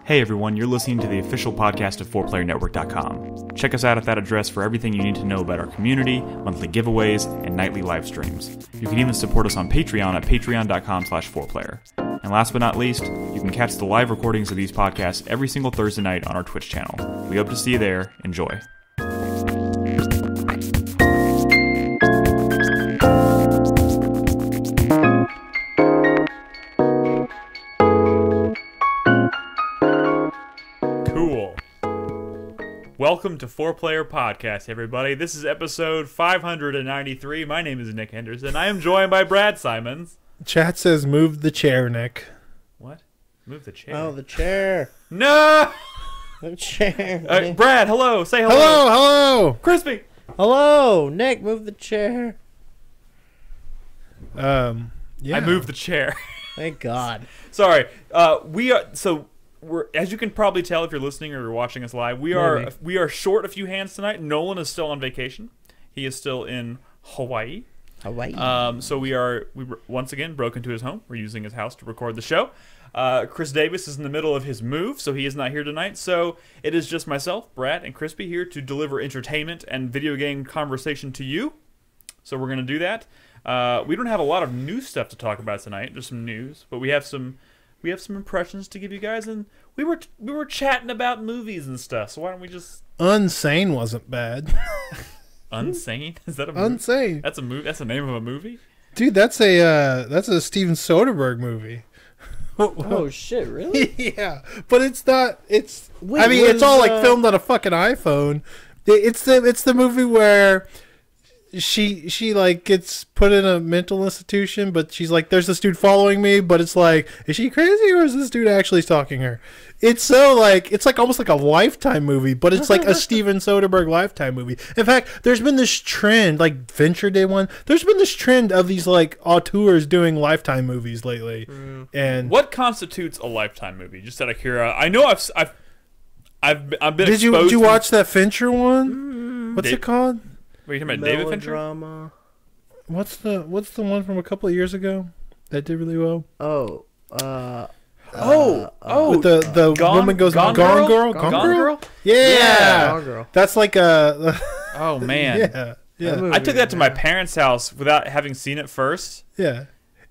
Hey everyone, you're listening to the official podcast of 4playernetwork.com. Check us out at that address for everything you need to know about our community, monthly giveaways, and nightly live streams. You can even support us on Patreon at patreon.com/4player. And last but not least, you can catch the live recordings of these podcasts every single Thursday night on our Twitch channel. We hope to see you there. Enjoy. Welcome to 4Player Podcast, everybody. This is episode 593. My name is Nick Henderson. I am joined by Brad Simons. Chat says move the chair, Nick. What? Move the chair? Oh, the chair. No! The chair. Brad, hello. Say hello. Hello. Crispy. Hello, Nick. Move the chair. Yeah. I moved the chair. Thank God. Sorry. We're, as you can probably tell if you're listening or you're watching us live, we are short a few hands tonight. Nolan is still on vacation. He is still in Hawaii. So we once again broke into his home. We're using his house to record the show. Chris Davis is in the middle of his move, so he is not here tonight. So it is just myself, Brad, and Crispy here to deliver entertainment and video game conversation to you. So we're going to do that. We don't have a lot of new stuff to talk about tonight. There's some news, but we have some impressions to give you guys, and we were chatting about movies and stuff. So why don't we just... Unsane wasn't bad. Unsane? Is that a movie? Unsane. That's a movie. That's the name of a movie? Dude, that's a Steven Soderbergh movie. Oh shit! Really? Yeah, but it's not. It's. Wait, I mean, it's all like filmed on a fucking iPhone. It's the movie where she like gets put in a mental institution, but she's like, there's this dude following me, but it's like, is she crazy or is this dude actually stalking her? It's like almost like a Lifetime movie, but it's like a Steven Soderbergh Lifetime movie. In fact, there's been this trend, like Venture did one. There's been this trend of these like auteurs doing Lifetime movies lately. And what constitutes a Lifetime movie? Just out of curiosity, I know I've been. Did you watch that Venture one? What's it called? Are you talking about David Fincher? Melodrama. What's the one from a couple of years ago that did really well? With the woman goes Gone Girl? Yeah. Gone Girl. That's like a Oh man. Yeah. I took that to my parents' house without having seen it first. Yeah.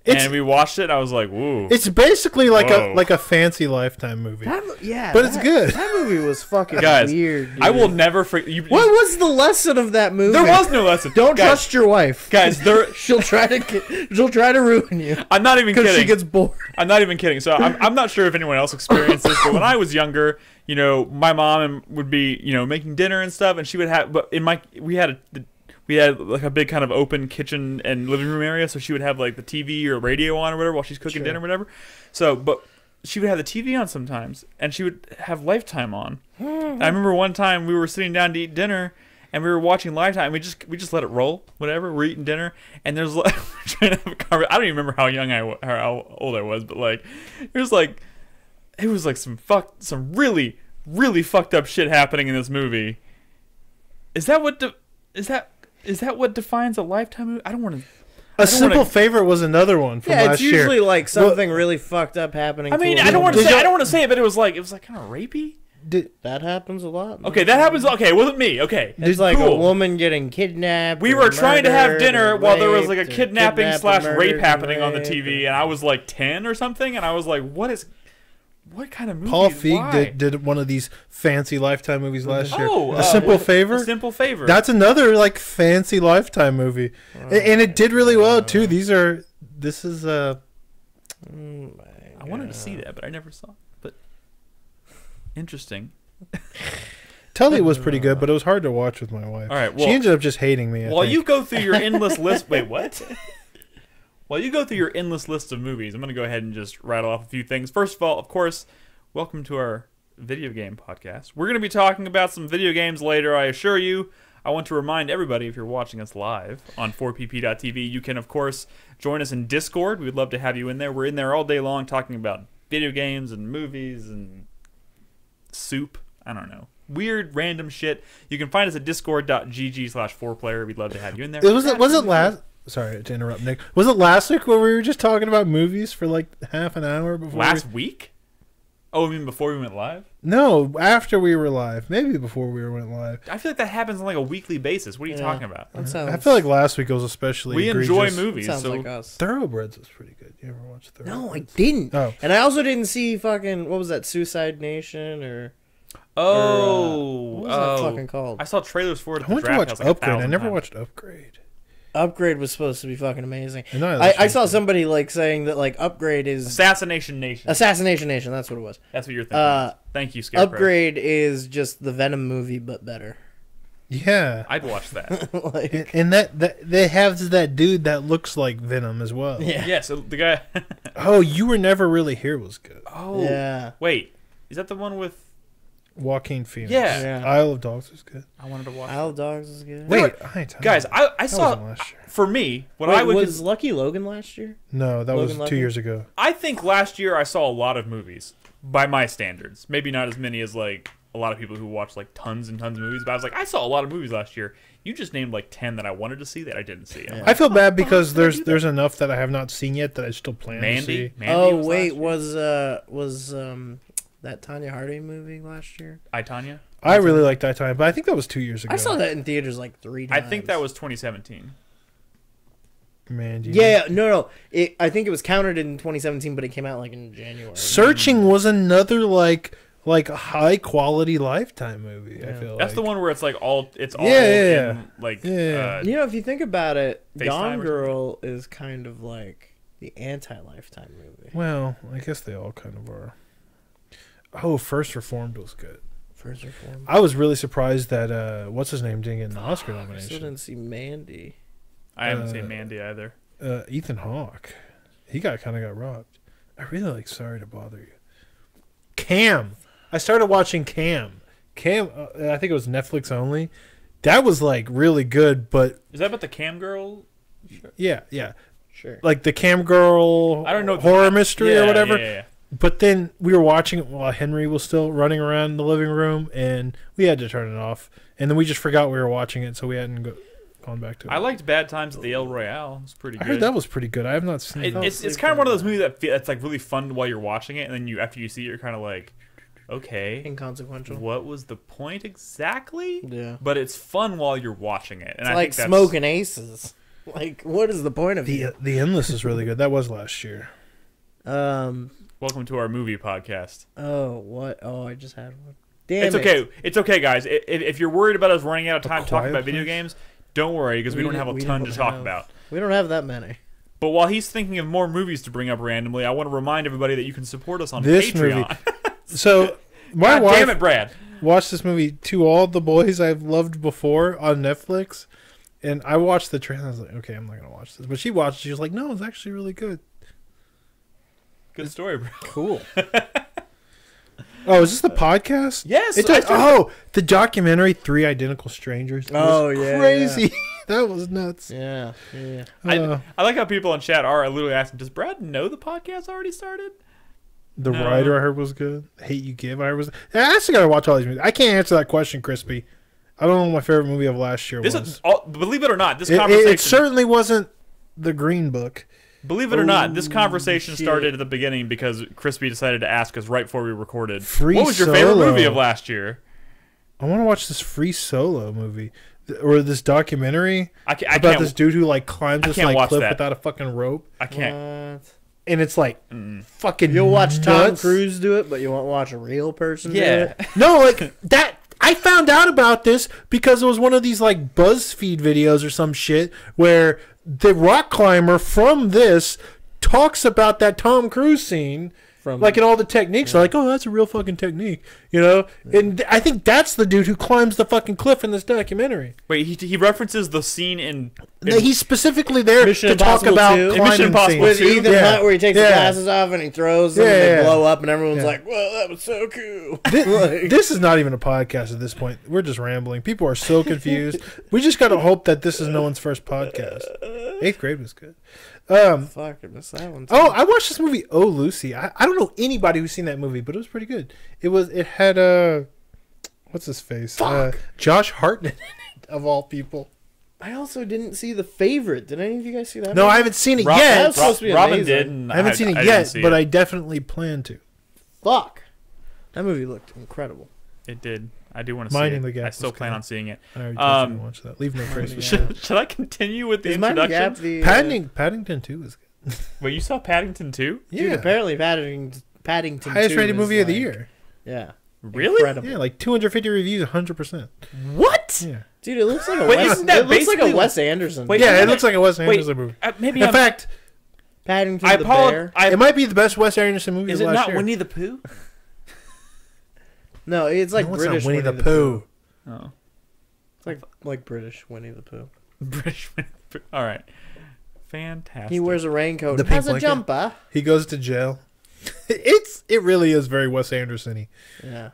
And we watched it and I was like, woo. It's basically like a fancy Lifetime movie. But it's good. That movie was fucking Guys, weird, dude. I will never forget. What was the lesson of that movie? There was no lesson. Don't trust your wife. Guys, she'll try to ruin you. I'm not even kidding. Because she gets bored. I'm not even kidding. So I'm not sure if anyone else experienced this, but when I was younger, you know, my mom would be, you know, making dinner and stuff, and she would have, but we had like a big kind of open kitchen and living room area, so she would have like the TV or radio on or whatever while she's cooking dinner or whatever. So, but she would have the TV on sometimes, and she would have Lifetime on. I remember one time we were sitting down to eat dinner, and we were watching Lifetime. We just let it roll, whatever. We're eating dinner, and there's like we're trying to have a conversation. I don't even remember how old I was, but like it was like some really really fucked up shit happening in this movie. Is that what defines a Lifetime movie? I don't want to... A Simple Favor was another one from last year. Yeah, it's usually like something really fucked up happening. I mean, I don't want to say it, but it was like kind of rapey. That happens a lot. Okay, that happens. Okay, it wasn't me. Okay, it's like a woman getting kidnapped. We were trying to have dinner while there was like a kidnapping / rape happening on the TV, and I was like 10 or something, and I was like, what kind of movie? Paul Feig did one of these fancy Lifetime movies last year. A Simple Favor? A Simple Favor. That's another like fancy Lifetime movie. And it did really well too. I wanted to see that, but I never saw it. But interesting. Tully was pretty good, but it was hard to watch with my wife. All right, well, she ended up just hating me. While you go through your endless list... Wait, what? While you go through your endless list of movies, I'm going to go ahead and just rattle off a few things. First of all, of course, welcome to our video game podcast. We're going to be talking about some video games later, I assure you. I want to remind everybody, if you're watching us live on 4pp.tv, you can, of course, join us in Discord. We'd love to have you in there. We're in there all day long talking about video games and movies and soup. I don't know. Weird, random shit. You can find us at discord.gg/4player. We'd love to have you in there. Was it last... Sorry to interrupt, Nick. Was it last week where we were just talking about movies for like half an hour before? Last week? Oh, you mean before we went live? No, after we were live. Maybe before we went live. I feel like that happens on like a weekly basis. What are you talking about? I feel like last week was especially We egregious. enjoy movies. Sounds So like us. Thoroughbreds was pretty good. You ever watch Thoroughbreds? No, I didn't. Oh. And I also didn't see fucking, what was that, Suicide Nation or... what was that fucking called? I saw trailers for it. At I went the to draft watch house, like, Upgrade. I 1,000 never times. watched Upgrade. Upgrade was supposed to be fucking amazing. And I saw somebody like saying that like Upgrade is Assassination Nation. Assassination Nation. That's what it was. That's what you're thinking. Thank you, Scarecrow. Upgrade is just the Venom movie but better. Yeah. I'd watch that. Like, And that they have that dude that looks like Venom as well. yeah. Yeah. So the guy. Oh, You Were Never Really Here was good. Oh. Yeah. Wait. Is that the one with? Joaquin Phoenix. Yeah. Yeah. Isle of Dogs was good. I wanted to watch. Isle of Dogs is good. Wait, Guys, I that saw. wasn't last year. For me, what Wait, I would was Lucky Logan last year? No, that Logan was 2 Lucky? years ago. I think last year I saw a lot of movies by my standards. Maybe not as many as like a lot of people who watch like tons and tons of movies. But I was like, I saw a lot of movies last year. You just named like 10 that I wanted to see that I didn't see. I'm like, I feel bad because there's enough that I have not seen yet that I still plan to see. Mandy Oh was wait, last year? was that Tanya Harding movie last year? I, Tanya? I really liked that time, but I think that was 2 years ago. I saw that in theaters like 3 I times. think that was 2017. Mandy. Yeah, no. I think it was counted in 2017, but it came out like in January. Searching was another like high quality Lifetime movie. I feel That's the one where it's like all Yeah. in, like Yeah. You know, if you think about it, FaceTime Gone or Girl is kind of like the anti-Lifetime movie. Well, I guess they all kind of are. Oh, First Reformed was good. First Reformed. I was really surprised that what's his name didn't get an Oscar I still nomination. didn't see Mandy. I haven't seen Mandy either. Ethan Hawke, he kind of got robbed. I really like Sorry to Bother You. Cam, I started watching Cam. I think it was Netflix only. That was like really good, but Is that about the cam girl? yeah, Sure. like the Cam Girl. I don't know horror mystery Yeah, or whatever. Yeah. But then we were watching it while Henry was still running around the living room, and we had to turn it off. And then we just forgot we were watching it, so we hadn't gone back to it. I liked Bad Times at the El Royale. It's pretty I good. heard that was pretty good. I have not seen it. It's kind of one of those movies that's like really fun while you're watching it, and then after you see it, you're kind of like, okay, Inconsequential. what was the point exactly? Yeah. But it's fun while you're watching it, and It's I like think that's, Smoking Aces. Like, what is the point of it? The Endless is really good. That was last year. Welcome to our movie podcast. Oh, what? Oh, I just had one. Damn It's it. okay. It's okay, guys. If you're worried about us running out of A time talking Quiet about video Place? games, don't worry because we don't have a ton to talk about. We don't have that many. But while he's thinking of more movies to bring up randomly, I want to remind everybody that you can support us on This Patreon. movie. So my God wife damn it, Brad. watched this movie To All the Boys I've Loved Before on Netflix, and I watched the trailer. I was like, okay, I'm not gonna watch this. But she watched. She was like, no, it's actually really good. Good story, bro. Cool. Oh, is this the podcast? Yes. The documentary Three Identical Strangers. Oh, was yeah, crazy. That was nuts. Yeah. Yeah. I like how people in chat are literally asking, does Brad know the podcast already started? The No. Writer I heard was good. Hate You Give I heard was. I actually gotta watch all these movies. I can't answer that question, Crispy. I don't know what my favorite movie of last year This was. is believe it or not, this It conversation. certainly wasn't The Green Book. Believe it or not, this conversation shit. started at the beginning because Crispy decided to ask us right before we recorded. Free what was your favorite Solo. movie of last year? I want to watch this Free Solo movie or this documentary I about can't. this dude who like climbs I this can't like watch cliff that. without a fucking rope, I can't. What? and it's like fucking. You'll watch Tom nuts. Cruise do it, but you won't watch a real person do Yeah. it? No, like that. I found out about this because it was one of these like BuzzFeed videos or some shit where the rock climber from this talks about that Tom Cruise scene, From like, and all the techniques. They're like, oh, that's a real fucking technique, you know. And I think that's the dude who climbs the fucking cliff in this documentary. Wait, he references the scene in He's specifically there Mission to talk Impossible about 2? climbing Mission Impossible scenes. with 2? Ethan Yeah. Hunt, where he takes Yeah. the glasses off and he throws them, and Yeah. they blow up, and everyone's Yeah. like, "Well, that was so cool." This is not even a podcast at this point. We're just rambling. People are so confused. We just got to hope that this is no one's first podcast. 8th grade was good. Fuck, I missed that one. Too. Oh, I watched this movie, Oh Lucy. I don't know anybody who's seen that movie, but it was pretty good. It had what's his face? Josh Hartnett in it, of all people. I also didn't see The Favorite. Did any of you guys see that? No, movie? I haven't seen it Rob- yet. That's supposed to be Robin amazing. did. And I haven't seen it didn't yet, see but it. I definitely plan to. Fuck. That movie looked incredible. It did. I do want to see Minding it. the Gap I still was plan good. on seeing it. I already told you to watch that. Leave no trace. Should I continue with the Is Minding the Gap introduction? the Paddington 2 is good. Wait, you saw Paddington 2? Dude, apparently Paddington highest 2 rated is movie of the like- year. Yeah. Really? Incredible. Yeah, like 250 reviews, 100%. What? Yeah. Dude, it looks like a Wait, Wes. isn't that It looks like a basically- Wes Anderson. Wait, Yeah, isn't it looks like a Wes Wait, Anderson movie. Maybe In I'm... fact, Paddington I the apologize. Bear. it might be the best Wes Anderson movie Is of it last not year. Winnie the Pooh? No, it's like No, it's British not Winnie the Pooh. Oh. It's like British Winnie the Pooh. British Winnie the Pooh. All right. Fantastic. He wears a raincoat. The and has pink a blanket. jumper. He goes to jail. It really is very Wes Anderson-y. Yeah.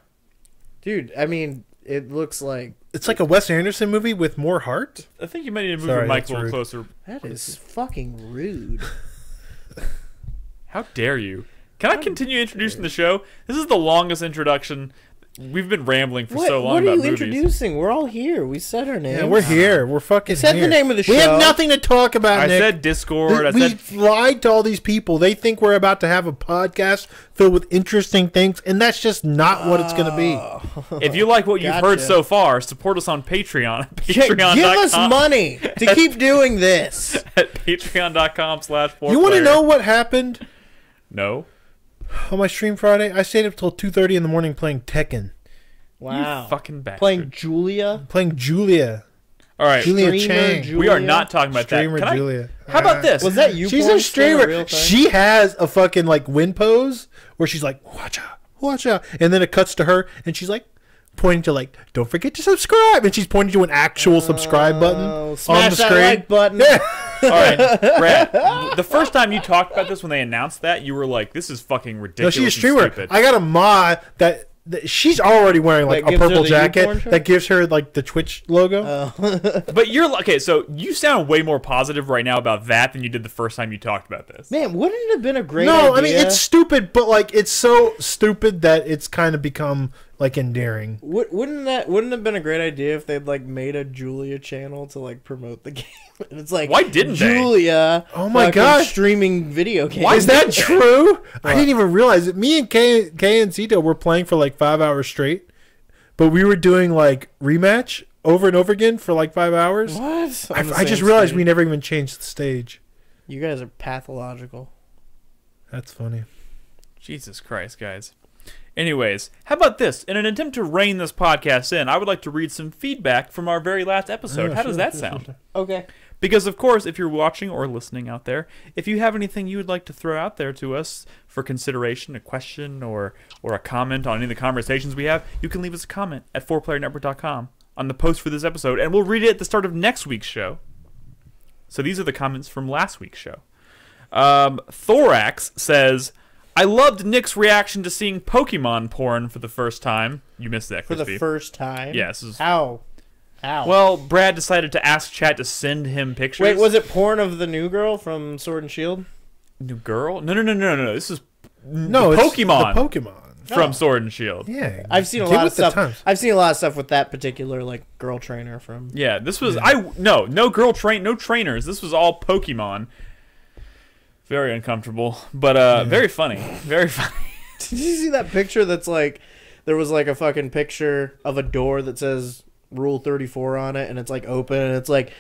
Dude, I mean, it looks like It's like a Wes Anderson movie with more heart. I think you might need to move Sorry, your mic that's a little rude. closer. that is fucking rude. How dare you? Can I continue introducing the show? This is the longest introduction. We've been rambling for so long What are about you movies. introducing? We're all here. We said our names. Yeah, we're here. We're fucking Said the here. name of the We have show. nothing to talk about, I Nick. said Discord. I We said lied to all these people. They think we're about to have a podcast filled with interesting things, and that's just not what it's going to be. if you like what you've heard Gotcha. so far, support us on Patreon. At Give us Patreon.com. money to keep doing this. At Patreon.com/4Player. You want to know what happened No. on my stream Friday? I stayed up till 2:30 in the morning playing Tekken, Wow. You fucking bastard. Playing Julia. playing Julia. All right. Julia Streamer Chang. Julia. We are not talking about Streamer that. Can I- Julia. How about this? Was that you? She's porn a still streamer. real thing? She has a fucking like wind pose where she's like, watch out, watch out. And then it cuts to her and she's like pointing to like, don't forget to subscribe. And she's pointing to an actual subscribe button on Smash the that screen. like button. Yeah. All right, Brad. The first time you talked about this when they announced that, you were like, "This is fucking No, ridiculous." she's a and streamer. stupid. I got a mod that she's already wearing like That a gives her purple the jacket unicorn shirt? that gives her like the Twitch logo. But you're okay. So you sound way more positive right now about that than you did the first time you talked about this. Man, wouldn't it have been a great No, idea? I mean it's stupid, but like it's so stupid that it's kind of become like endearing. Wouldn't it have been a great idea if they'd like made a Julia channel to like promote the game? And it's like, Why didn't they? Julia? Oh my fucking gosh. streaming video games. Why Is that didn't they? true? I didn't even realize it. Me and Kay and Zito were playing for like 5 hours straight, but we were doing like rematch over and over again for like 5 hours. What? On the I just same realized stage. we never even changed the stage. You guys are pathological. That's funny. Jesus Christ, guys. Anyways, how about this? In an attempt to rein this podcast in, I would like to read some feedback from our very last episode. Oh, How does sure, that sure, sound? sure. Okay. Because, of course, if you're watching or listening out there, if you have anything you would like to throw out there to us for consideration, a question or a comment on any of the conversations we have, you can leave us a comment at 4playernetwork.com on the post for this episode, and we'll read it at the start of next week's show. So these are the comments from last week's show. Thorax says, I loved Nick's reaction to seeing Pokemon porn for the first time. You missed that, For the Krispy. first time? Yes. This is- How? How? Well, Brad decided to ask chat to send him pictures. Wait, was it porn of the new girl from Sword and Shield? New girl? No. This is No, the it's Pokemon The Pokemon. from Sword and Shield. Yeah, I've seen a get lot of with the stuff. times. I've seen a lot of stuff with that particular like girl trainer from. Yeah, this was no no trainers. This was all Pokemon. Very uncomfortable, but very funny. Very funny. Did you see that picture? That's like there was like a fucking picture of a door that says Rule 34 on it, and it's like open, and it's like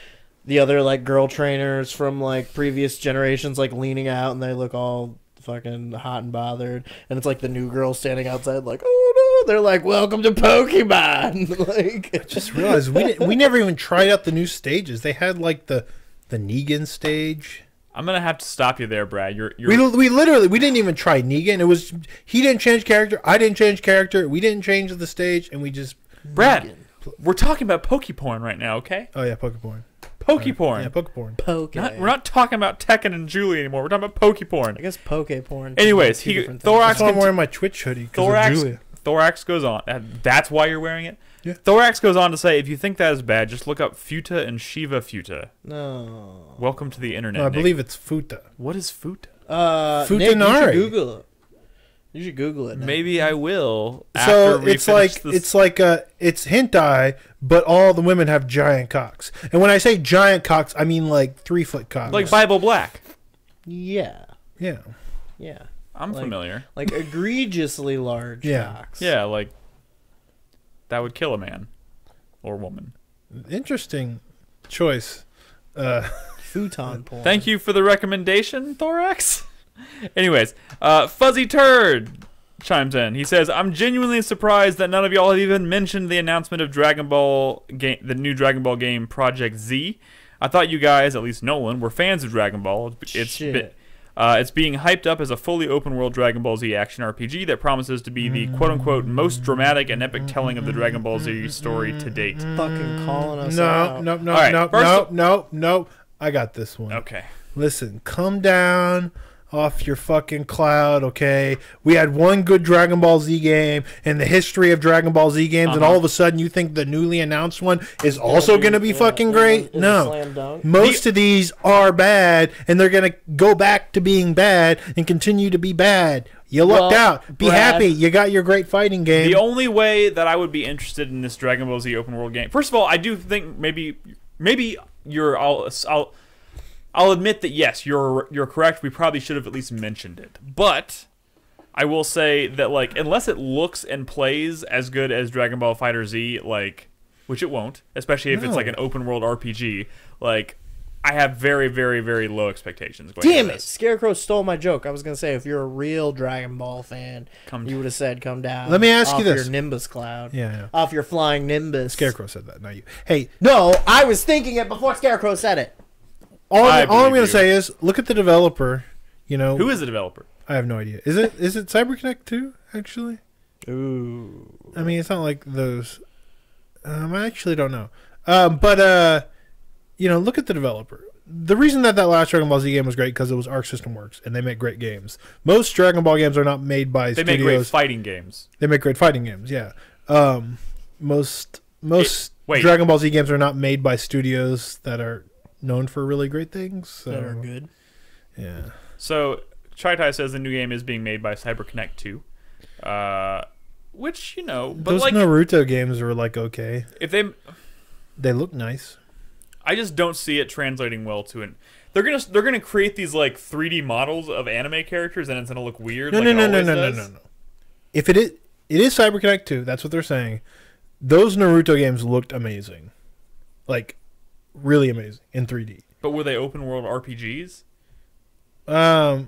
the other like girl trainers from like previous generations like leaning out, and they look all fucking hot and bothered, and it's like the new girl standing outside like, oh no, they're like, welcome to Pokemon. Like, Just realized we never even tried out the new stages. They had like the Negan stage. I'm gonna have to stop you there, Brad. You're We literally didn't even try Negan. It was he didn't change character. I didn't change character. We didn't change the stage, and we just Brad. We're talking about Pokeporn right now, okay? oh yeah, Pokeporn. Pokeporn. Yeah, Pokeporn. Poke. We're not talking about Tekken and Julie anymore. We're talking about Pokeporn. I guess Poke porn. Anyways, two different things. Thorax That's why I'm wearing my Twitch hoodie. 'Cause of Thorax, Julia. Thorax goes on. That's why you're wearing it? Yeah. Thorax goes on to say, if you think that is bad, just look up Futa and Shiva Futa. No. Welcome to the internet, No, I Nick. believe it's Futa. What is Futa? Nick, you Futanari. should Google it. You should Google it. Now. Maybe I will. So after we it's finish like this. it's hentai, but all the women have giant cocks. And when I say giant cocks, I mean like 3 foot cocks. like Bible Black. Yeah. yeah. Yeah. I'm like, familiar. Like egregiously large cocks. Yeah, like that would kill a man or woman. Interesting choice. Futon porn. Thank you for the recommendation, Thorax. Anyways, Fuzzy Turd chimes in. He says, "I'm genuinely surprised that none of y'all have even mentioned the announcement of Dragon Ball game, the new Dragon Ball game, Project Z. I thought you guys, at least Nolan, were fans of Dragon Ball. It's being hyped up as a fully open-world Dragon Ball Z action RPG that promises to be the quote-unquote most dramatic and epic telling of the Dragon Ball Z story to date." Fucking calling us out. No. I got this one. Okay. Listen, come down off your fucking cloud, okay? We had one good Dragon Ball Z game in the history of Dragon Ball Z games, and all of a sudden you think the newly announced one is also going to be fucking great? No. Most of these are bad, and they're going to go back to being bad and continue to be bad. You lucked out. Be happy. You got your great fighting game. The only way that I would be interested in this Dragon Ball Z open world game, first of all, I do think maybe you're I'll admit that yes, you're correct. We probably should have at least mentioned it. But I will say that like unless it looks and plays as good as Dragon Ball FighterZ, like which it won't, especially if it's like an open world RPG, like I have very, very, very low expectations. Damn it! Scarecrow stole my joke. I was gonna say if you're a real Dragon Ball fan, you would have said come down. Let me ask you this: off your Nimbus cloud, yeah, off your flying Nimbus. Scarecrow said that, not you. Hey, no, I was thinking it before Scarecrow said it. All I'm going to say is, look at the developer. You know, who is the developer? I have no idea. Is it CyberConnect 2, actually? Ooh. I mean, it's not like those. I actually don't know. But you know, look at the developer. The reason that last Dragon Ball Z game was great because it was Arc System Works, and they make great games. Most Dragon Ball games are not made by studios. They make great fighting games. They make great fighting games, yeah. Most Dragon Ball Z games are not made by studios that are known for really great things. So. That are good. Yeah. So, Chaitai says the new game is being made by CyberConnect 2. Which, you know... But those like, Naruto games were, like, okay. If they look nice. I just don't see it translating well to an... They're gonna create these, like, 3D models of anime characters, and it's gonna look weird. No. If it is CyberConnect 2, that's what they're saying. Those Naruto games looked amazing. Like... really amazing in 3D. But were they open world RPGs? No.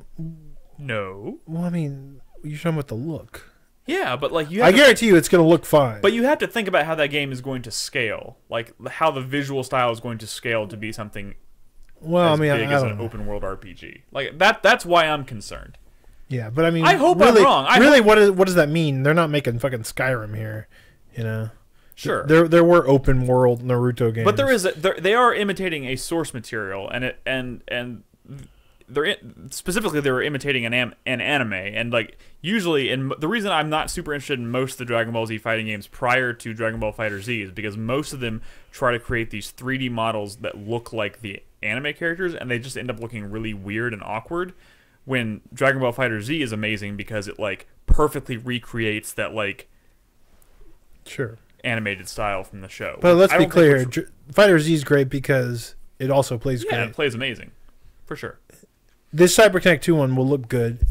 Well, I mean, you're talking about the look. Yeah, but like I guarantee you, it's going to look fine. But you have to think about how that game is going to scale, like how the visual style is going to scale to be something. Well, as I mean, big as an open world RPG. Like that's why I'm concerned. Yeah, but I mean, I hope really, I'm wrong. What does that mean? They're not making fucking Skyrim here, you know. Sure. There were open world Naruto games. But they are imitating a source material and specifically they were imitating an anime, and like usually, and the reason I'm not super interested in most of the Dragon Ball Z fighting games prior to Dragon Ball FighterZ is because most of them try to create these 3D models that look like the anime characters, and they just end up looking really weird and awkward. When Dragon Ball FighterZ is amazing because it like perfectly recreates that like animated style from the show. But let's be clear, FighterZ is great because it also plays great. Yeah, it plays amazing. For sure. This CyberConnect 2 one will look good.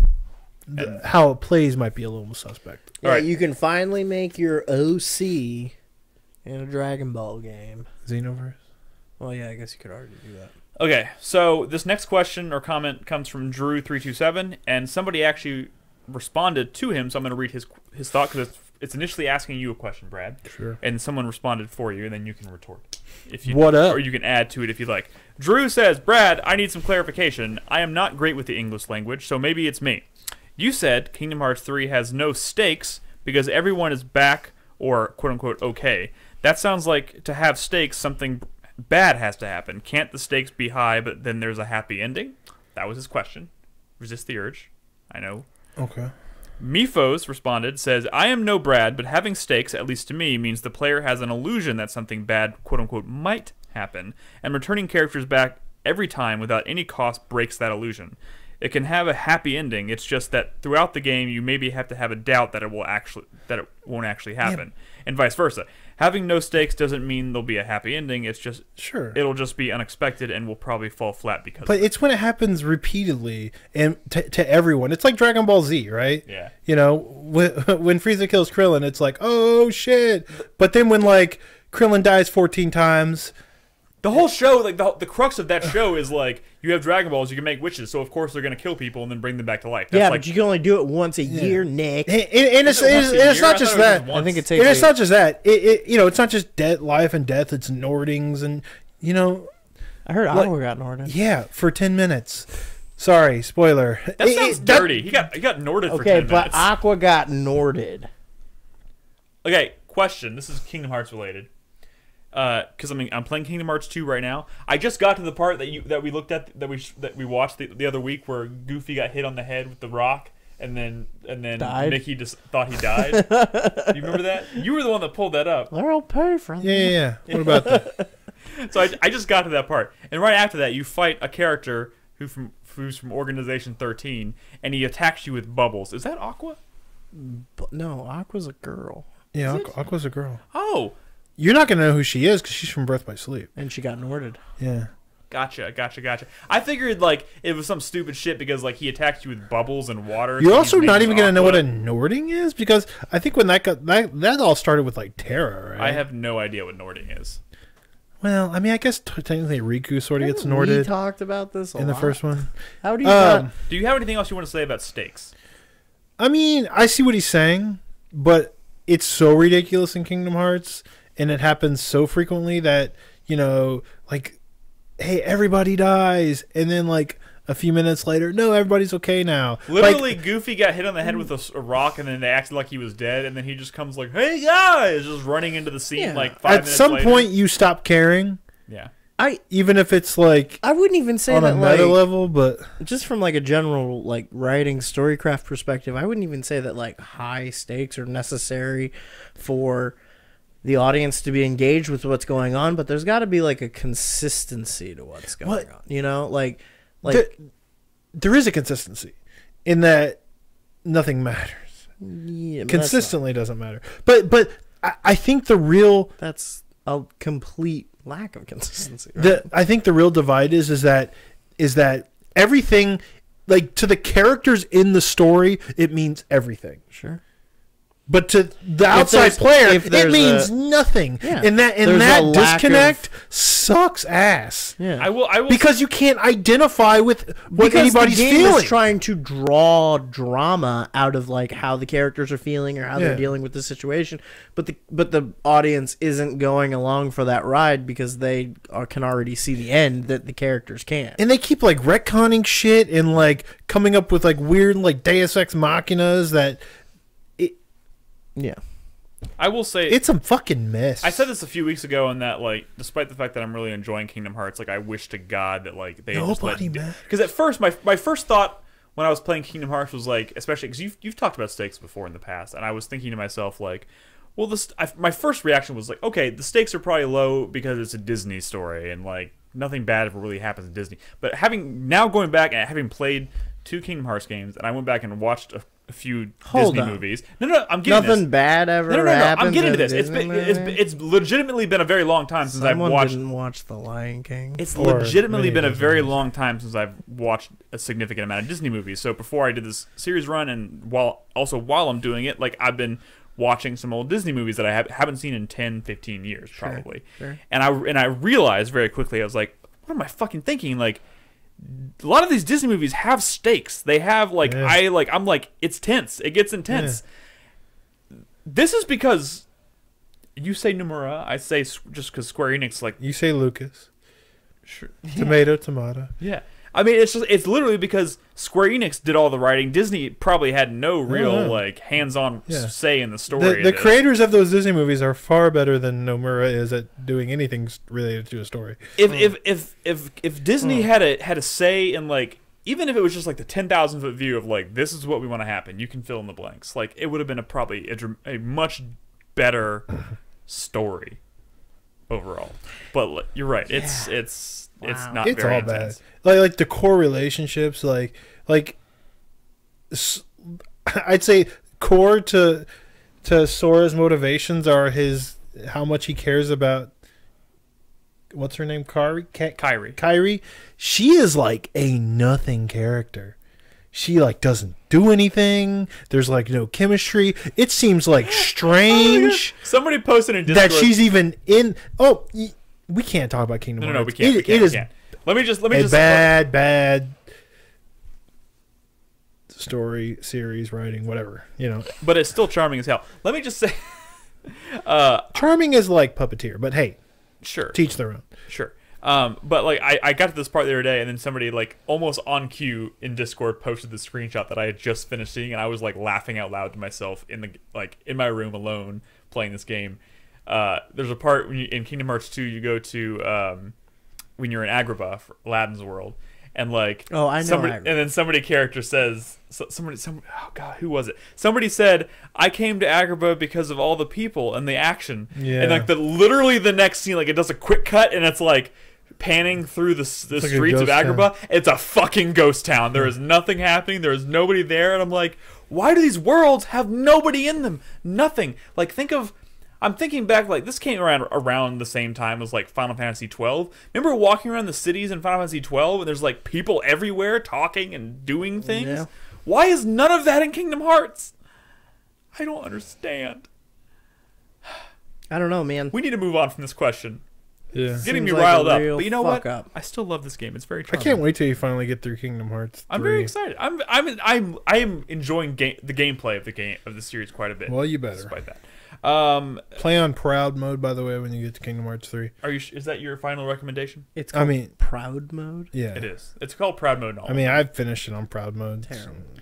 How it plays might be a little suspect. Yeah, right. You can finally make your OC in a Dragon Ball game. Xenoverse? Well, yeah, I guess you could already do that. Okay, so this next question or comment comes from Drew327, and somebody actually responded to him, so I'm going to read his thought because it's initially asking you a question, Brad. Sure. And someone responded for you, and then you can retort. What up? Or you can add to it if you'd like. Drew says, Brad, I need some clarification. I am not great with the English language, so maybe it's me. You said Kingdom Hearts 3 has no stakes because everyone is back or quote-unquote okay. That sounds like to have stakes, something bad has to happen. Can't the stakes be high, but then there's a happy ending? That was his question. Resist the urge. I know. Okay. Mifos responded, says, I am no Brad, but having stakes, at least to me, means the player has an illusion that something bad, quote-unquote, might happen, and returning characters back every time without any cost breaks that illusion. It can have a happy ending. It's just that throughout the game, you maybe have to have a doubt that it won't actually happen, and vice versa. Having no stakes doesn't mean there'll be a happy ending. It's just it'll just be unexpected and will probably fall flat because. But it's when it happens repeatedly and to everyone. It's like Dragon Ball Z, right? Yeah. You know, when Frieza kills Krillin, it's like, oh shit. But then when like Krillin dies 14 times. The whole show, like the crux of that show is like you have Dragon Balls, you can make witches, so of course they're gonna kill people and then bring them back to life. That's but you can only do it once a year, Nick. And it's not just that. I think it takes. And it's not just that. It's not just life and death. It's Nordings and I heard Aqua got Norded. Yeah, for 10 minutes. Sorry, spoiler. That sounds dirty. He got Norded for 10 minutes. Okay, but Aqua got Norded. Okay, question. This is Kingdom Hearts related. Because I'm playing Kingdom Hearts 2 right now. I just got to the part that we looked at that we watched the other week where Goofy got hit on the head with the rock and then died? Mickey just thought he died. You remember that? You were the one that pulled that up. They'll pay for that. Yeah. What about that? So I just got to that part, and right after that, you fight a character who's from Organization 13, and he attacks you with bubbles. Is that Aqua? No, Aqua's a girl. Yeah, Aqua's a girl. Oh. You're not going to know who she is because she's from Birth by Sleep. And she got Norded. Yeah. Gotcha. I figured like it was some stupid shit because like he attacked you with bubbles and water. You're also not even going to know what a Nording is because I think when that all started with like Terra, right? I have no idea what Nording is. Well, I mean, I guess technically Riku sort of gets Norded. We talked about this in the first one. How do you do you have anything else you want to say about stakes? I mean, I see what he's saying, but it's so ridiculous in Kingdom Hearts. And it happens so frequently that, like, hey, everybody dies. And then, like, a few minutes later, no, everybody's okay now. Literally, like, Goofy got hit on the head with a rock, and then they acted like he was dead. And then he just comes like, hey, guys, just running into the scene like 5 minutes later. At some point, you stop caring. Yeah. Even if it's, like, I wouldn't even say on that, a meta level, but... Just from, like, a general, like, writing storycraft perspective, I wouldn't even say that, like, high stakes are necessary for... the audience to be engaged with what's going on, but there's got to be like a consistency to what's going on. Like there is a consistency in that nothing matters. Yeah, consistently doesn't matter. But I think that's a complete lack of consistency. Right? I think the real divide is that everything, like, to the characters in the story, it means everything. Sure. But to the outside player, it means nothing. Yeah. And that disconnect sucks ass. Yeah. I will because you can't identify with what anybody's the game feeling. Is trying to draw drama out of like how the characters are feeling or how they're dealing with the situation, but the audience isn't going along for that ride because they can already see the end that the characters can't. And they keep like retconning shit and like coming up with like weird like Deus Ex Machinas that. Yeah. I will say it's a fucking mess. I said this a few weeks ago, and that like, despite the fact that I'm really enjoying Kingdom Hearts, like I wish to God that like they because at first my first thought when I was playing Kingdom Hearts was like, especially because you've talked about stakes before in the past, and I was thinking to myself like, well, my first reaction was like, okay, the stakes are probably low because it's a Disney story, and like nothing bad ever really happens in Disney. But going back and having played 2 Kingdom Hearts games, and I went back and watched a few Disney movies. No, I'm getting this. Nothing bad ever happens. I'm getting to this. It's legitimately been a very long time since I've watched. Didn't watch The Lion King. It's legitimately been a very long time since I've watched a significant amount of Disney movies. So before I did this series run, and while I'm doing it, like I've been watching some old Disney movies that I haven't seen in 10, 15 years probably. Sure. And I realized very quickly, I was like, what am I fucking thinking? Like, a lot of these Disney movies have stakes. They have like I'm like it's tense. It gets intense. Yeah. This is because you say Nomura, I say just because Square Enix like you say Lucas. Sure. Tomato. Yeah. I mean, it's literally because Square Enix did all the writing. Disney probably had no real like hands-on say in the story. The creators of those Disney movies are far better than Nomura is at doing anything related to a story. If Disney had a say in like, even if it was just like the 10,000 foot view of like, this is what we want to happen, you can fill in the blanks. Like, it would have been probably a much better story overall. But you're right. It's not. It's very all intense. bad. Like the core relationships, like like I'd say core to Sora's motivations are how much he cares about. What's her name? Kairi. She is like a nothing character. She like doesn't do anything. There's like no chemistry. It seems like strange. Somebody posted in Discord that she's even in. Oh, we can't talk about Kingdom Hearts. No, we can't. It is. Let me just bad story, series, writing, whatever, But it's still charming as hell. Let me just say, charming is like puppeteer, but hey, sure, teach their own. Sure. But like I got to this part the other day, and then somebody like almost on cue in Discord posted the screenshot that I had just finished seeing, and I was like laughing out loud to myself in my room alone playing this game. There's a part in Kingdom Hearts 2 you go to when you're in Agrabah, Aladdin's world, and like and then somebody character says oh god, who was it? Somebody said, I came to Agrabah because of all the people and the action. Yeah. And like literally the next scene, like it does a quick cut and it's like panning through the streets of Agrabah. It's a fucking ghost town. There is nothing happening. There is nobody there, and I'm like, why do these worlds have nobody in them? Nothing. Like I'm thinking back, like, this came around the same time as, like, Final Fantasy XII. Remember walking around the cities in Final Fantasy XII, and there's, like, people everywhere talking and doing things? Yeah. Why is none of that in Kingdom Hearts? I don't understand. I don't know, man. We need to move on from this question. Yeah. It's getting me riled up. But you know what? I still love this game. It's very charming. I can't wait till you finally get through Kingdom Hearts 3. I'm very excited. I'm enjoying the gameplay of the series quite a bit. Well, you better. Despite that. Play on proud mode, by the way, when you get to Kingdom Hearts 3. Is that your final recommendation? It's called proud mode? Yeah. It is. It's called proud mode. I've finished it on proud mode. Terrible. So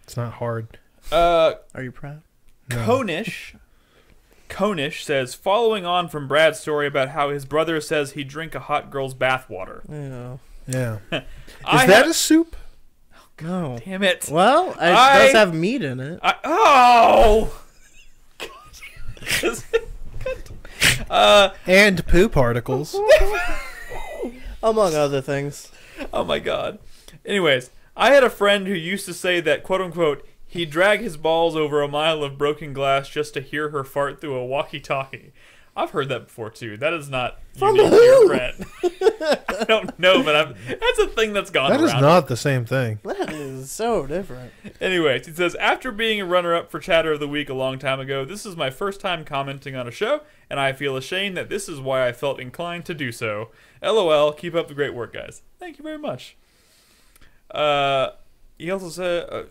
it's not hard. Are you proud? No. Konish says, following on from Brad's story about how his brother says he drink a hot girl's bathwater. Yeah. Is that a soup? No. Damn it. Well, it does have meat in it. And poo particles. Among other things. Oh my god. Anyways, I had a friend who used to say that, quote unquote, he'd drag his balls over a mile of broken glass just to hear her fart through a walkie-talkie. I've heard that before too. That is not unique to your friend. I don't know, but that's a thing that's gone around. That is not the same thing. That is so different. Anyways, he says, after being a runner-up for Chatter of the Week a long time ago, this is my first time commenting on a show, and I feel ashamed that this is why I felt inclined to do so. LOL, keep up the great work, guys. Thank you very much. He also said...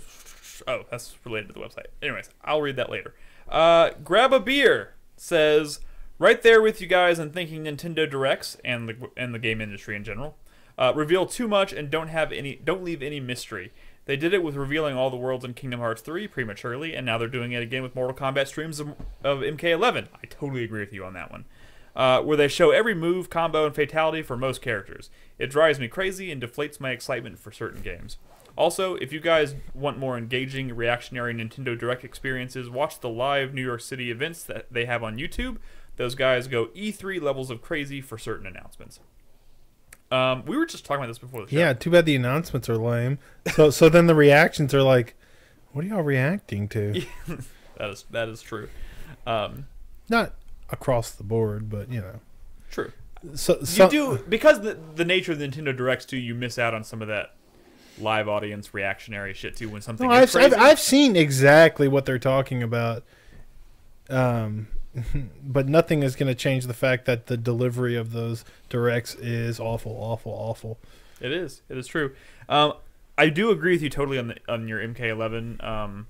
that's related to the website. Anyways, I'll read that later. Grab a Beer says... Right there with you guys and thinking Nintendo Directs and the game industry in general reveal too much and don't leave any mystery. They did it with revealing all the worlds in Kingdom Hearts 3 prematurely, and now they're doing it again with Mortal Kombat streams of MK11. I totally agree with you on that one. Where they show every move, combo, and fatality for most characters. It drives me crazy and deflates my excitement for certain games. Also, if you guys want more engaging, reactionary Nintendo Direct experiences, watch the live New York City events that they have on YouTube. Those guys go E3 levels of crazy for certain announcements. We were just talking about this before the show. Yeah, too bad the announcements are lame. So then the reactions are like, what are y'all reacting to? That is true. Not across the board, but True. So you do, because the nature of the Nintendo Directs too, you miss out on some of that live audience reactionary shit too when something is crazy. I've seen exactly what they're talking about. But nothing is going to change the fact that the delivery of those directs is awful. It is true. I do agree with you totally on your MK11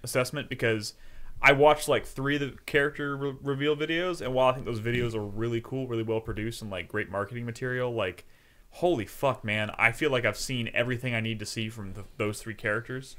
assessment, because I watched like 3 of the character reveal videos, and while I think those videos are really cool, really well produced, and like great marketing material, like holy fuck, man, I feel like I've seen everything I need to see from those 3 characters.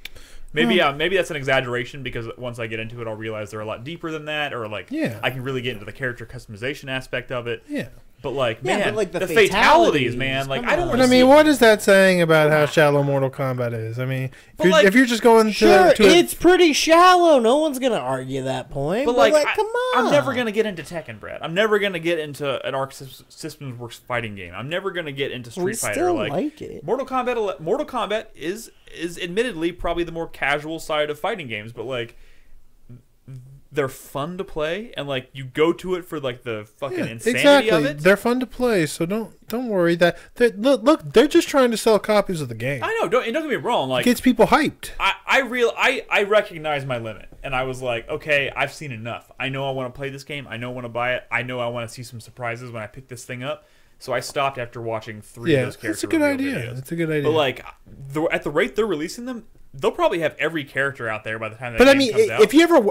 Maybe that's an exaggeration, because once I get into it, I'll realize they're a lot deeper than that, or like I can really get into the character customization aspect of it. Yeah. But like, Yeah, man, but, like, the the fatalities, fatalities, man. Like, come I don't on. want But to. I mean, what is that saying about how shallow Mortal Kombat is? I mean, if you're just going Sure, to it's pretty shallow. No one's gonna argue that point. But But, like, come on. I'm never gonna get into Tekken, Brad. I'm never gonna get into an Arc Systems Works fighting game. I'm never gonna get into Street We Fighter. still Like it. Mortal Kombat is admittedly probably the more casual side of fighting games, but like they're fun to play, and like you go to it for like the fucking insanity of it. They're fun to play, so don't worry that look, they're just trying to sell copies of the game. I know, don't get me wrong. Like, Gets people hyped. I recognize my limit, and I was like, okay, I've seen enough. I know I want to play this game. I know I want to buy it. I know I want to see some surprises when I pick this thing up. So I stopped after watching 3 of those characters. That's a good idea. That's a good idea. But like, at the rate they're releasing them, they'll probably have every character out there by the time that But I game mean, comes out.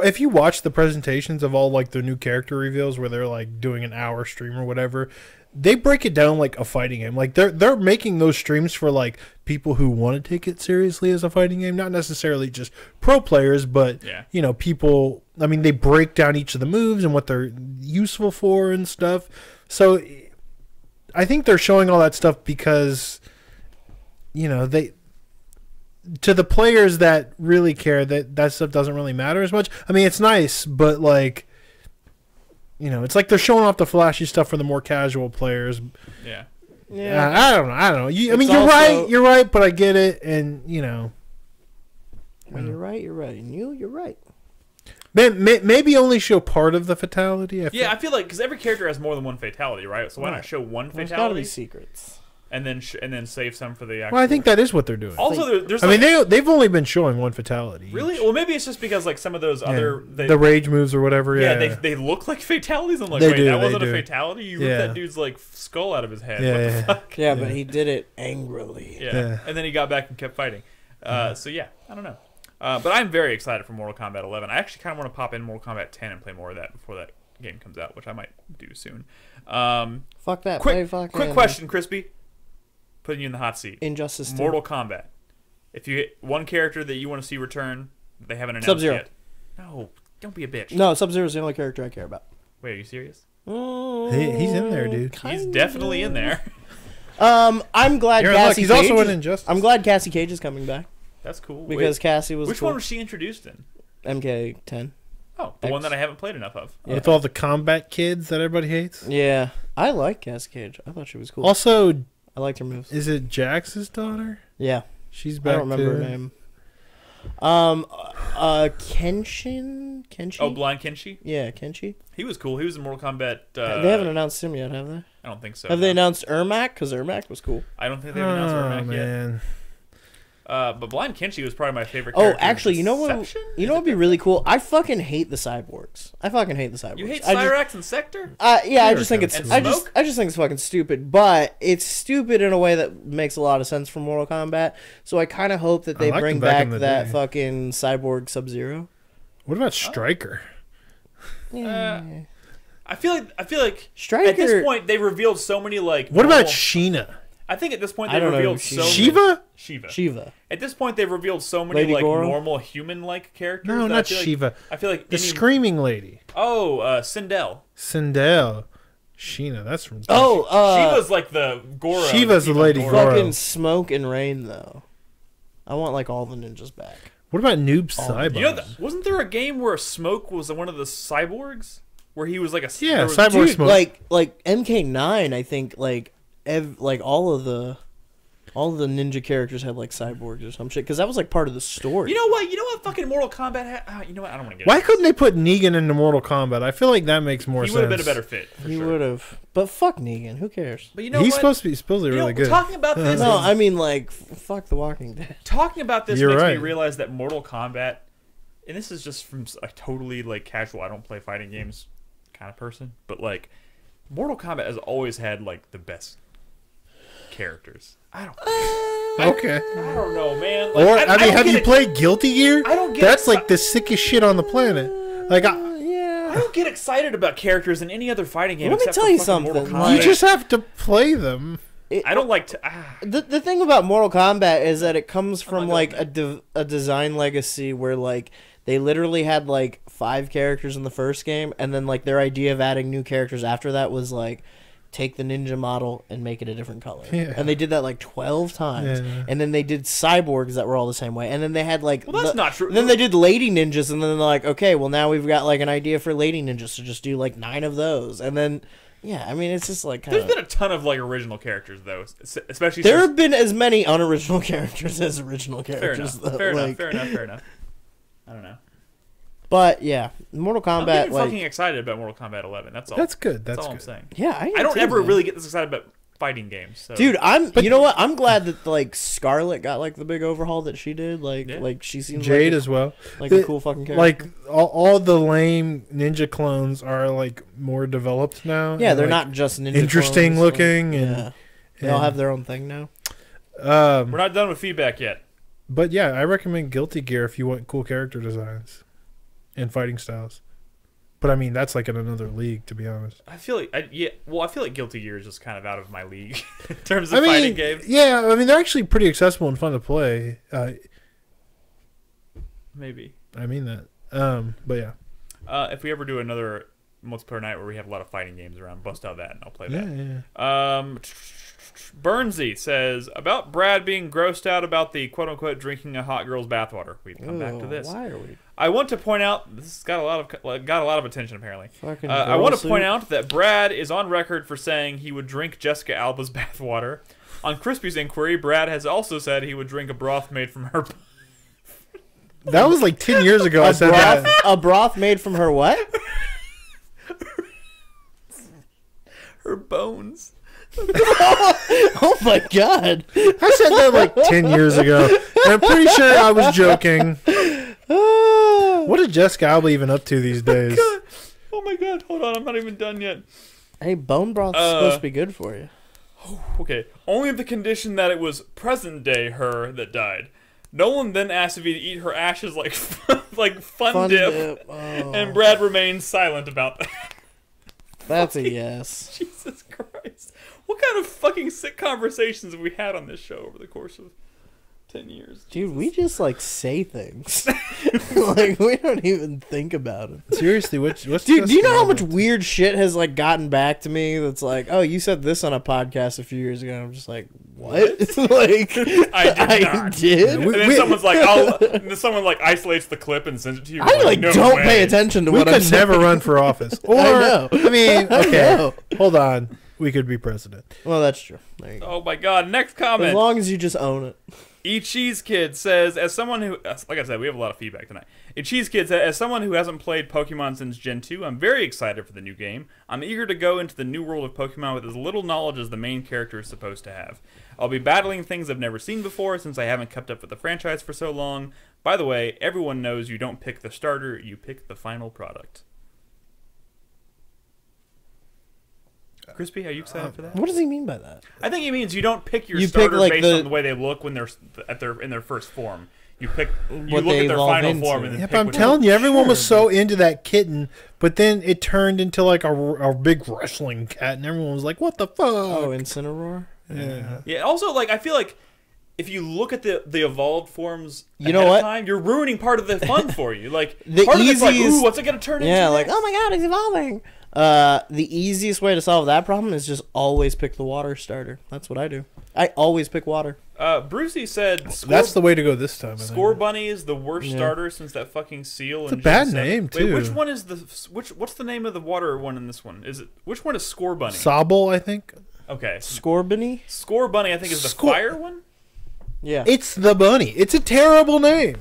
if you watch the presentations of all like the new character reveals where they're like doing an hour stream or whatever, they break it down like a fighting game. Like they're making those streams for like people who want to take it seriously as a fighting game, not necessarily just pro players, but you know, people. I mean, they break down each of the moves and what they're useful for and stuff. So I think they're showing all that stuff because, you know, to the players that really care, that stuff doesn't really matter as much. I mean, it's nice, but like, you know, it's like they're showing off the flashy stuff for the more casual players. Yeah. I don't know. I mean, you're right, but I get it, and you know. When you're right, and you're right. Maybe only show part of the fatality. I feel like because every character has more than one fatality, right? So why not show one There's fatality? gotta be secrets. And then save some for the actual. Well, I think that is what they're doing. Also, there's. I mean, they've only been showing one fatality. Really? Well, maybe it's just because like some of those other the rage moves or whatever. Yeah, they look like fatalities. I'm like, They wait, do, that they wasn't a do. fatality. You ripped that dude's like skull out of his head. Yeah, What the yeah. fuck? Yeah, but he did it angrily. Yeah. And then he got back and kept fighting. So yeah, I don't know. But I'm very excited for Mortal Kombat 11. I actually kind of want to pop in Mortal Kombat 10 and play more of that before that game comes out, which I might do soon. Fuck that. Quick question, Krispy. Putting you in the hot seat. Injustice 2. Mortal Kombat. If you get one character that you want to see return, they haven't announced Sub-Zero. yet. No, don't be a bitch. No, Sub-Zero is the only character I care about. Wait, are you serious? He's in there, dude. He's definitely in there. I'm glad Cassie He's Cage also in Injustice. I'm glad Cassie Cage is coming back That's cool. because Wait, Cassie was which cool. one was she introduced in? MK10. Oh, the one that I haven't played enough of. With all the combat kids that everybody hates. Yeah, I like Cassie Cage. I thought she was cool. Also, I liked her moves. is it Jax's daughter? Yeah, She's I back. don't remember her name. Kenshi. Oh, Blind Kenshi? Yeah, Kenshi. He was cool. He was in Mortal Kombat. They haven't announced him yet, have they? I don't think so. Have they announced Ermac? Because Ermac was cool. I don't think they've announced Ermac yet. Man. But Blind Kenshi was probably my favorite character. Oh, actually, you know what? Inception? You know what'd be really cool? I fucking hate the cyborgs. I fucking hate the cyborgs. You hate I just- Cyrax and Sector? Yeah, I just think it's And I just Smoke? think it's fucking stupid, but it's stupid in a way that makes a lot of sense for Mortal Kombat. So I kind of hope that they liked bring them back back in the that day. fucking cyborg Sub-Zero. What about Stryker? I feel like Striker. at this point they revealed so many like. What about normal- Sheena? I think at this point I they don't know revealed who so Shiva? Shiva. Shiva. At this point they've revealed so many Lady like Goro? normal human like characters. No, that not I feel Shiva. I feel like The any- screaming lady. Oh, Sindel. Sindel. Sheena, that's from... She was like the Goro. Shiva's the Shiva Lady Goro. Goro. Fucking Smoke and Rain though. I want like all the ninjas back. What about Noob Saibot? You know, wasn't there a game where Smoke was one of the cyborgs? Where he was like a Yeah, there was- Cyborg Dude, Smoke. like MK9, I think like all of the ninja characters had like cyborgs or some shit because that was like part of the story. You know what? You know what? Fucking Mortal Kombat. You know what? I don't want to get. Why couldn't they put Negan into Mortal Kombat? I feel like that makes more He sense. would have been a better fit. For He sure. would have, but fuck Negan. Who cares? But you know He's what? supposed to be supposedly You know, really good. Talking about this, No, I mean like fuck The Walking Dead. talking about this You're makes me right. realize that Mortal Kombat, and this is just from a totally like casual. I don't play fighting games kind of person, but like Mortal Kombat has always had like the best characters. I don't know, man. Like, Or, I mean, don't have get you it- played Guilty Gear? I don't get That's it. like the sickest shit on the planet. Like, I don't get excited about characters in any other fighting game. Let me except tell for you fucking Mortal something, Kombat. you just have to play them. I don't like to. The thing about Mortal Kombat is that it comes from not like going a design legacy where like they literally had like 5 characters in the first game, and then like their idea of adding new characters after that was like take the ninja model and make it a different color. Yeah. And they did that like 12 times. Yeah. And then they did cyborgs that were all the same way. And then they had like... Well, that's not true. Then they did lady ninjas, and then they're like, okay, well, now we've got like an idea for lady ninjas, so just do like 9 of those. And then, yeah, I mean, it's just like kind There's been a ton of like original characters, though, especially There since... have been as many unoriginal characters as original Fair characters, enough. though. Fair like, enough. I don't know. But, yeah, Mortal I'm Kombat, getting like... fucking excited about Mortal Kombat 11. That's all. That's good. That's That's all good. I'm saying. Yeah, I don't ever really get this excited about fighting games. So. Dude, you know what? I'm glad that like Scarlet got like the big overhaul that she did. Like she seems Jade like as well. Like a cool fucking character. Like all the lame ninja clones are like more developed now. Yeah, and, they're like, not just ninja interesting clones, looking, like, and yeah. They all have their own thing now. We're not done with feedback yet. But yeah, I recommend Guilty Gear if you want cool character designs and fighting styles. But I mean, that's like in another league, to be honest. I feel like I feel like Guilty Gear is just kind of out of my league in terms of fighting games. Yeah, I mean they're actually pretty accessible and fun to play. Maybe. I mean that. But yeah. If we ever do another multiplayer night where we have a lot of fighting games around, bust out that and I'll play that. Yeah. Burnsy says about Brad being grossed out about the quote unquote drinking a hot girl's bathwater. We've come back to this. Why are we? I want to point out this has got a lot of attention apparently. Fucking I want to point out that Brad is on record for saying he would drink Jessica Alba's bathwater. On Krispy's inquiry, Brad has also said he would drink a broth made from her. That was like 10 years ago. I said that. A broth made from her what? Her bones. Oh my god! I said that like 10 years ago. And I'm pretty sure I was joking. What is Jessica Alba even up to these days? Oh my god! Hold on, I'm not even done yet. Hey, bone broth's supposed to be good for you. Okay, only the condition that it was present day her that died. Nolan then asked if he'd eat her ashes like fun dip. Oh. And Brad remained silent about that. That's a yes. Jesus Christ. What kind of fucking sick conversations have we had on this show over the course of 10 years? Dude, we just like say things. Like we don't even think about it. Seriously, what's Dude, do you know how much weird shit has like gotten back to me that's like, oh, you said this on a podcast a few years ago, and I'm just like, what? Like I did. And then someone's like isolates the clip and sends it to you. I like no don't way. pay attention to We what I'm could saying. never run for office. Or, know. I mean, I okay, know. hold on. We could be president. Well, that's true. There you go. Oh my god, next comment. As long as you just own it. E Cheese Kid says, as someone who, like I said, we have a lot of feedback tonight. E Cheese Kid says, as someone who hasn't played Pokemon since Gen 2, I'm very excited for the new game. I'm eager to go into the new world of Pokemon with as little knowledge as the main character is supposed to have. I'll be battling things I've never seen before since I haven't kept up with the franchise for so long. By the way, everyone knows you don't pick the starter, you pick the final product. Crispy, are you excited for that? What does he mean by that? I think he means you don't pick your You starter pick, like, based the- on the way they look when they're in their first form. You pick, you What look they at their evolve final into. form and then Yep, pick I'm which telling one. you, everyone was so into that kitten, but then it turned into like a big wrestling cat, and everyone was like, "What the fuck?" Oh, Incineroar? yeah. Yeah. Also, like I feel like if you look at the evolved forms, You know ahead of what? time, you're ruining part of the fun for you. Like The part of it's like, easiest- ooh, what's it gonna turn into? Yeah, like, next? oh my god, it's evolving. The easiest way to solve that problem is just always pick the water starter. That's what I do. I always pick water. Brucey said, That's the way to go this time. I think. Score Bunny is the worst Yeah. starter since that fucking seal. It's in a bad Gen 7. name, Wait, too. which one is what's the name of the water one in this one? Is it which one is Score Bunny? Sobble, I think. Okay, Scorbunny? Score Bunny I think is the Score- fire one. Yeah. It's the bunny. It's a terrible name.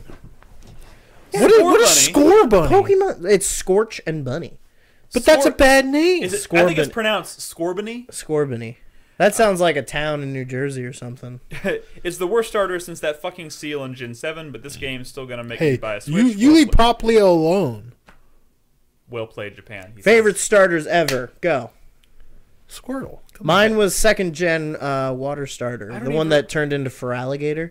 What is Score Bunny? Pokemon. It's Scorch and Bunny. But that's a bad name. Is it? I think it's Scorbunny. pronounced Scorbunny. Scorbunny. That sounds like a town in New Jersey or something. It's the worst starter since that fucking seal in Gen 7, but this game's still gonna make me Hey, buy a Switch. you leave Poplio alone. Well played, Japan. He Favorite starters ever. Go. Squirtle. Come Mine was second gen water starter. I The don't one even- that turned into Feraligatr.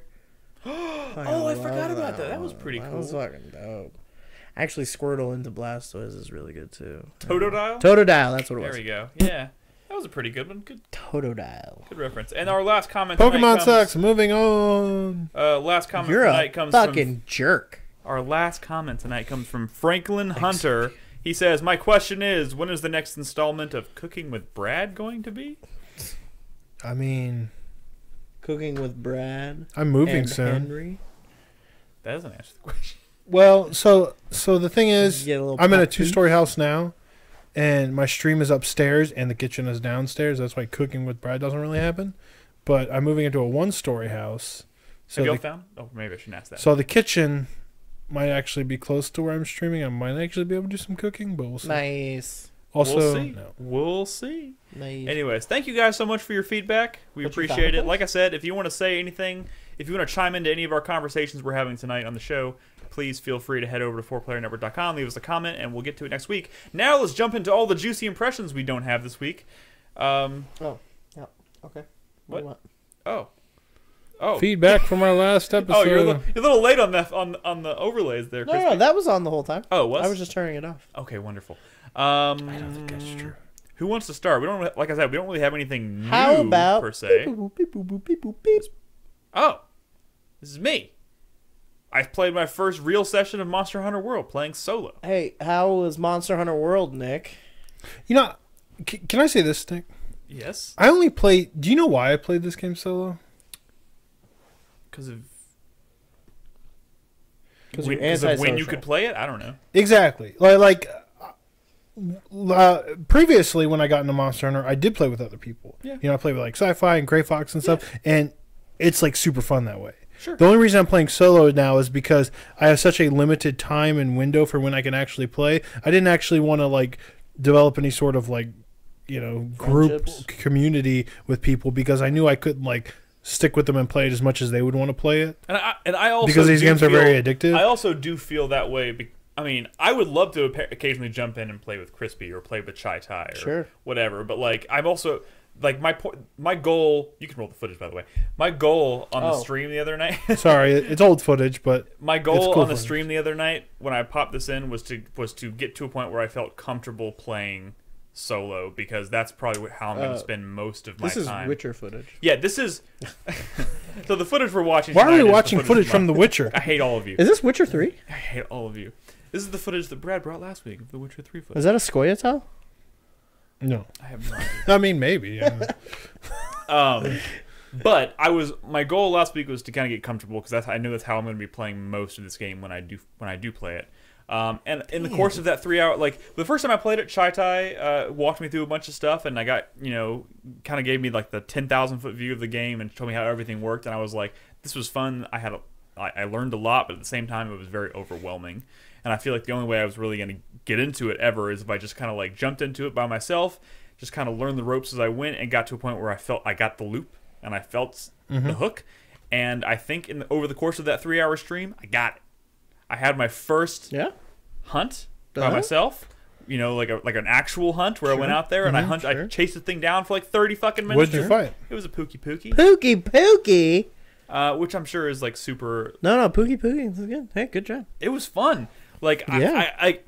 says. Oh, I forgot about that. That was pretty That cool. was fucking dope. Actually, Squirtle into Blastoise is really good too. Totodile. Totodile, that's what it There was. we go. Yeah, that was a pretty good one. Good Totodile. reference. And our last comment. Pokemon tonight comes, sucks. Moving on. Last comment You're tonight a comes fucking jerk. Our last comment tonight comes from Franklin Hunter. He says, "My question is, when is the next installment of Cooking with Brad going to be?" I mean, Cooking with Brad. I'm moving and soon. Henry. That doesn't answer the question. Well, so the thing is, Get a little I'm in a pop 2-story house now, and my stream is upstairs and the kitchen is downstairs. That's why Cooking with Brad doesn't really happen. But I'm moving into a 1-story house. So Have you all found? Oh, maybe I shouldn't ask that. So the kitchen might actually be close to where I'm streaming. I might actually be able to do some cooking, but we'll see. Nice. Also, we'll see. No. We'll see. Nice. Anyways, thank you guys so much for your feedback. We What you appreciate thought it. of Like I said, if you want to say anything, if you want to chime into any of our conversations we're having tonight on the show, please feel free to head over to 4playernetwork.com, leave us a comment, and we'll get to it next week. Now let's jump into all the juicy impressions we don't have this week. Oh, yeah. Okay. What? Oh. Feedback from our last episode. Oh, you're a little late on that on the overlays there, Krispy. No, that was on the whole time. Oh, it was? I was just turning it off. Okay, wonderful. I don't think that's true. Who wants to start? We don't, like I said, we don't really have anything new How about per se. beep, boop, beep, boop, boop, beep, boop, beep. Oh, this is me. I played my first real session of Monster Hunter World playing solo. Hey, how was Monster Hunter World, Nick? You know, can I say this, Nick? Yes. I only played... Do you know why I played this game solo? Because of you're when you could play it? I don't know. Exactly. Previously, when I got into Monster Hunter, I did play with other people. Yeah. You know, I played with like Sci-Fi and Gray Fox and stuff, and it's like super fun that way. Sure. The only reason I'm playing solo now is because I have such a limited time and window for when I can actually play. I didn't actually want to like develop any sort of like, you know, group community with people because I knew I couldn't like stick with them and play it as much as they would want to play it. And I also because these games are very addictive. I also do feel that way. I mean, I would love to occasionally jump in and play with Krispy or play with Chai Tai or whatever. But like, I'm also like my goal. You can roll the footage, by the way. My goal on the stream the other night. Sorry, it's old footage, but my goal cool on the footage. stream the other night when I popped this in was to get to a point where I felt comfortable playing solo because that's probably how I'm going to spend most of my time. This is Witcher footage. Yeah, this is. So the footage we're watching. Why are we tonight is watching footage from The Witcher? I hate all of you. Is this Witcher 3? I hate all of you. This is the footage that Brad brought last week of The Witcher 3 footage. Is that a Scoia'tael? No. I have no idea. I mean, maybe. Yeah. But my goal last week was to kind of get comfortable because I know that's how I'm going to be playing most of this game when I do play it. And in the course of that 3 hour, like the first time I played it, Chai Tai walked me through a bunch of stuff, and I got kind of gave me like the 10,000 foot view of the game and told me how everything worked, and I was like, this was fun. I learned a lot, but at the same time, it was very overwhelming. And I feel like the only way I was really going to get into it ever is if I just kind of like jumped into it by myself, just kind of learned the ropes as I went, and got to a point where I felt I got the loop and I felt the hook. And I think over the course of that 3 hour stream, I got it. I had my first hunt by myself. You know, like an actual hunt where I went out there and I chased the thing down for like 30 fucking minutes. What did you fight? It was a Pookie Pookie. Pookie? Which I'm sure is like super. No, Pookie Pookie. This is good. Hey, good job. It was fun. Like I've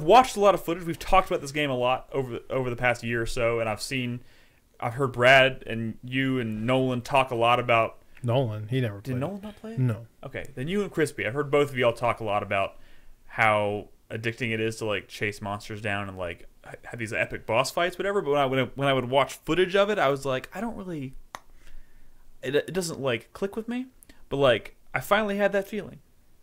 watched a lot of footage. We've talked about this game a lot over the past year or so, and I've heard Brad and you and Nolan talk a lot about. Nolan, he never played. Did Nolan not play it? No. Okay, then you and Krispy. I've heard both of y'all talk a lot about how addicting it is to like chase monsters down and like have these epic boss fights, whatever. But when I would watch footage of it, I was like, I don't really. It doesn't like click with me, but like I finally had that feeling.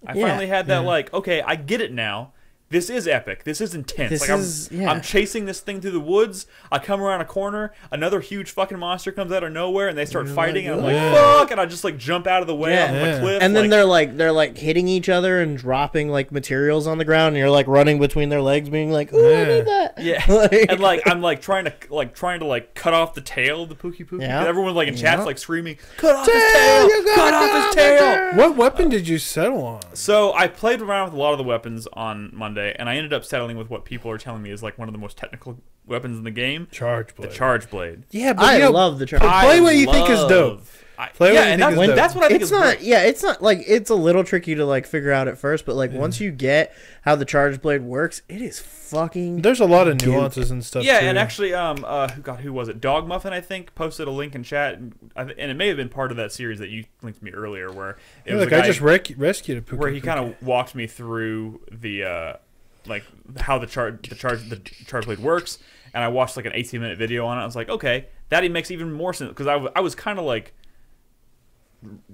I finally had that like, okay, I get it now. This is epic. This is intense. I'm chasing this thing through the woods. I come around a corner. Another huge fucking monster comes out of nowhere, and they start fighting. And I'm like, fuck! And I just like jump out of the way on the cliff. And then they're like hitting each other and dropping like materials on the ground, and you're like running between their legs, being like, "Ooh, I need that." Yeah. And like I'm like trying to cut off the tail of the Pookie Pookie. Yeah. Everyone like in chat's like screaming, "Cut off his tail! Cut off his tail!" What weapon did you settle on? So I played around with a lot of the weapons on Monday, and I ended up settling with what people are telling me is like one of the most technical weapons in the game. Charge blade. The charge blade. Yeah, but I love the charge blade. Play what you think is dope. That's what I think is not. great. Yeah, it's not like it's a little tricky to like figure out at first, but like once you get how the charge blade works, it is fucking. There's a lot of nuances and stuff. Yeah, too. and actually, who was it? Dog Muffin, I think, posted a link in chat, and it may have been part of that series that you linked me earlier, where it was like I just rescued a Pookie where he kind of walked me through the like how the charge blade works, and I watched like an 18-minute video on it. I was like, okay, that makes even more sense because I was kind of like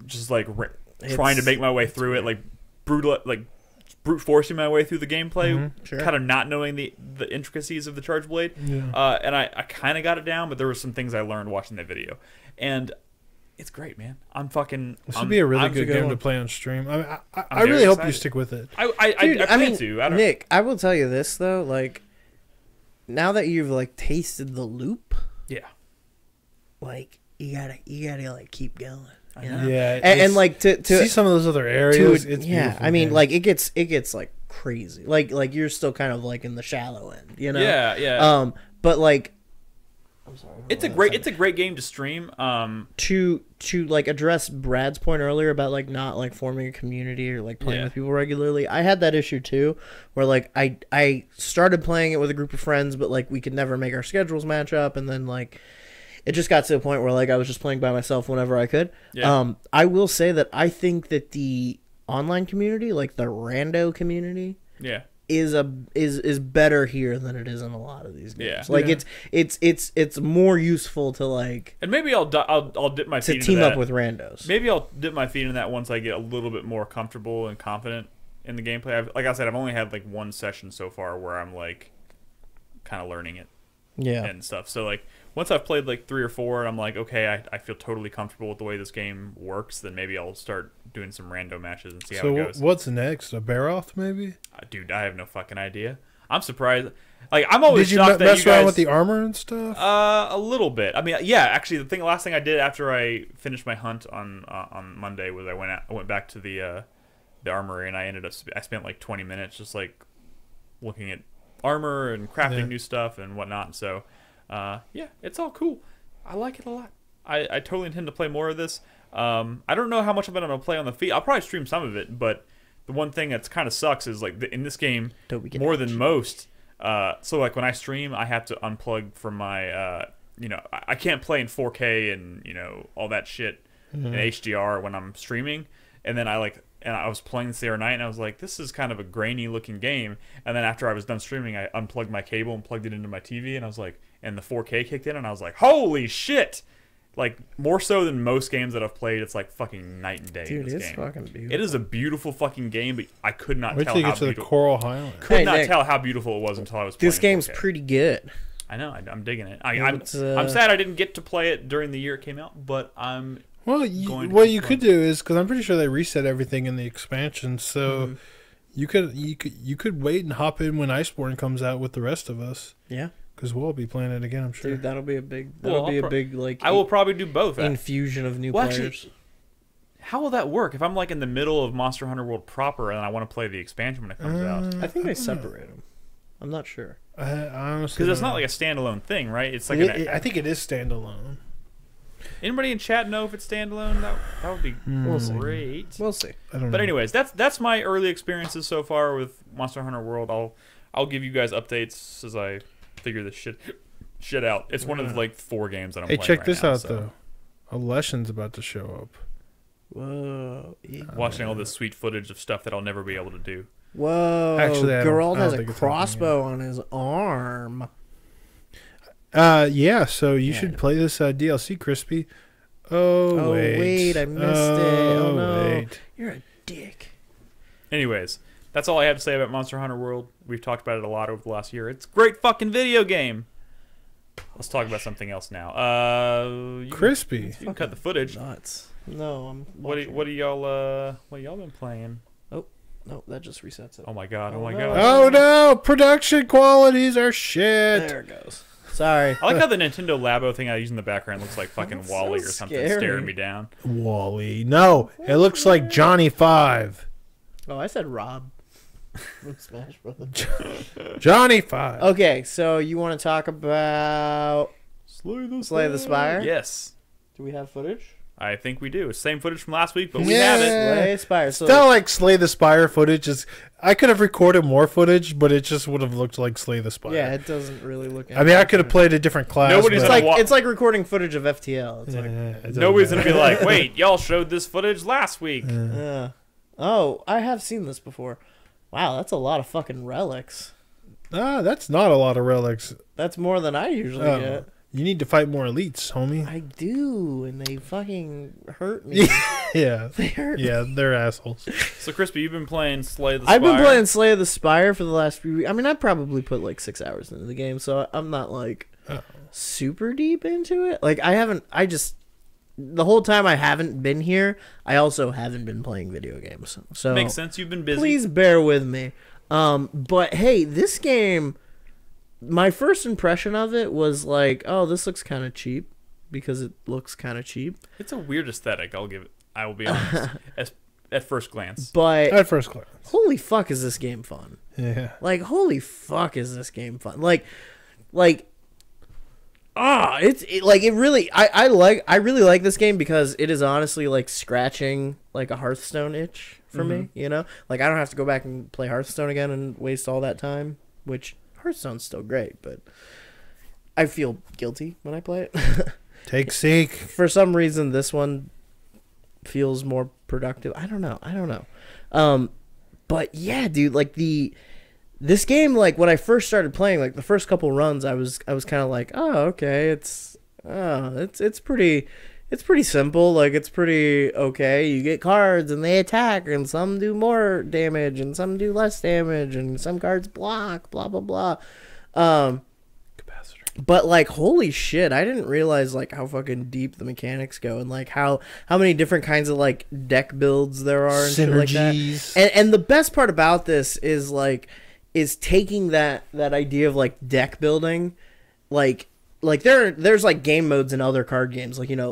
just like trying to make my way through it, like brute forcing my way through the gameplay, kind of not knowing the intricacies of the charge blade. Yeah. And I kind of got it down, but there were some things I learned watching that video, and it's great, man. This would be a really good game to play on stream. I really hope you stick with it. I mean, Nick, I will tell you this though, like now that you've like tasted the loop, yeah, like you gotta like keep going. You know? Yeah, and like to see some of those other areas. It's I mean, like it gets like crazy. Like you're still kind of like in the shallow end, you know? Yeah. But like, I'm sorry. It's a great game to stream. To like address Brad's point earlier about like not like forming a community or like playing with people regularly. I had that issue too, where like I started playing it with a group of friends, but like we could never make our schedules match up, and then like. It just got to the point where like I was just playing by myself whenever I could. Yeah. I will say that I think that the online community, like the rando community, is better here than it is in a lot of these games. Yeah. Like it's more useful to like. And maybe I'll dip my feet into team that. up with randos. Maybe I'll dip my feet in that once I get a little bit more comfortable and confident in the gameplay. Like I said, I've only had like one session so far where I'm like kind of learning it. Yeah. And stuff. So like. Once I've played like 3 or 4, and I'm like, okay, I feel totally comfortable with the way this game works, then maybe I'll start doing some rando matches and see how it goes. So what's next? A Baroth, maybe? Dude, I have no fucking idea. I'm surprised. Like, I'm always shocked that you guys... Did you mess around with the armor and stuff? A little bit. I mean, yeah, actually, the last thing I did after I finished my hunt on Monday was I went back to the armory, and I spent like 20 minutes just like looking at armor and crafting new stuff and whatnot. So... yeah, it's all cool. I like it a lot. I totally intend to play more of this. I don't know how much of it I'm going to play on the feed. I'll probably stream some of it, but the one thing that's kind of sucks is like in this game, more than most, so like when I stream, I have to unplug from my, I can't play in 4K and, all that shit in HDR when I'm streaming. And then I was playing this the other night, and I was like, this is kind of a grainy-looking game. And then after I was done streaming, I unplugged my cable and plugged it into my TV, and I was like, and the 4K kicked in, and I was like, holy shit! Like, more so than most games that I've played, it's like fucking night and day. Dude, in this it's game. fucking beautiful. It is a beautiful fucking game, but I could not tell how beautiful. Wait till you get to the Coral Highlands. Could not tell how beautiful it was until I was playing This game's 4K. Pretty good. I know, I'm digging it. I'm sad I didn't get to play it during the year it came out, but I'm... Well, what you could do is, because I'm pretty sure they reset everything in the expansion, so you could wait and hop in when Iceborne comes out with the rest of us. Yeah, because we'll be playing it again, I'm sure. Dude, that'll be a big like. I will probably do both. Infusion of new players. Actually, how will that work? If I'm like in the middle of Monster Hunter World proper and I want to play the expansion when it comes out, I think they separate them. I'm not sure. Honestly, because it's not like a standalone thing, right? It's like I think it is standalone. Anybody in chat know if it's standalone? That would be great. We'll see. But anyways, that's my early experiences so far with Monster Hunter World. I'll give you guys updates as I figure this shit out. It's one of the like 4 games that I'm playing. Hey, check right this now, out though. Election's about to show up. Whoa! Watching all this sweet footage of stuff that I'll never be able to do. Whoa! Actually, Geralt has a crossbow on his arm. Yeah, so you should play this DLC, Krispy. Oh, wait, I missed it. Oh, no. Wait. You're a dick. Anyways, that's all I have to say about Monster Hunter World. We've talked about it a lot over the last year. It's a great fucking video game. Let's talk about something else now. Krispy. You can cut the footage. Nuts. No, I'm What are y'all been playing? Oh, no, that just resets it. Oh my god, oh my god. Oh no, production qualities are shit. There it goes. Sorry. I like how the Nintendo Labo thing I use in the background looks like fucking Wally or something staring me down. Wally. No, it looks like Johnny 5. Oh, I said Rob from Smash Brothers. Johnny 5. Okay, so you want to talk about Slay the Spire? Yes. Do we have footage? I think we do. It's same footage from last week, but we have it. Slay the Spire. So still like Slay the Spire footage. I could have recorded more footage, but it just would have looked like Slay the Spire. Yeah, it doesn't really look. I mean, I could have played a different class. It's like recording footage of FTL. It's nobody's gonna be like, "Wait, y'all showed this footage last week." Oh, I have seen this before. Wow, that's a lot of fucking relics. That's not a lot of relics. That's more than I usually get. You need to fight more elites, homie. I do, and they fucking hurt me. Yeah. They hurt me. Yeah, they're assholes. So, Krispy, you've been playing Slay the Spire. I've been playing Slay the Spire for the last few weeks. I mean, I probably put like 6 hours into the game, so I'm not like super deep into it. Like, the whole time I haven't been here, I also haven't been playing video games. So makes sense. You've been busy. Please bear with me. But hey, this game, my first impression of it was like, oh, this looks kind of cheap because it looks kind of cheap. It's a weird aesthetic. I will be honest. At first glance. But at first glance, holy fuck, is this game fun? Yeah. Like, holy fuck, is this game fun? I really like this game because it is honestly like scratching like a Hearthstone itch for me, you know? Like, I don't have to go back and play Hearthstone again and waste all that time, which Hearthstone's still great, but I feel guilty when I play it. Take Seek. For some reason, this one feels more productive. I don't know. But yeah, dude, like this game, like when I first started playing, like the first couple runs, I was kind of like, oh, okay, it's pretty simple. Like, it's pretty okay. You get cards and they attack, and some do more damage and some do less damage, and some cards block, blah blah blah. But like, holy shit, I didn't realize like how fucking deep the mechanics go, and like how many different kinds of like deck builds there are and synergies. Shit like that. And the best part about this is taking that idea of like deck building, like there's like game modes in other card games, like, you know,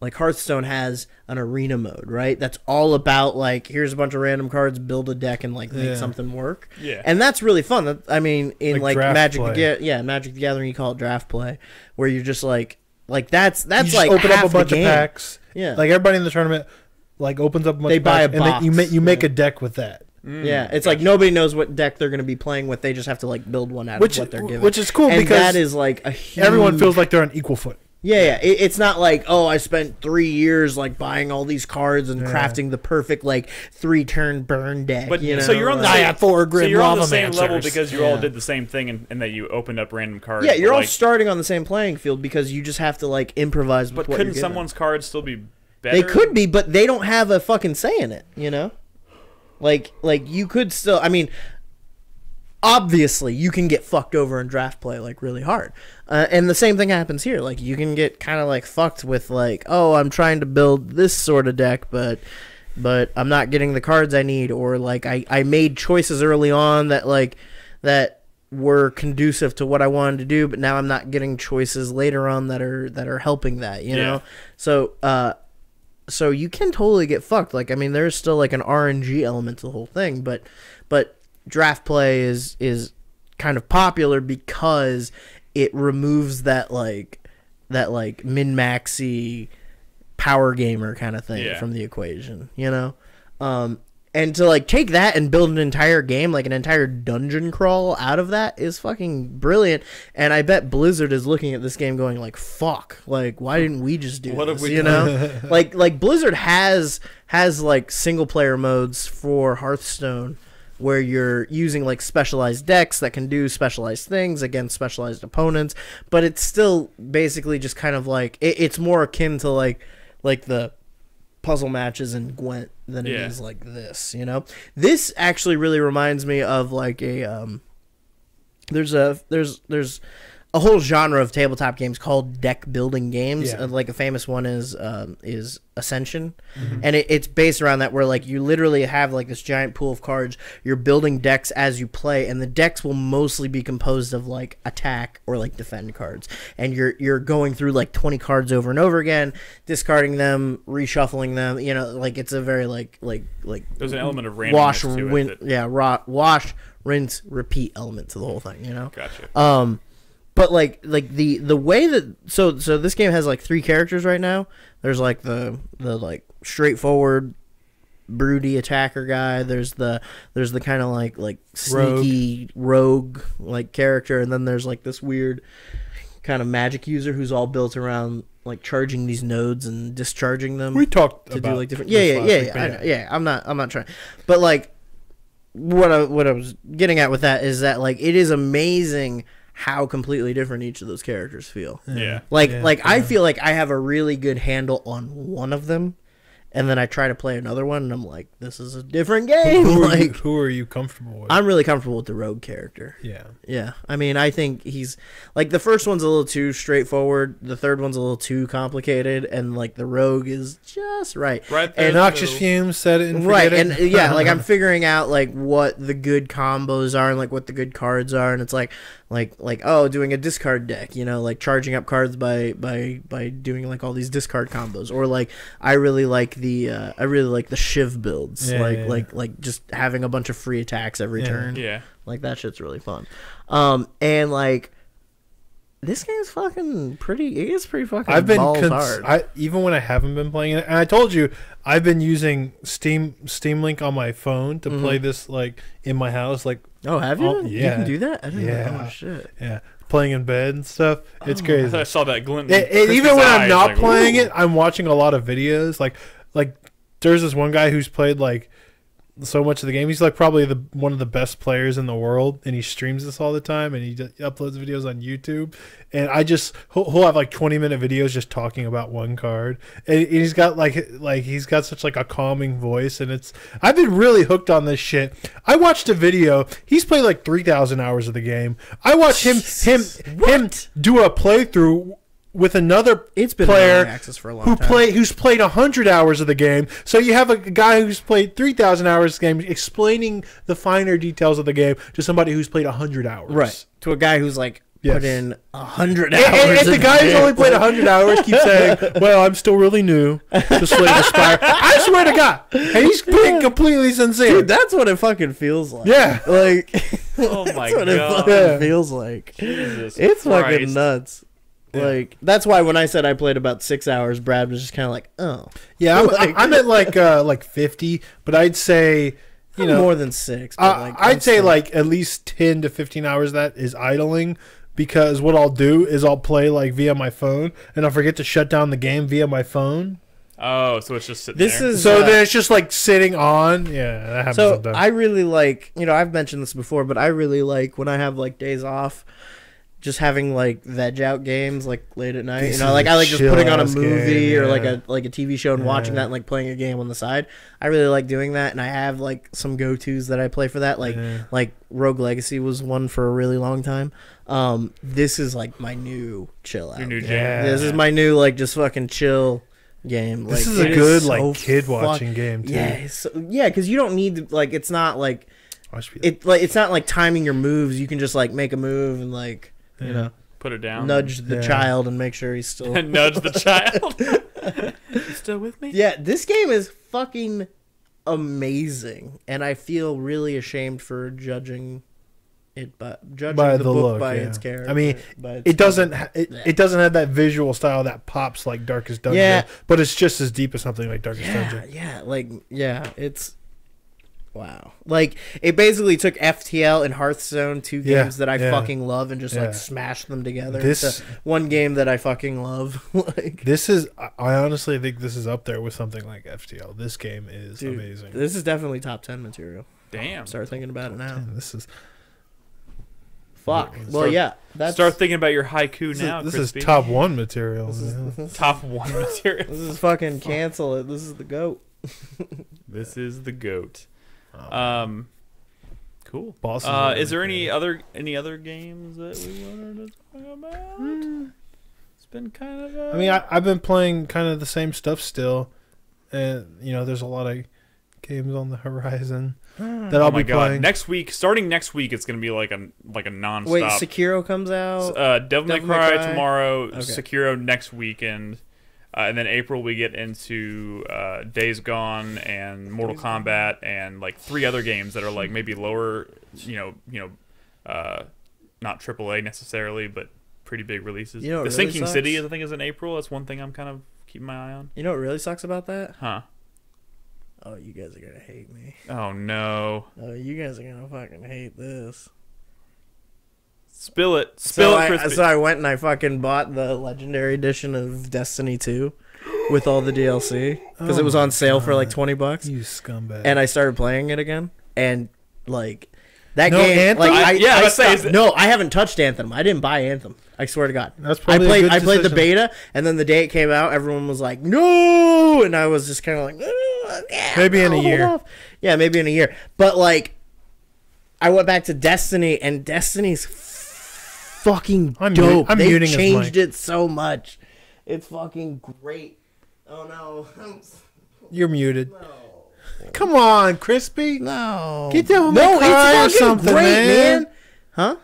like Hearthstone has an arena mode, right? That's all about like, here's a bunch of random cards, build a deck, and like make something work. Yeah, and that's really fun. I mean, in like Magic the Gathering, you call it draft play, where you're just like that's you like open half up a bunch the game. of packs. Yeah, like everybody in the tournament like opens up a bunch they of buy packs, a box, and then you make a deck with that. Yeah, it's like nobody knows what deck they're going to be playing with. They just have to like build one out of what they're given, which is cool, and because that is like a huge... everyone feels like they're on equal foot. Yeah. It's not like, oh, I spent 3 years like buying all these cards and crafting the perfect like 3-turn burn deck. But you know? So you're on the I have 4 Grim so you're on the Lava same level Mancers. because you all did the same thing, and that you opened up random cards. Yeah, you're all like, starting on the same playing field because you just have to like improvise. With but what couldn't you're given. someone's cards still be better? They could be, but they don't have a fucking say in it. You know, like you could still. I mean, obviously, you can get fucked over in draft play like really hard, and the same thing happens here. Like, you can get kind of like fucked with like, oh, I'm trying to build this sort of deck, but I'm not getting the cards I need, or like I made choices early on that were conducive to what I wanted to do, but now I'm not getting choices later on that are helping that. You know, so you can totally get fucked. Like, I mean, there's still like an RNG element to the whole thing, but draft play is kind of popular because it removes that min-maxy power gamer kind of thing from the equation, you know? And to like take that and build an entire game, like an entire dungeon crawl out of that, is fucking brilliant. And I bet Blizzard is looking at this game going like, fuck, like, why didn't we just do this? You know? like Blizzard has like single player modes for Hearthstone where you're using like specialized decks that can do specialized things against specialized opponents, but it's still basically just kind of like, it's more akin to like the puzzle matches in Gwent than it is like this, you know? This actually really reminds me of like a there's a whole genre of tabletop games called deck building games. Like a famous one is Ascension, and it's based around that, where like you literally have like this giant pool of cards. You're building decks as you play, and the decks will mostly be composed of like attack or like defend cards, and you're going through like 20 cards over and over again, discarding them, reshuffling them. You know, like it's a very like there's an element of randomness wash, rinse, repeat element to the whole thing. You know, gotcha. But like the way that so this game has like 3 characters right now. There's like the like straightforward broody attacker guy. There's the kind of like sneaky rogue like character, and then there's like this weird kind of magic user who's all built around like charging these nodes and discharging them. We talked to about do like different. I know. I'm not trying, but like what I was getting at with that is that like it is amazing how completely different each of those characters feel. Yeah. I feel like I have a really good handle on one of them, and then I try to play another one, and I'm like, this is a different game. Who are you comfortable with? I'm really comfortable with the rogue character. Yeah. Yeah. I mean, I think he's like the first one's a little too straightforward. The third one's a little too complicated, and like the rogue is just right. Right there. And Noxious fumes, set it and right, forget it. and yeah, like I'm figuring out like what the good combos are and like what the good cards are, and it's like oh, doing a discard deck, you know, like charging up cards by doing like all these discard combos, or like I really like the Shiv builds, like just having a bunch of free attacks every turn. Yeah, like that shit's really fun. And like this game's fucking pretty. It is pretty fucking. I've been balls hard. even when I haven't been playing it, and I told you I've been using Steam Link on my phone to play this like in my house. Like, oh, have you? Yeah, you can do that. I didn't know. Oh shit. Yeah, playing in bed and stuff. It's crazy. I saw that glint. Even when I'm not playing it, I'm watching a lot of videos. Like there's this one guy who's played like so much of the game. He's like probably one of the best players in the world, and he streams this all the time, and he uploads videos on YouTube. And he'll have like 20-minute videos just talking about one card, and he's got like he's got such like a calming voice, and I've been really hooked on this shit. I watched a video. He's played like 3,000 hours of the game. I watched him do a playthrough with another player access for a long time. who's played 100 hours of the game. So you have a guy who's played 3,000 hours of the game explaining the finer details of the game to somebody who's played 100 hours. Right. To a guy who's like put in 100 hours. And the guy who's only played 100 hours keeps saying, well, I'm still really new to Slay the Spire. I swear to God. And he's being completely sincere. Dude, that's what it fucking feels like. Yeah. Like, oh my that's what God. it fucking feels like. Jesus it's Christ. fucking nuts. Yeah. Like, that's why when I said I played about 6 hours, Brad was just kind of like, oh. Yeah, I'm at like 50, but I'd say, you know, more than 6. But like, I'd say like at least 10 to 15 hours of that is idling, because what I'll do is I'll play like via my phone, and I'll forget to shut down the game via my phone. Oh, so it's just sitting there. Then it's just like sitting on. Yeah, that happens sometimes. I really like, you know, I've mentioned this before, but I really like when I have like days off, just having like veg out games like late at night. You know, like I like just putting on a movie or like a TV show and watching that and like playing a game on the side. I really like doing that, and I have like some go-tos that I play for that. Like Rogue Legacy was one for a really long time. This is like my new chill out. Your new jam. Yeah. This is my new like just fucking chill game. This like, is a good like kid watching game too. Yeah, because you don't need to, like, it's not like it's not like timing your moves. You can just like make a move and like, you know, put it down, nudge the child and make sure he's still nudge the child. You still with me? Yeah, this game is fucking amazing, and I feel really ashamed for judging it by the book look, by its character. I mean, it doesn't have that visual style that pops like Darkest Dungeon. Yeah. But it's just as deep as something like Darkest Dungeon. It's wow. Like, it basically took FTL and Hearthstone, two games that I fucking love, and just like smashed them together. This one game that I fucking love. Like, this is, I honestly think this is up there with something like FTL. This game is amazing. This is definitely top 10 material. Damn. Start thinking about it now. This is fuck. Well, yeah. Start thinking about your haiku now. This Krispy. is top 1 material. Top 1 material. This is fucking cancel it. This is the GOAT. This is the GOAT. Cool. Is there any other games that we wanted to talk about? It's been kind of. I mean, I've been playing kind of the same stuff still, and you know, there's a lot of games on the horizon that I'll be playing. Starting next week, it's gonna be like a nonstop. Wait, Sekiro comes out. Devil May Cry tomorrow. Okay. Sekiro next weekend. And then April we get into Days Gone and Mortal Kombat and like 3 other games that are like maybe lower, not AAA necessarily, but pretty big releases. You know, the really Sinking sucks? City, I think, is in April. That's one thing I'm kind of keeping my eye on. You know what really sucks about that? Huh? Oh, you guys are gonna hate me. Oh no! Oh, you guys are gonna fucking hate this. Spill it, Krispy. So I went and I fucking bought the Legendary Edition of Destiny 2 with all the DLC because it was on sale for like $20. You scumbag! And I started playing it again, and Like that No game. Anthem? Like I say, no, I haven't touched Anthem. I didn't buy Anthem. I swear to God. That's probably a good I played the decision. beta, and then the day it came out, everyone was like, "No," and I was just kind of like, yeah, Maybe in a hold year. off. Yeah, maybe in a year. But like, I went back to Destiny, and Destiny's fucking dope. I'm They muting his changed mic. it so much. It's fucking great. Oh no. You're muted. Come on, Krispy. No. Get Devil May Cry or it's fucking something, great, man. Huh?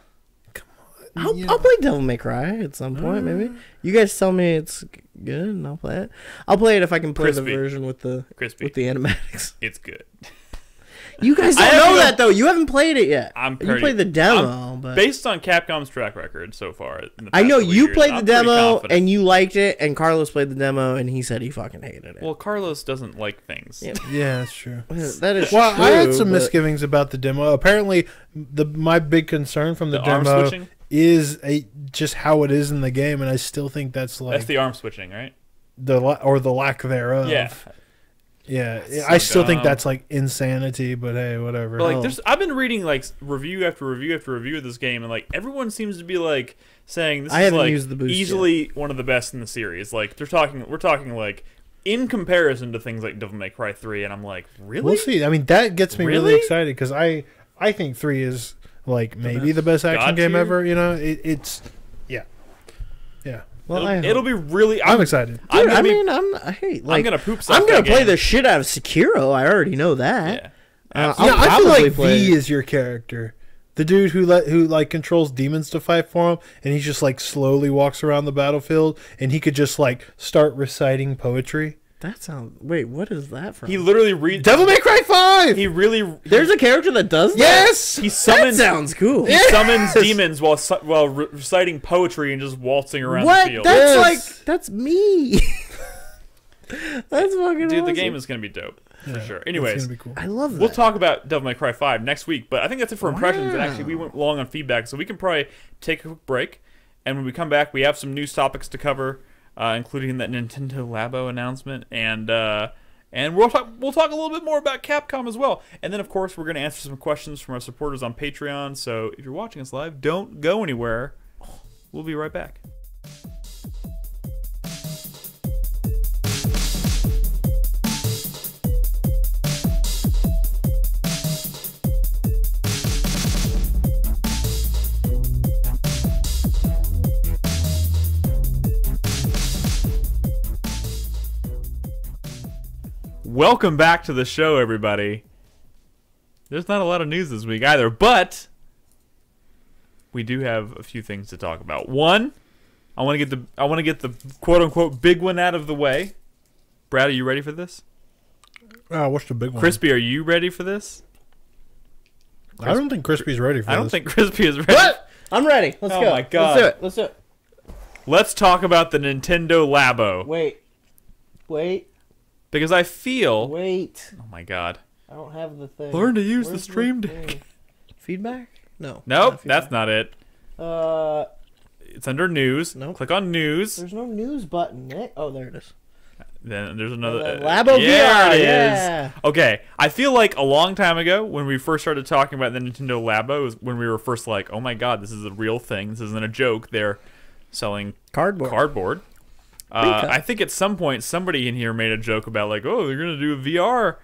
I'll play Devil May Cry at some point, maybe. You guys tell me it's good, and I'll play it. I'll play it if I can play the Crispy. version with the Crispy. animatics. It's good. You guys don't know that though. You haven't played it yet. You played the demo, but based on Capcom's track record so far. In the I past know couple you years, played the I'm pretty demo confident. and you liked it, and Carlos played the demo and he said he fucking hated it. Well, Carlos doesn't like things. Yeah. Yeah, that's true. That is Well, true. I had some but- misgivings about the demo. Apparently, my big concern from the arm demo switching? is just how it is in the game, and I still think that's like That's the arm switching, right? the lack thereof. Yeah. Yeah, That's I so still think dumb. that's like insanity, but hey, whatever. But like, I've been reading like review after review after review of this game, and like everyone seems to be like saying this I is haven't like used the boost easily one of the best in the series. Like we're talking like in comparison to things like Devil May Cry 3, and I'm like, really? We'll see. I mean, that gets me really, Really? excited because I think 3 is like maybe the best action God game tier? ever. You know, it's yeah. Well, It'll be really. I'm excited. Dude, I'm gonna gonna poop stuff I'm gonna that play game. the shit out of Sekiro. I already know that. Yeah. I'll Yeah, I feel probably like play V it. is your character. The dude who like controls demons to fight for him, and he just like slowly walks around the battlefield, and he could just like start reciting poetry. That sounds. Wait, what is that from? He literally reads. Devil May Cry 5. He really. There's a character that does that. Yes. He That summons. sounds cool. He summons demons while reciting poetry and just waltzing around What? the field. That's Yes. like that's me. That's fucking Dude, awesome. the game is gonna be dope for sure. Anyways, It's gonna be cool. I love that. we'll talk about Devil May Cry 5 next week, but I think that's it for impressions. And actually, we Wow. went long on feedback, so we can probably take a quick break. And when we come back, we have some news topics to cover, including that Nintendo Labo announcement, and we'll talk a little bit more about Capcom as well. And then, of course, we're going to answer some questions from our supporters on Patreon. So if you're watching us live, don't go anywhere. We'll be right back. Welcome back to the show, everybody. There's not a lot of news this week either, but we do have a few things to talk about. One, I want to get the quote unquote big one out of the way. Brad, are you ready for this? Oh, what's the big one? Crispy, are you ready for this? I don't think Crispy's ready for I don't this. think Crispy is ready. What? I'm ready. Let's Oh go. my God. Let's do it. Let's do it. Let's talk about the Nintendo Labo. Wait. Because I feel... Wait. Oh my God. I don't have the thing. Learn to use the Where's Stream thing? Deck. Feedback? No. Nope, that's not it. not. It's under News. Nope. Click on News. There's no news button, Nick. Oh, there it is. Then there's another... Labo yeah, VR. it is. Yeah. Okay, I feel like a long time ago when we first started talking about the Nintendo Labo was when we were first like, oh my God, this is a real thing. This isn't a joke. They're selling cardboard. I think at some point somebody in here made a joke about like, oh, they're going to do a VR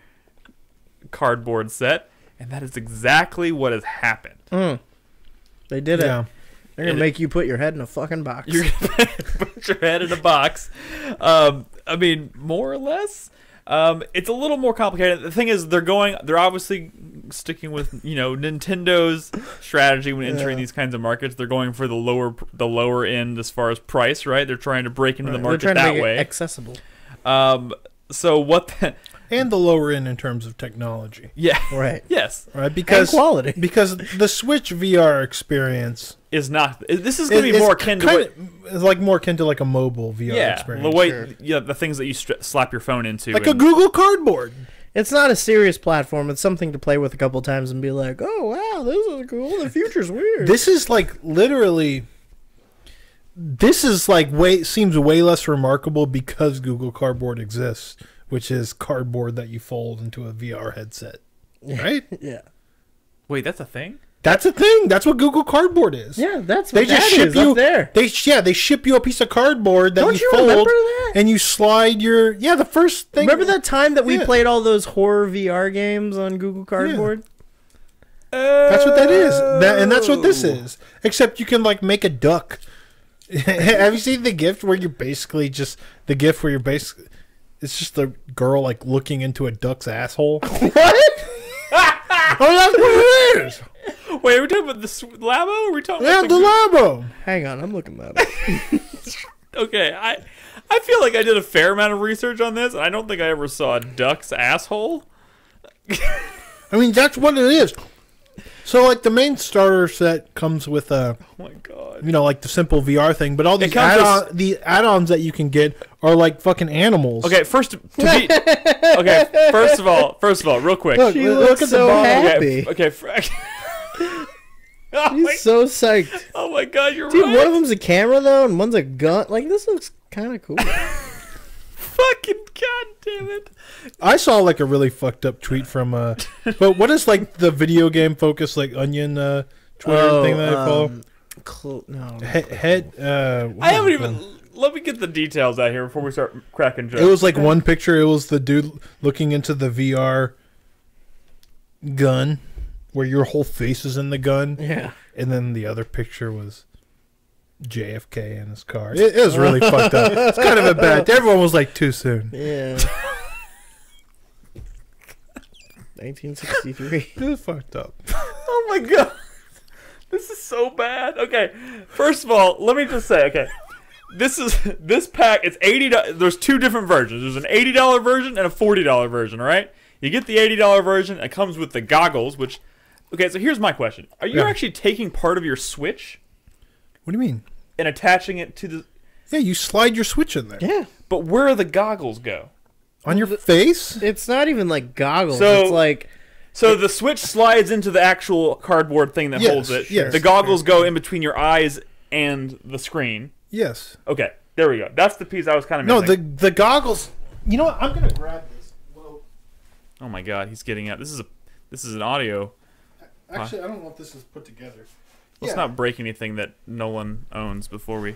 cardboard set. And that is exactly what has happened. They did it. Yeah. They're going to make you put your head in a fucking box. You're going to put your head in a box. I mean, more or less. It's a little more complicated. The thing is, they're obviously sticking with, Nintendo's strategy when entering these kinds of markets. They're going for the lower end as far as price, right? They're trying to break into the market They're trying that to make way. it accessible. So what? And the lower end in terms of technology. Yeah. Right. Yes. Right? Because And quality. Because the Switch VR experience Is not. This is going to be more akin to what. It's like more akin to like a mobile VR Yeah. experience. The way. Sure. Yeah. The things that you slap your phone into. Like a and- Google Cardboard. It's not a serious platform. It's something to play with a couple times and be like, oh, wow, this is cool. The future's weird. This is like literally. This is like seems way less remarkable because Google Cardboard exists, which is cardboard that you fold into a VR headset, right? Yeah. Wait, that's a thing? That's a thing. That's what Google Cardboard is. Yeah, that's They what just that ship is you up there. They ship you a piece of cardboard that Don't you fold remember that? and you slide your the first thing. Remember that time that we Yeah. played all those horror VR games on Google Cardboard? That's what that is. And that's what this is. Except you can like make a duck. Have you seen the GIF where you're basically just it's just a girl like looking into a duck's asshole? What? Oh, that's what it is. Wait, are we talking about the Labo? Or are we talking Yeah, about the Labo. Hang on, I'm looking that up. Okay, I feel like I did a fair amount of research on this, and I don't think I ever saw a duck's asshole. I mean, that's what it is. So, like, the main starter set comes with Oh my god. like the simple VR thing, but all these comes the add-ons that you can get are like fucking animals. Okay, first of all, real quick. Look, She look looks at the so bottom. happy. Okay. He's so psyched. Oh my god, you're Dude, right. one of them's a camera, though, and one's a gun. Like, this looks kind of cool. Fucking god damn it. I saw like a really fucked up tweet from but what is like the video game focused like Onion Twitter thing that I follow? No. I haven't even. Let me get the details out here before we start cracking jokes. It was like one picture. It was the dude looking into the VR gun, where your whole face is in the gun. Yeah. And then the other picture was JFK in his car. It was really fucked up. It's kind of a bad. Everyone was like, too soon. Yeah. 1963. It was fucked up. Oh my god. This is so bad. Okay, first of all, let me just say, okay, this pack, it's $80. There's two different versions. There's an $80 version and a $40 version, all right? You get the $80 version. It comes with the goggles, which, okay, so here's my question. Are you actually taking part of your Switch What do you mean? and attaching it to the... Yeah, you slide your Switch in there. Yeah. But where do the goggles go? On your face? It's not even like goggles. So- It's like... So the Switch slides into the actual cardboard thing that holds it. Yes. The goggles go in between your eyes and the screen. Yes. Okay, there we go. That's the piece I was kind of No, missing. the goggles. You know what? I'm gonna grab this. Whoa. Oh my god, he's getting out. This is an audio. Actually, I don't know if this is put together. Let's not break anything that Nolan owns before we...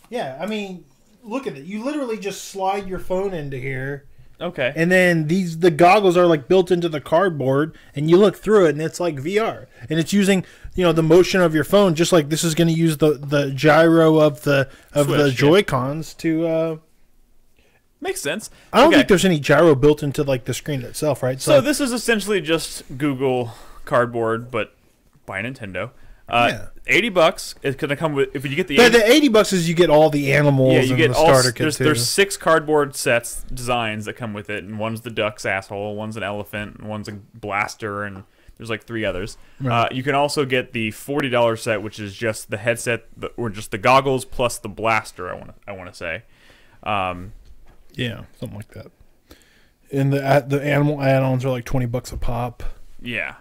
Yeah, I mean, look at it. You literally just slide your phone into here, Okay. and then the goggles are like built into the cardboard, and you look through it, and it's like VR, and it's using the motion of your phone, just like this is going to use the gyro of the Switch, Joy-Cons to. Makes sense. I don't think there's any gyro built into like the screen itself, right? So this is essentially just Google Cardboard, but by Nintendo. Yeah. $80. It's gonna come with if you get the. the $80 is you get all the animals. Yeah, you and get the all. starter kit too. There's 6 cardboard sets designs that come with it, and one's the duck's asshole, one's an elephant, and one's a blaster, and there's like 3 others. Right. You can also get the $40 set, which is just the headset or just the goggles plus the blaster. I want to say. Yeah, something like that. And the animal add-ons are like $20 a pop. Yeah.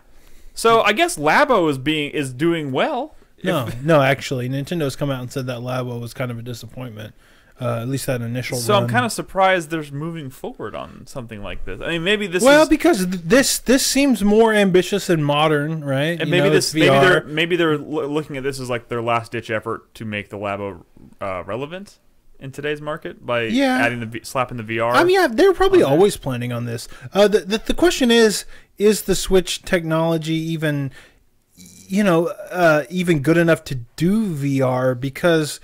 So I guess Labo is doing well. No, actually, Nintendo's come out and said that Labo was kind of a disappointment. At least that initial. So run. I'm kind of surprised they're moving forward on something like this. I mean, maybe this. Because this seems more ambitious and modern, right? And maybe they're looking at this as like their last ditch effort to make the Labo relevant in today's market by adding slapping the VR. I mean, yeah, they're probably always planning on this. The question is the Switch technology even good enough to do VR? Because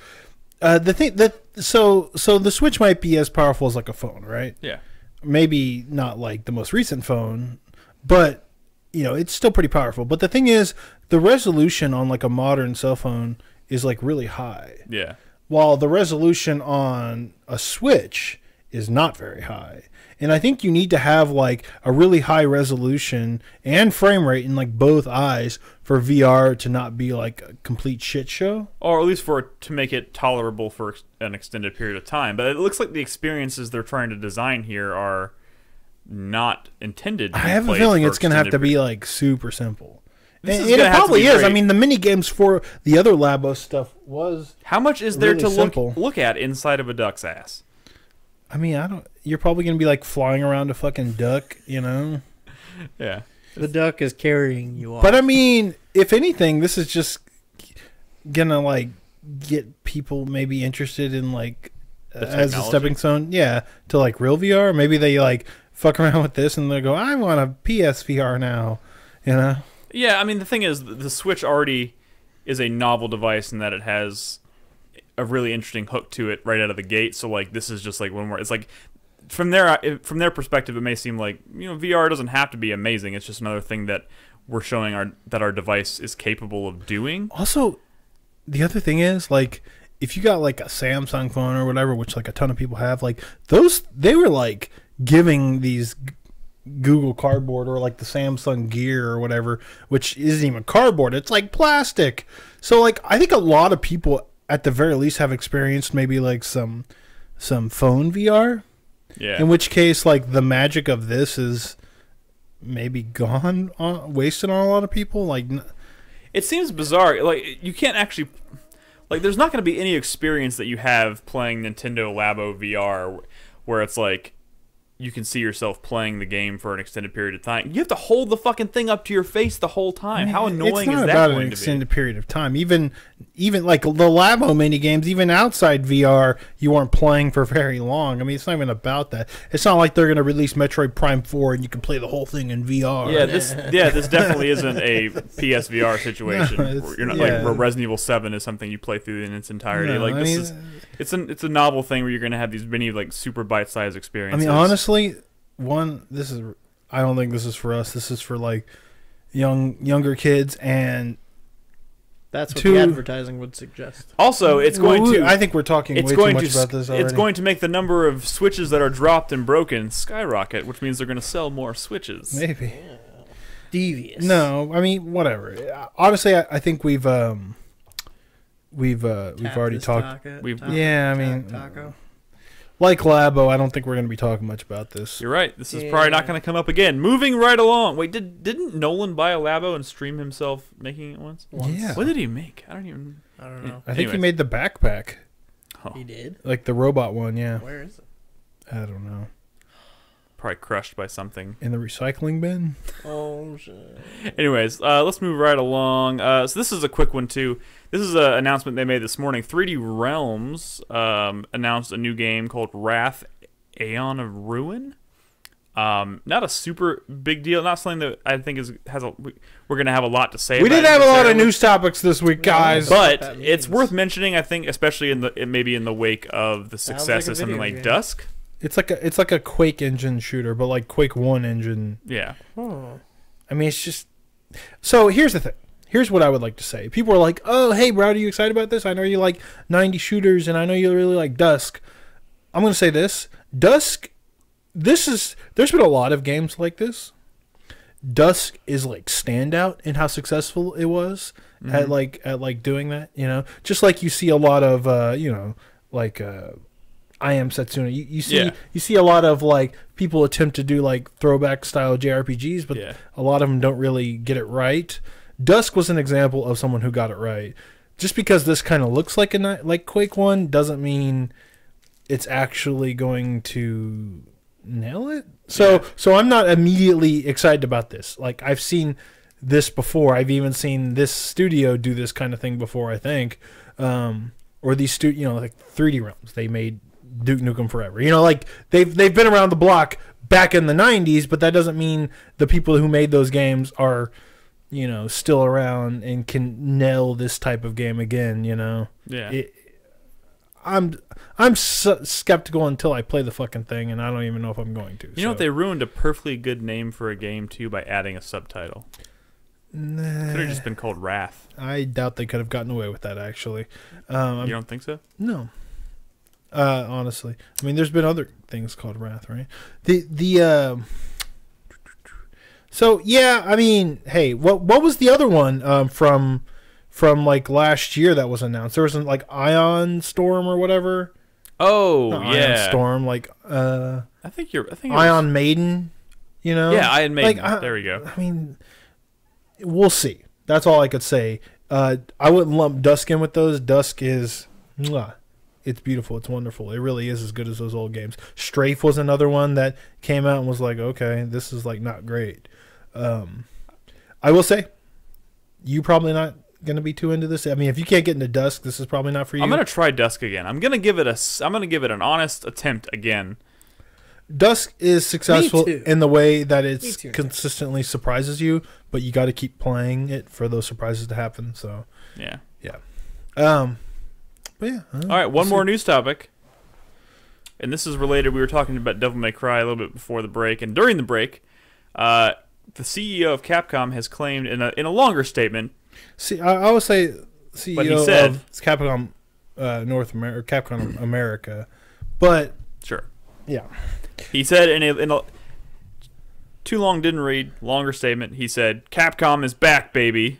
the thing that so the Switch might be as powerful as like a phone, right? Yeah. Maybe not like the most recent phone, but it's still pretty powerful. But the thing is, the resolution on like a modern cell phone is like really high. Yeah. While the resolution on a Switch is not very high. And I think you need to have like a really high resolution and frame rate in like both eyes for VR to not be like a complete shit show. Or at least to make it tolerable for an extended period of time. But it looks like the experiences they're trying to design here are not intended to be I have a feeling it's going to have to be like super simple. And it probably is. I mean, the mini games for the other Labo stuff was. How much is there really to look at inside of a duck's ass? I mean, you're probably going to be like flying around a fucking duck, Yeah. The duck is carrying you off. But I mean, if anything, this is just gonna like get people maybe interested in like as a stepping stone, to like real VR. Maybe they like fuck around with this and they go, I want a PSVR now, you know? Yeah, I mean the thing is, the Switch already is a novel device in that it has a really interesting hook to it right out of the gate. So like this is just like one more. It's like from their perspective, it may seem like, you know, VR doesn't have to be amazing. It's just another thing that we're showing that our device is capable of doing. Also, the other thing is like if you got like a Samsung phone or whatever, which like a ton of people have, like they were like giving these Google Cardboard or like the Samsung Gear or whatever, which isn't even cardboard, it's like plastic. So like I think a lot of people at the very least have experienced maybe like some phone VR. Yeah. In which case like the magic of this is maybe gone, wasted on a lot of people. Like it seems bizarre. Like you can't actually, like there's not going to be any experience that you have playing Nintendo Labo VR where it's like you can see yourself playing the game for an extended period of time. You have to hold the fucking thing up to your face the whole time. How annoying is that going to be? It's not about an extended period of time. Even like the Labo mini games, even outside VR, you weren't playing for very long. I mean, it's not even about that. It's not like they're going to release Metroid Prime 4 and you can play the whole thing in VR. Yeah, this definitely isn't a PSVR situation. Where you're not like where Resident Evil 7 is something you play through in its entirety. No, like it's a novel thing where you're going to have these many like super bite-sized experiences. I mean, honestly, I don't think this is for us. This is for like younger kids, and that's what the advertising would suggest. Also, it's going to. I think we're talking way too much about this already. It's going to make the number of Switches that are dropped and broken skyrocket, which means they're going to sell more Switches. Maybe. Yeah. Devious. No, I mean whatever. Honestly, I think we've already talked. Taco. Like Labo, I don't think we're going to be talking much about this. You're right. This is probably not going to come up again. Moving right along. Wait, didn't Nolan buy a Labo and stream himself making it once? Yeah. What did he make? I don't know. I think he made the backpack. Oh. He did? Like the robot one, yeah. Where is it? I don't know. Probably crushed by something. In the recycling bin? Oh, shit. Anyways, let's move right along. So this is a quick one, too. This is an announcement they made this morning. 3D Realms announced a new game called Wrath, Aeon of Ruin. Not a super big deal. Not something that I think we're going to have a lot to say about. We did have a lot of news topics this week, guys. But it's worth mentioning, I think, especially in the wake of the success of something like Dusk. It's like a Quake engine shooter, but like Quake 1 engine. Yeah. Oh. I mean, it's just... So here's the thing. Here's what I would like to say. People are like, oh, hey, Brad, are you excited about this? I know you like 90 shooters, and I know you really like Dusk. I'm going to say this. Dusk, there's been a lot of games like this. Dusk is like standout in how successful it was at doing that, you know? Just like you see a lot of, I Am Setsuna. You see a lot of like people attempt to do like throwback style JRPGs, but a lot of them don't really get it right. Dusk was an example of someone who got it right. Just because this kind of looks like like Quake 1 doesn't mean it's actually going to nail it. So I'm not immediately excited about this. Like I've seen this before. I've even seen this studio do this kind of thing before, I think. Or these like 3D Realms. They made Duke Nukem Forever. You know, like they've been around the block back in the 90s, but that doesn't mean the people who made those games are, you know, still around and can nail this type of game again, you know. Yeah. I'm skeptical until I play the fucking thing, and I don't even know if I'm going to. You know what? They ruined a perfectly good name for a game too by adding a subtitle. Nah, could have just been called Wrath. I doubt they could have gotten away with that, actually. You don't think so? No. Honestly, I mean, there's been other things called Wrath, right? So yeah, I mean, hey, what was the other one from like last year that was announced? There was like Ion Storm or whatever. Oh, Not yeah, Ion Storm, like I think Ion Maiden. You know, yeah, Ion Maiden. Like, there we go. I mean, we'll see. That's all I could say. I wouldn't lump Dusk in with those. Dusk is, it's beautiful. It's wonderful. It really is as good as those old games. Strafe was another one that came out and was like, okay, this is like not great. I will say, you probably not going to be too into this. I mean, if you can't get into Dusk, this is probably not for you. I'm going to try Dusk again. I'm going to give it an honest attempt again. Dusk is successful in the way that it's consistently surprises you, but you got to keep playing it for those surprises to happen. So yeah. But yeah. All right, one more news topic, and this is related. We were talking about Devil May Cry a little bit before the break, and during the break, the CEO of Capcom has claimed in a longer statement. See, I would say CEO of Capcom North America, Capcom America, but sure, yeah. He said in a too long didn't read, longer statement, he said, Capcom is back, baby.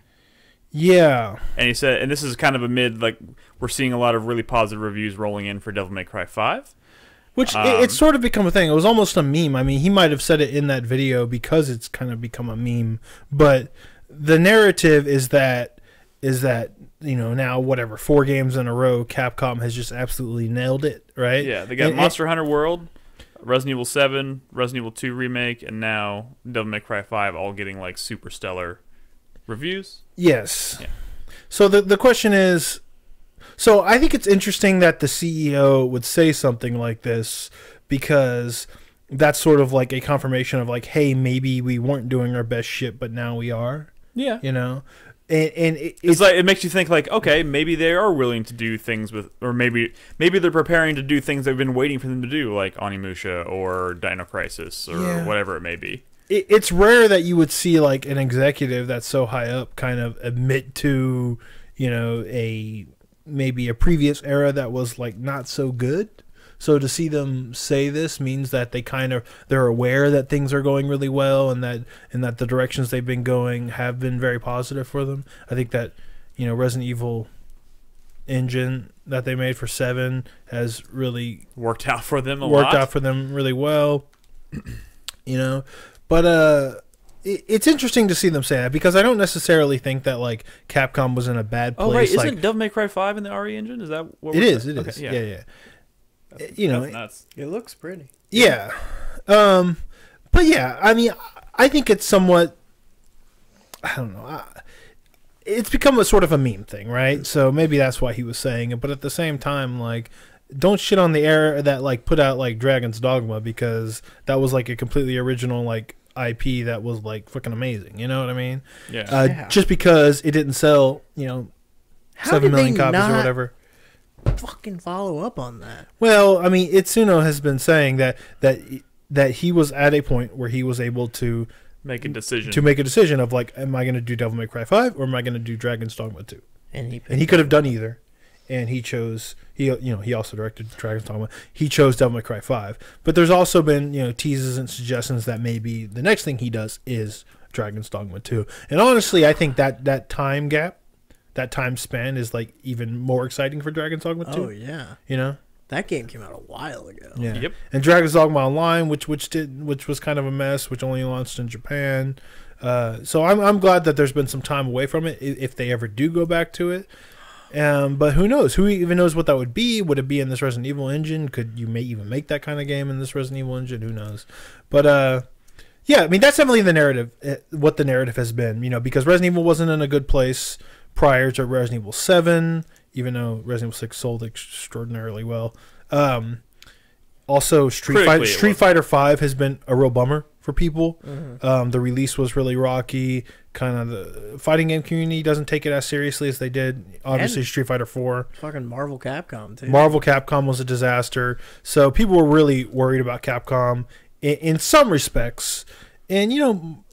Yeah. And he said, and this is kind of amid, like, we're seeing a lot of really positive reviews rolling in for Devil May Cry 5. Which, it's sort of become a thing. It was almost a meme. I mean, he might have said it in that video because it's kind of become a meme. But the narrative is that, now, whatever, 4 games in a row, Capcom has just absolutely nailed it, right? Yeah, they got Monster Hunter World, Resident Evil 7, Resident Evil 2 Remake, and now Devil May Cry 5 all getting, like, super stellar reviews. Yes. Yeah. So the question is, so I think it's interesting that the CEO would say something like this, because that's sort of like a confirmation of like, hey, maybe we weren't doing our best shit, but now we are. Yeah. And it's like, it makes you think like, okay, maybe they are willing to do things with, or maybe they're preparing to do things they've been waiting for them to do, like Onimusha or Dino Crisis or whatever it may be. It's rare that you would see like an executive that's so high up kind of admit to, maybe a previous era that was like not so good. So to see them say this means that they're aware that things are going really well, and that the directions they've been going have been very positive for them. I think that, Resident Evil engine that they made for 7 has really worked out for them really well. But it's interesting to see them say that, because I don't necessarily think that like Capcom was in a bad place. Oh right, isn't Devil May Cry 5 in the RE engine? Is that what it is? It is. Okay, Yeah. That's nuts. It looks pretty. Yeah. But yeah, I mean, I think it's somewhat, I don't know. It's become a sort of a meme thing, right? So maybe that's why he was saying it. But at the same time, like, don't shit on the era that like put out like Dragon's Dogma, because that was like a completely original like IP that was like fucking amazing. You know what I mean? Yeah. Just because it didn't sell, 7 million copies or whatever. Fucking follow up on that. Well, I mean, Itsuno has been saying that he was at a point where he was able to make a decision of like, am I going to do Devil May Cry 5 or am I going to do Dragon's Dogma 2? And he could have done either, and he chose. He also directed Dragon's Dogma. He chose Devil May Cry 5. But there's also been teases and suggestions that maybe the next thing he does is Dragon's Dogma 2. And honestly, I think that time gap, that time span, is like even more exciting for Dragon's Dogma 2. Oh yeah. That game came out a while ago. Yeah. Yep. And Dragon's Dogma Online, which was kind of a mess, which only launched in Japan. So I'm glad that there's been some time away from it, if they ever do go back to it. But who knows? Who even knows what that would be? Would it be in this Resident Evil engine? Could you even make that kind of game in this Resident Evil engine? Who knows? But yeah, I mean, that's definitely the narrative. What the narrative has been, because Resident Evil wasn't in a good place prior to Resident Evil 7, even though Resident Evil 6 sold extraordinarily well. Also, Street Fighter 5 has been a real bummer for people. Mm-hmm. The release was really rocky. Kind of the fighting game community doesn't take it as seriously as they did. Obviously, and Street Fighter 4. Fucking Marvel Capcom, too. Marvel Capcom was a disaster. So people were really worried about Capcom in some respects. And,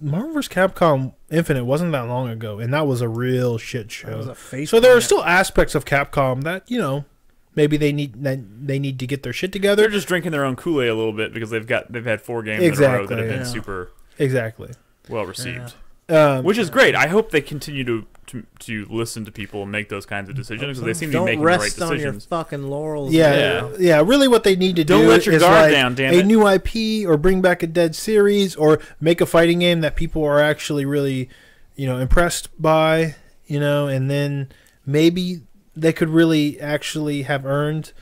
Marvel vs. Capcom Infinite wasn't that long ago, and that was a real shit show. So there are still aspects of Capcom that, maybe they need to get their shit together. They're just drinking their own Kool-Aid a little bit because they've had 4 games in a row that have been super well received. Which is great. I hope they continue to listen to people and make those kinds of decisions, because they seem to be making the right decisions. Don't rest on your fucking laurels. Yeah. Really, what they need to do let your is guard like down, damn it. A new IP, or bring back a dead series, or make a fighting game that people are actually really, impressed by. And then maybe they could really actually have earned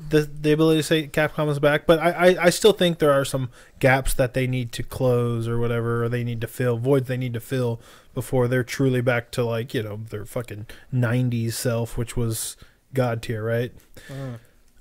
the ability to say Capcom is back, but I still think there are some gaps that they need to close or whatever, or they need to fill, voids they need to fill before they're truly back to, like, you know, their fucking 90s self, which was god tier, right?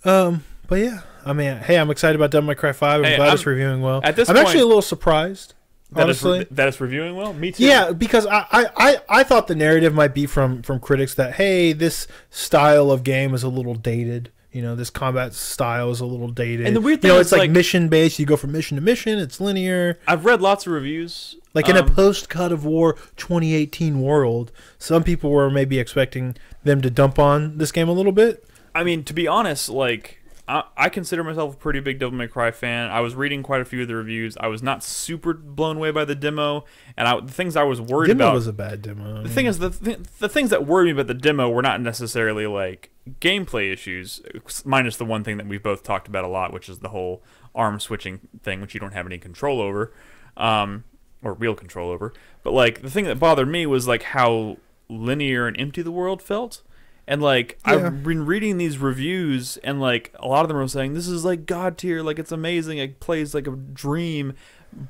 But yeah, I mean, hey, I'm excited about Devil May Cry 5. I'm glad it's reviewing well. At this I'm point, actually a little surprised, honestly. That it's reviewing well? Me too. Yeah, because I thought the narrative might be from critics that, hey, this style of game is a little dated. You know, this combat style is a little dated. And the weird thing is, it's like mission-based. You go from mission to mission. It's linear. I've read lots of reviews. Like in a post-God of War 2018 world, some people were maybe expecting them to dump on this game a little bit. I mean, to be honest, like, I consider myself a pretty big Devil May Cry fan. I was reading quite a few of the reviews. I was not super blown away by the demo, and the things I was worried about... Demo was a bad demo. The thing is, the things that worried me about the demo were not necessarily, like, gameplay issues, minus the one thing that we've both talked about a lot, which is the whole arm switching thing, which you don't have any control over, or real control over. But, like, the thing that bothered me was, like, how linear and empty the world felt. And, like, yeah. I've been reading these reviews, and, like, a lot of them are saying, this is, like, god tier, like, it's amazing, it plays like a dream,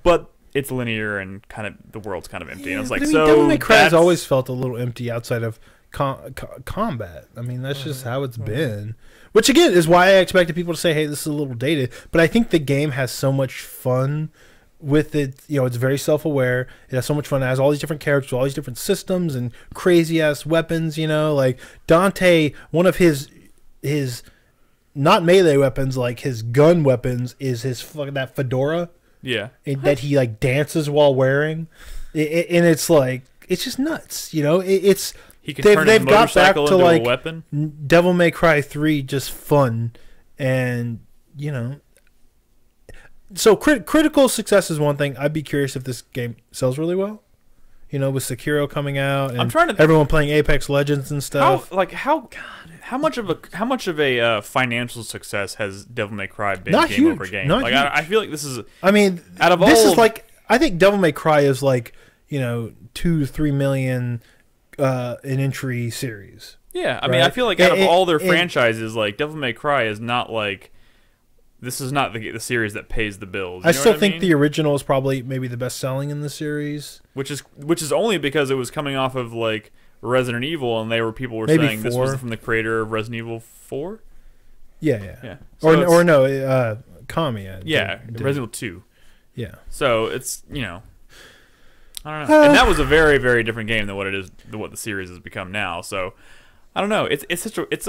but it's linear and kind of, the world's kind of empty. Yeah, and it's like, so Devil May Cry has always felt a little empty outside of combat. I mean, that's just how it's been. Which, again, is why I expected people to say, hey, this is a little dated. But I think the game has so much fun with it. You know, it's very self-aware. It has so much fun. It has all these different characters, all these different systems and crazy-ass weapons, you know. Like, Dante, one of his not melee weapons, like his gun weapons, is his fucking that fedora. Yeah. That he, like, dances while wearing. And it's, like, it's just nuts, you know. It's... He can turn his motorcycle into a weapon. Devil May Cry 3 just fun, and, you know... So critical success is one thing. I'd be curious if this game sells really well. You know, with Sekiro coming out and everyone playing Apex Legends and stuff. How much of a financial success has Devil May Cry been Not game huge. over game? Not like huge. I feel like this is. I mean, out of this all, is like, I think Devil May Cry is like, you know, 2 to 3 million an entry series. Yeah, I mean, I feel like out of all their franchises, like Devil May Cry is not like. This is not the series that pays the bills. I still think the original is probably maybe the best selling in the series. Which is only because it was coming off of like Resident Evil, and people were maybe saying 4. This was from the creator of Resident Evil 4. Yeah. So or no, Kami. Yeah, Resident Evil 2. Yeah. So it's, you know, I don't know, and that was a very, very different game than what the series has become now. So I don't know. It's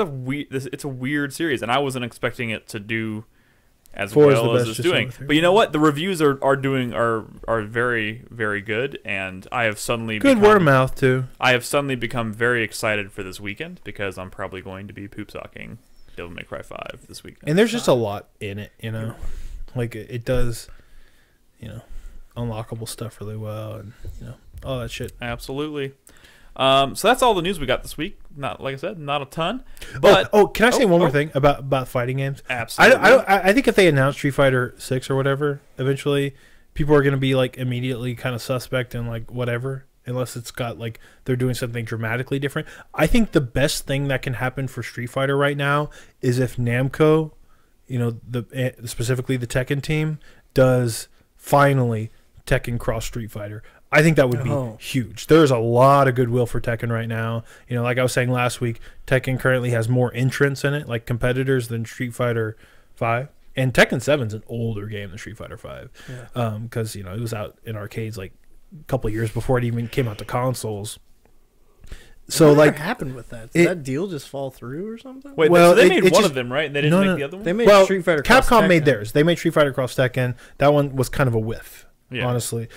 a weird series, and I wasn't expecting it to do as well as it's doing. But you know what? The reviews are very, very good, and I have suddenly good word of mouth too. I have suddenly become very excited for this weekend because I'm probably going to be poop socking Devil May Cry 5 this weekend. And there's just a lot in it, you know. Like it does, you know, unlockable stuff really well, and you know, all that shit. Absolutely. So that's all the news we got this week. Not, like I said, not a ton. But can I say one more thing about fighting games? Absolutely. I think if they announce Street Fighter 6 or whatever, eventually, people are going to be like immediately kind of suspect and like whatever, unless it's got like they're doing something dramatically different. I think the best thing that can happen for Street Fighter right now is if Namco, you know, specifically the Tekken team, does finally Tekken Cross Street Fighter. I think that would be huge. There's a lot of goodwill for Tekken right now. You know, like I was saying last week, Tekken currently has more entrants in it, like competitors, than Street Fighter 5. And Tekken 7 is an older game than Street Fighter 5. Yeah. Because, you know, it was out in arcades like a couple of years before it even came out to consoles. So, what happened with that? Did that deal just fall through or something? Wait, so they made one of them, right? They didn't make the other one? They made Street Fighter Cross Capcom Tekken. made theirs. They made Street Fighter Cross Tekken. That one was kind of a whiff, honestly.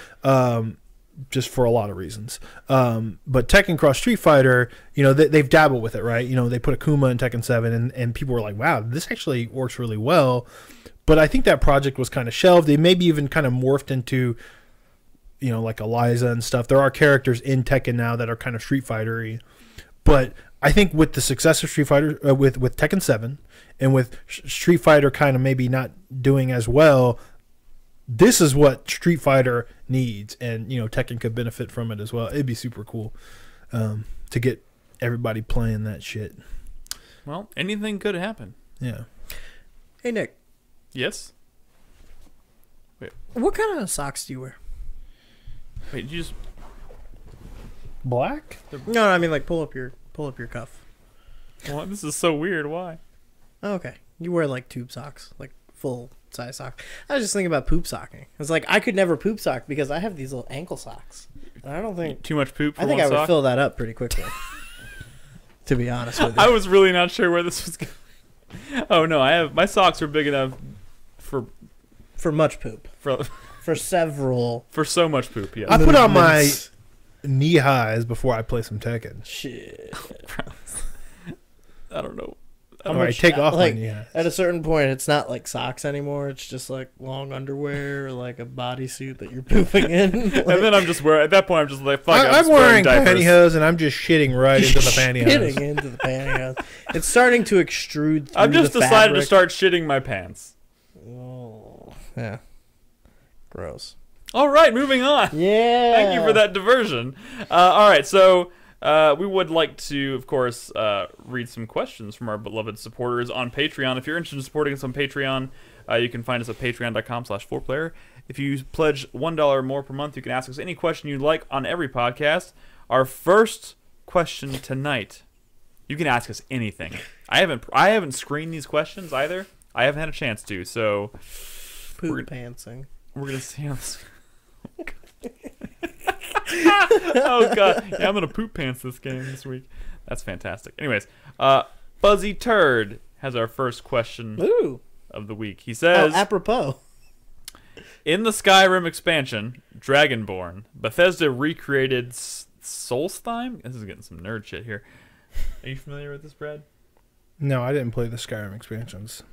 Just for a lot of reasons. But Tekken Cross Street Fighter, you know, they've dabbled with it, right? You know, they put Akuma in Tekken 7, and people were like, wow, this actually works really well. But I think that project was kind of shelved. They maybe even kind of morphed into, you know, like Eliza and stuff. There are characters in Tekken now that are kind of Street Fighter-y. But I think with the success of Street Fighter, with Tekken 7, and with Street Fighter kind of maybe not doing as well, this is what Street Fighter needs, and you know Tekken could benefit from it as well. It'd be super cool to get everybody playing that shit. Well, anything could happen. Yeah. Hey, Nick. Yes. What kind of socks do you wear? Wait, you just Black? No, I mean like pull up your cuff. Well, this is so weird. Why? Oh, okay. You wear like tube socks, like full size socks. I was just thinking about poop socking. It's like I could never poop sock because I have these little ankle socks. And I don't think Too much poop for I think one I would sock? fill that up pretty quickly. To be honest with you. I was really not sure where this was going. Oh no, my socks are big enough for much poop. For several. For so much poop, yeah. I put on my knee highs before I play some Tekken. Shit. I don't know. All right, take off like, my knee highs. At a certain point, it's not like socks anymore. It's just like long underwear or like a bodysuit that you're pooping in. Like, And then I'm just wearing. At that point, I'm just like, fuck. I'm wearing diapers. pantyhose and I'm just shitting right into the pantyhose. Shitting into the pantyhose. It's starting to extrude through I've just the decided to fabric. start shitting my pants. Oh, yeah. Gross. All right, moving on. Yeah. Thank you for that diversion. All right, so we would like to, of course, read some questions from our beloved supporters on Patreon. If you're interested in supporting us on Patreon, you can find us at patreon.com/4Player. If you pledge $1 or more per month, you can ask us any question you'd like on every podcast. Our first question tonight, you can ask us anything. I haven't screened these questions either. I haven't had a chance to, so Poop pantsing. we're gonna see how this. Oh god, yeah, I'm gonna poop pants this game this week. That's fantastic. Anyways, Fuzzy Turd has our first question Ooh. of the week. He says, apropos. in the Skyrim expansion, Dragonborn, Bethesda recreated Solstheim? This is getting some nerd shit here. Are you familiar with this, Brad? No, I didn't play the Skyrim expansions.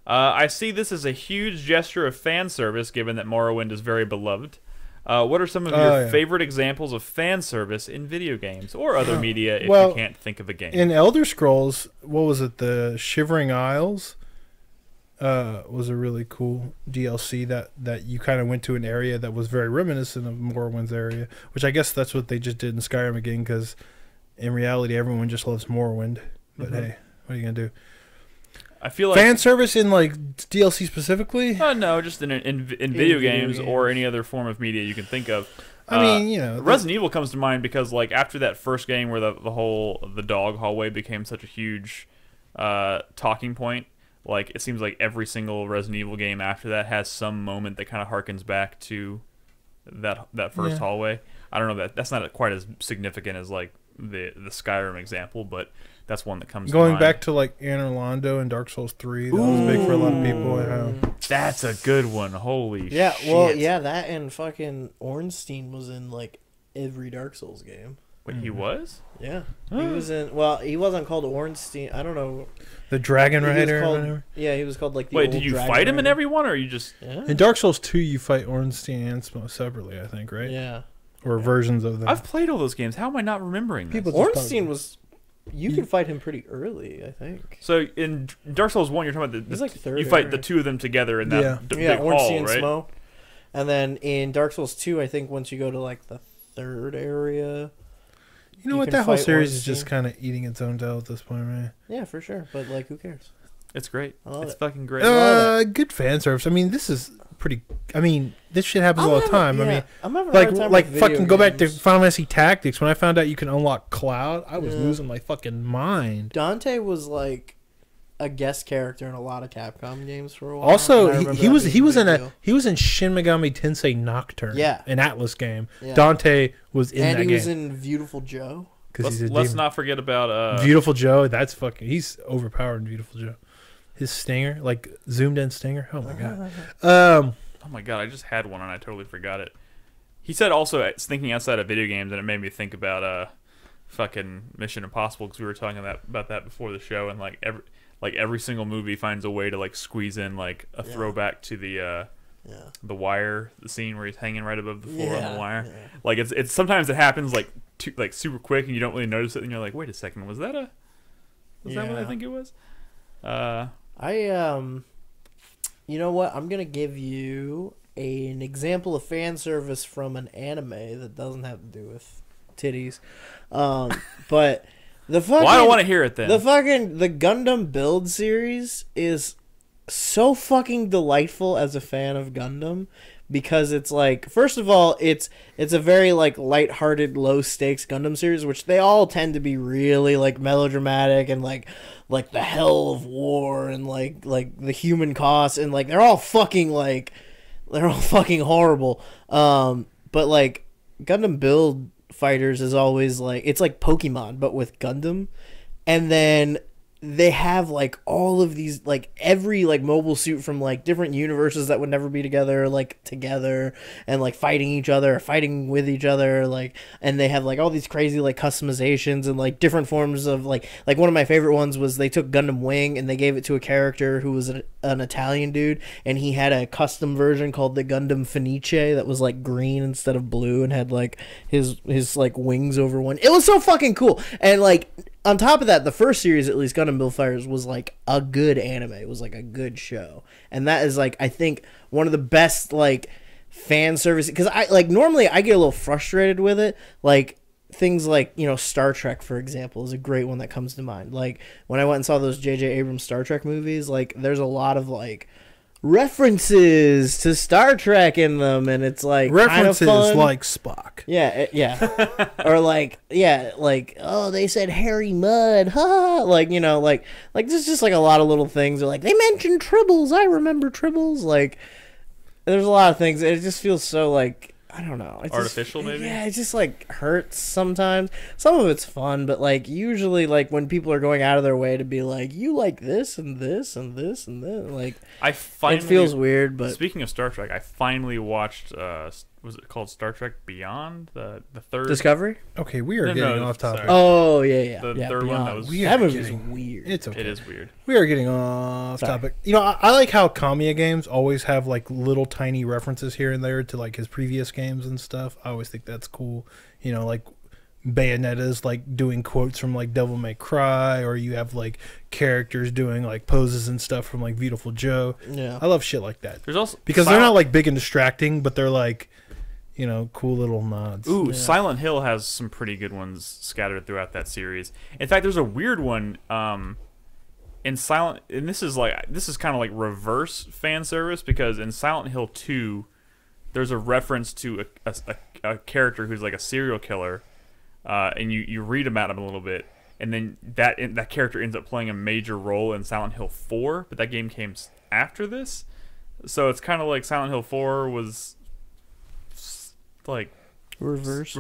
I see this as a huge gesture of fan service, given that Morrowind is very beloved. What are some of your favorite examples of fan service in video games or other media if you can't think of a game? In Elder Scrolls, what was it? The Shivering Isles was a really cool DLC that you kind of went to an area that was very reminiscent of Morrowind's area, which I guess that's what they just did in Skyrim again, because in reality, everyone just loves Morrowind. But hey, what are you going to do? I feel like fan service in like DLC specifically? No, just in video games or any other form of media you can think of. I mean, you know, Resident Evil comes to mind because like after that first game where the dog hallway became such a huge talking point, like it seems like every single Resident Evil game after that has some moment that kind of harkens back to that first hallway. I don't know, that's not quite as significant as like the Skyrim example, but that's one that comes to mind. Going back to like Anor Londo and Dark Souls 3, that was big for a lot of people at home. That's a good one. Holy Yeah, shit. well, yeah, that and fucking Ornstein was in like every Dark Souls game. Wait, he was? Yeah, he was in. Well, he wasn't called Ornstein. I don't know. The Dragon He was Rider. called- Or whatever. yeah, he was called like. The Wait, old did you Dragon fight him in Rider. every one, or you just... Yeah. In Dark Souls 2, you fight Ornstein and Smough separately, I think, right? Yeah. Or versions of them. I've played all those games. How am I not remembering this? People just Ornstein was. You could fight him pretty early, I think. So in Dark Souls 1, you're talking about He's like third you fight area. the two of them together in that Yeah. big Yeah, hall, Ornstein and right? Smough. And then in Dark Souls 2, I think once you go to like the third area. You know you what? can That whole fight series is just Ornstein. kind of eating its own tail at this point, right? Yeah, for sure. But like, who cares? It's great. I love It's it. fucking great. Good fan service. I mean, this is pretty. I mean, this shit happens all the time. I mean, I'm having a like hard time like with video fucking go back to games. Final Fantasy Tactics. When I found out you can unlock Cloud, I was Yeah. losing my fucking mind. Dante was like a guest character in a lot of Capcom games for a while. Also, and I remember he that was being he was big in deal. he was in Shin Megami Tensei Nocturne. Yeah. An Atlas game. Yeah. Dante was in and that he was game in Beautiful Joe. because he's a Let's demon. not forget about Beautiful Joe. That's fucking. He's overpowered in Beautiful Joe. His stinger, like zoomed in stinger. Oh my god. Oh my god, I just had one and I totally forgot it. He said also it's thinking outside of video games, and it made me think about fucking Mission Impossible, because we were talking about that before the show, and like every single movie finds a way to like squeeze in like a throwback to the wire, the scene where he's hanging right above the floor on the wire. Yeah. Like it's sometimes it happens like super quick and you don't really notice it, and you're like, wait a second, was that that what I think it was? You know what? I'm gonna give you an example of fan service from an anime that doesn't have to do with titties, but the fucking. Well, I don't want to hear it then. The Gundam Build series is so fucking delightful as a fan of Gundam. Because it's like, first of all, it's a very like lighthearted, low stakes Gundam series, which they all tend to be really like melodramatic and like the hell of war and like the human cost, and like they're all fucking horrible. But like Gundam Build Fighters is always like, it's like Pokemon but with Gundam, and then they have like all of these, like every like mobile suit from like different universes that would never be together, like together and like fighting each other, fighting with each other, like, and they have like all these crazy like customizations and like different forms of like one of my favorite ones was they took Gundam Wing and they gave it to a character who was an Italian dude, and he had a custom version called the Gundam Fenice that was like green instead of blue and had like his like wings over one. It was so fucking cool. And like on top of that, the first series, at least, Gundam Build Fighters, was like a good anime. It was like a good show, and that is like, I think, one of the best like fan service, because I like normally I get a little frustrated with it. Like things like, you know, Star Trek, for example, is a great one that comes to mind. Like when I went and saw those J.J. Abrams Star Trek movies, like there's a lot of like references to Star Trek in them, and it's like references kind of fun. like Spock. Yeah. Or like, yeah, like, oh, they said Harry Mudd, ha, like, you know, like there's just like a lot of little things. Or like they mentioned Tribbles, I remember Tribbles. Like there's a lot of things. It just feels so like, I don't know, it's artificial, just, maybe. Yeah, it just like hurts sometimes. Some of it's fun, but like usually like when people are going out of their way to be like, you like this and this and this and this, like it feels weird. But speaking of Star Trek, I finally watched was it called Star Trek Beyond, the third Discovery? Okay, we are getting off topic. Sorry. Oh yeah. The yeah, third Beyond. one that was that movie's weird. It's okay. It is weird. We are getting off topic. You know, I like how Kamiya games always have like little tiny references here and there to like his previous games and stuff. I always think that's cool. You know, like Bayonetta's like doing quotes from like Devil May Cry, or you have like characters doing like poses and stuff from like Beautiful Joe. Yeah, I love shit like that. There's also because they're not like big and distracting, but they're like, you know, cool little nods. Ooh, yeah. Silent Hill has some pretty good ones scattered throughout that series. In fact, there's a weird one in Silent, and this is kind of like reverse fan service, because in Silent Hill 2, there's a reference to a character who's like a serial killer, and you read about him a little bit, and then that character ends up playing a major role in Silent Hill 4, but that game came after this, so it's kind of like Silent Hill 4 was like reverse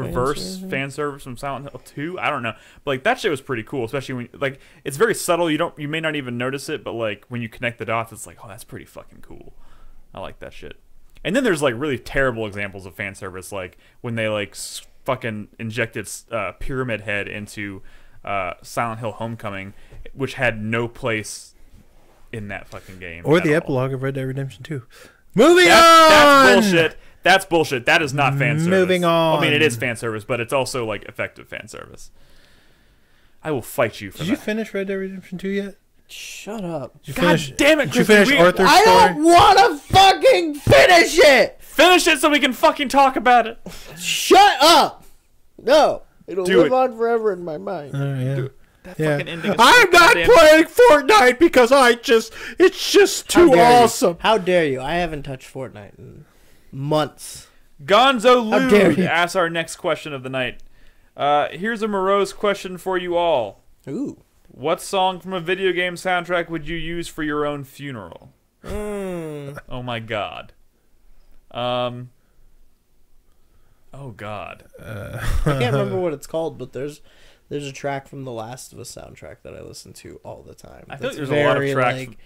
fan service from Silent Hill 2. I don't know, but like that shit was pretty cool, especially when like it's very subtle. You may not even notice it, but like when you connect the dots, it's like, oh, that's pretty fucking cool. I like that shit. And then there's like really terrible examples of fan service, like when they like fucking injected Pyramid Head into Silent Hill Homecoming, which had no place in that fucking game. Or the epilogue of Red Dead Redemption 2. Moving on! That's bullshit. That's bullshit. That is not fan service. Moving on. I mean, it is fan service, but it's also like effective fan service. I will fight you for that. Did you finish Red Dead Redemption 2 yet? Shut up. God damn it, Did you finish Arthur's I story? don't want to fucking finish it! Finish it so we can fucking talk about it. Shut up! No. It'll Do live it. on forever in my mind. Yeah. That Yeah. fucking ending is I'm so not goddamn- playing Fortnite because it's just too awesome. How dare you? I haven't touched Fortnite in months. Gonzo How dare Lude you. asks our next question of the night. Here's a morose question for you all. Ooh. What song from a video game soundtrack would you use for your own funeral? Oh my god. Oh god. I can't remember what it's called, but there's a track from the Last of Us soundtrack that I listen to all the time. I feel That's like there's a lot of tracks. like,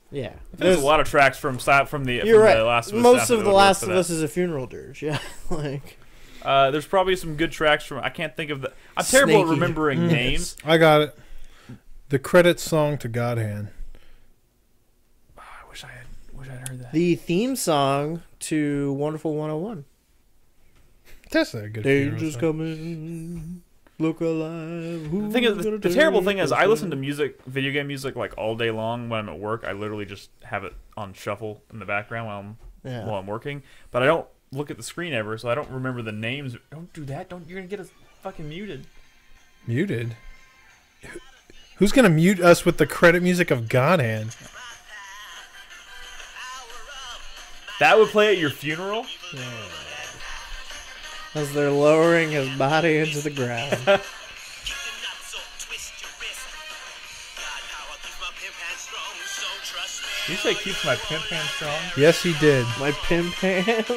yeah. There's a lot of tracks from the You're right. Last of Us. Most soundtrack of that The would Last work of for Us is a funeral dirge. Yeah. Like. There's probably some good tracks from. I can't think of the. I'm terrible Snake at remembering names. I got it. The credits song to God Hand. Oh, I wish I had heard that. The theme song to Wonderful 101. That's a good. Danger's coming. Look alive. The thing is, the terrible thing is, I listen to video game music, like all day long when I'm at work. I literally just have it on shuffle in the background while I'm working. But I don't look at the screen ever, so I don't remember the names. Don't do that. You're gonna get us fucking muted. Muted? Who's gonna mute us with the credit music of God Hand? That would play at your funeral? As they're lowering his body into the ground. Did you say keeps my pimp hand strong? Yes, he did. My pimp hand.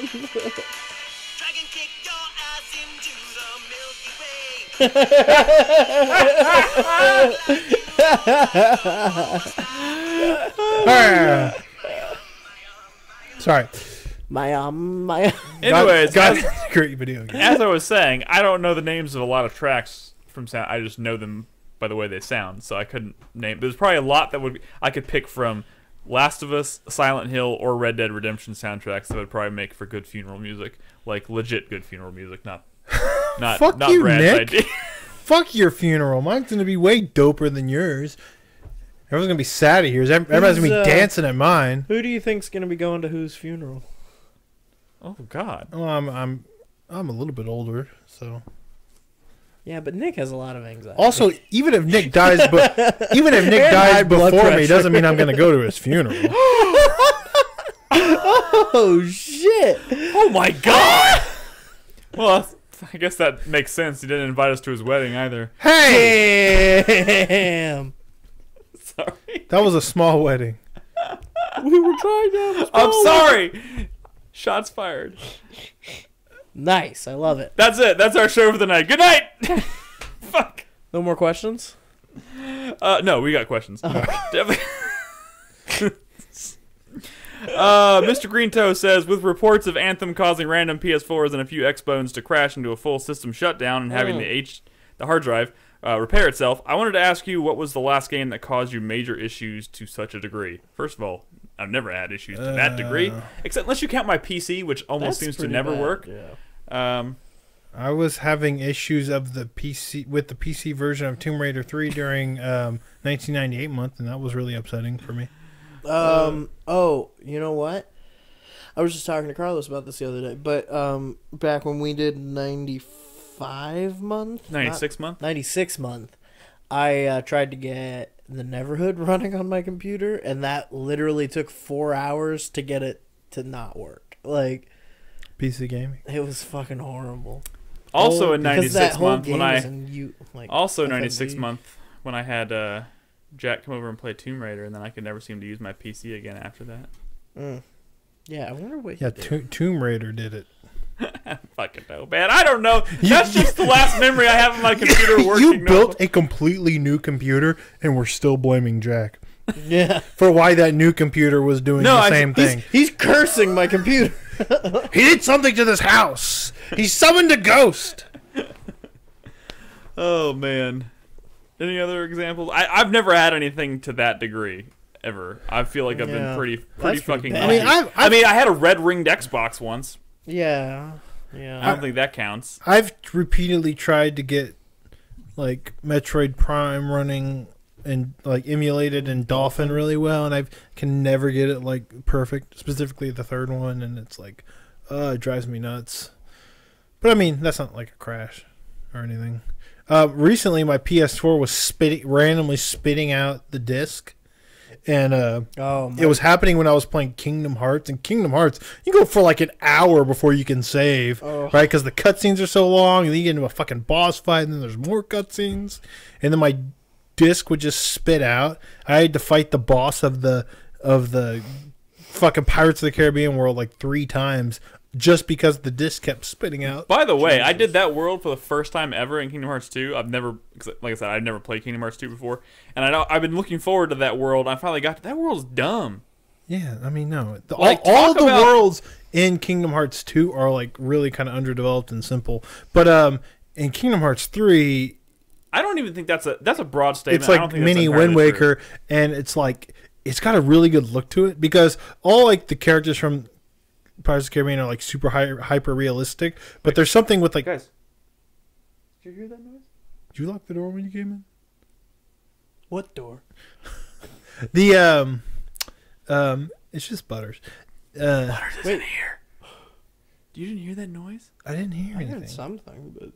Sorry. My. Anyways, God, that's a great video game. as I was saying, I don't know the names of a lot of tracks from sound. I just know them by the way they sound, so I couldn't name. There's probably a lot that I could pick from Last of Us, Silent Hill, or Red Dead Redemption soundtracks that would probably make for good funeral music, like legit good funeral music, not Fuck not you, Brad's Nick. idea. Fuck your funeral. Mine's gonna be way doper than yours. Everyone's gonna be sad at yours. Everybody's gonna be dancing at mine. Who do you think's gonna be going to whose funeral? Oh God. Well, I'm a little bit older, so. Yeah, but Nick has a lot of anxiety. Also, even if Nick dies, before me, doesn't mean I'm gonna go to his funeral. Oh shit! Oh my God. Well, I guess that makes sense. He didn't invite us to his wedding either. Hey! Damn. Sorry. That was a small wedding. We were trying to. I'm sorry. Shots fired. Nice. I love it. That's it. That's our show for the night. Good night. Fuck. No more questions? No, we got questions. Definitely. Mr. Greentoe says, with reports of Anthem causing random PS4s and a few Xbones to crash into a full system shutdown and having the hard drive repair itself, I wanted to ask you, what was the last game that caused you major issues to such a degree? First of all, I've never had issues to that degree, except unless you count my PC, which almost seems to never work. Yeah. I was having issues of the PC with the PC version of Tomb Raider 3 during 1998 month, and that was really upsetting for me. Oh, you know what? I was just talking to Carlos about this the other day, but back when we did 95 month? 96 month? 96 month, I tried to get the Neverhood running on my computer, and that literally took 4 hours to get it to not work. Like, PC gaming. it was fucking horrible. Also in 96 month when I also 96 month when I had Jack come over and play Tomb Raider, and then I could never seem to use my PC again after that. Yeah, I wonder what. Yeah, Tomb Raider did it. Fucking no, man. I don't know. That's just the last memory I have of my computer working. You built a completely new computer, and we're still blaming Jack. Yeah. For why that new computer was doing the same thing. He's cursing my computer. He did something to this house. He summoned a ghost. Oh man. Any other examples? I've never had anything to that degree ever. I feel like I've been pretty fucking. Bad. I mean, I had a red ringed Xbox once. Yeah. I don't think that counts. I've repeatedly tried to get like Metroid Prime running and like emulated in Dolphin really well, and I can never get it like perfect. Specifically the third one, and it's like, it drives me nuts. But I mean, that's not like a crash or anything. Recently, my PS4 was randomly spitting out the disc, and it was happening when I was playing Kingdom Hearts. And Kingdom Hearts, you go for like an hour before you can save, right? Because the cutscenes are so long, and then you get into a fucking boss fight, and then there's more cutscenes, and then my disc would just spit out. I had to fight the boss of the fucking Pirates of the Caribbean world like 3 times. Just because the disc kept spitting out. By the way, I did that world for the first time ever in Kingdom Hearts 2. I've never, like I said, I've never played Kingdom Hearts 2 before, and I've been looking forward to that world. I finally got to that world's dumb. Yeah, I mean, no, all the worlds in Kingdom Hearts 2 are like really kind of underdeveloped and simple. But in Kingdom Hearts 3, I don't even think that's a broad statement. It's like I don't think mini Wind Waker, and it's like it's got a really good look to it because all like the characters from Pirates of the Caribbean are like super hyper realistic, but there's something with like. Guys, did you hear that noise? Did you lock the door when you came in? What door? The it's just Butters. Butters isn't here. You didn't hear that noise? I didn't hear anything. I heard something, but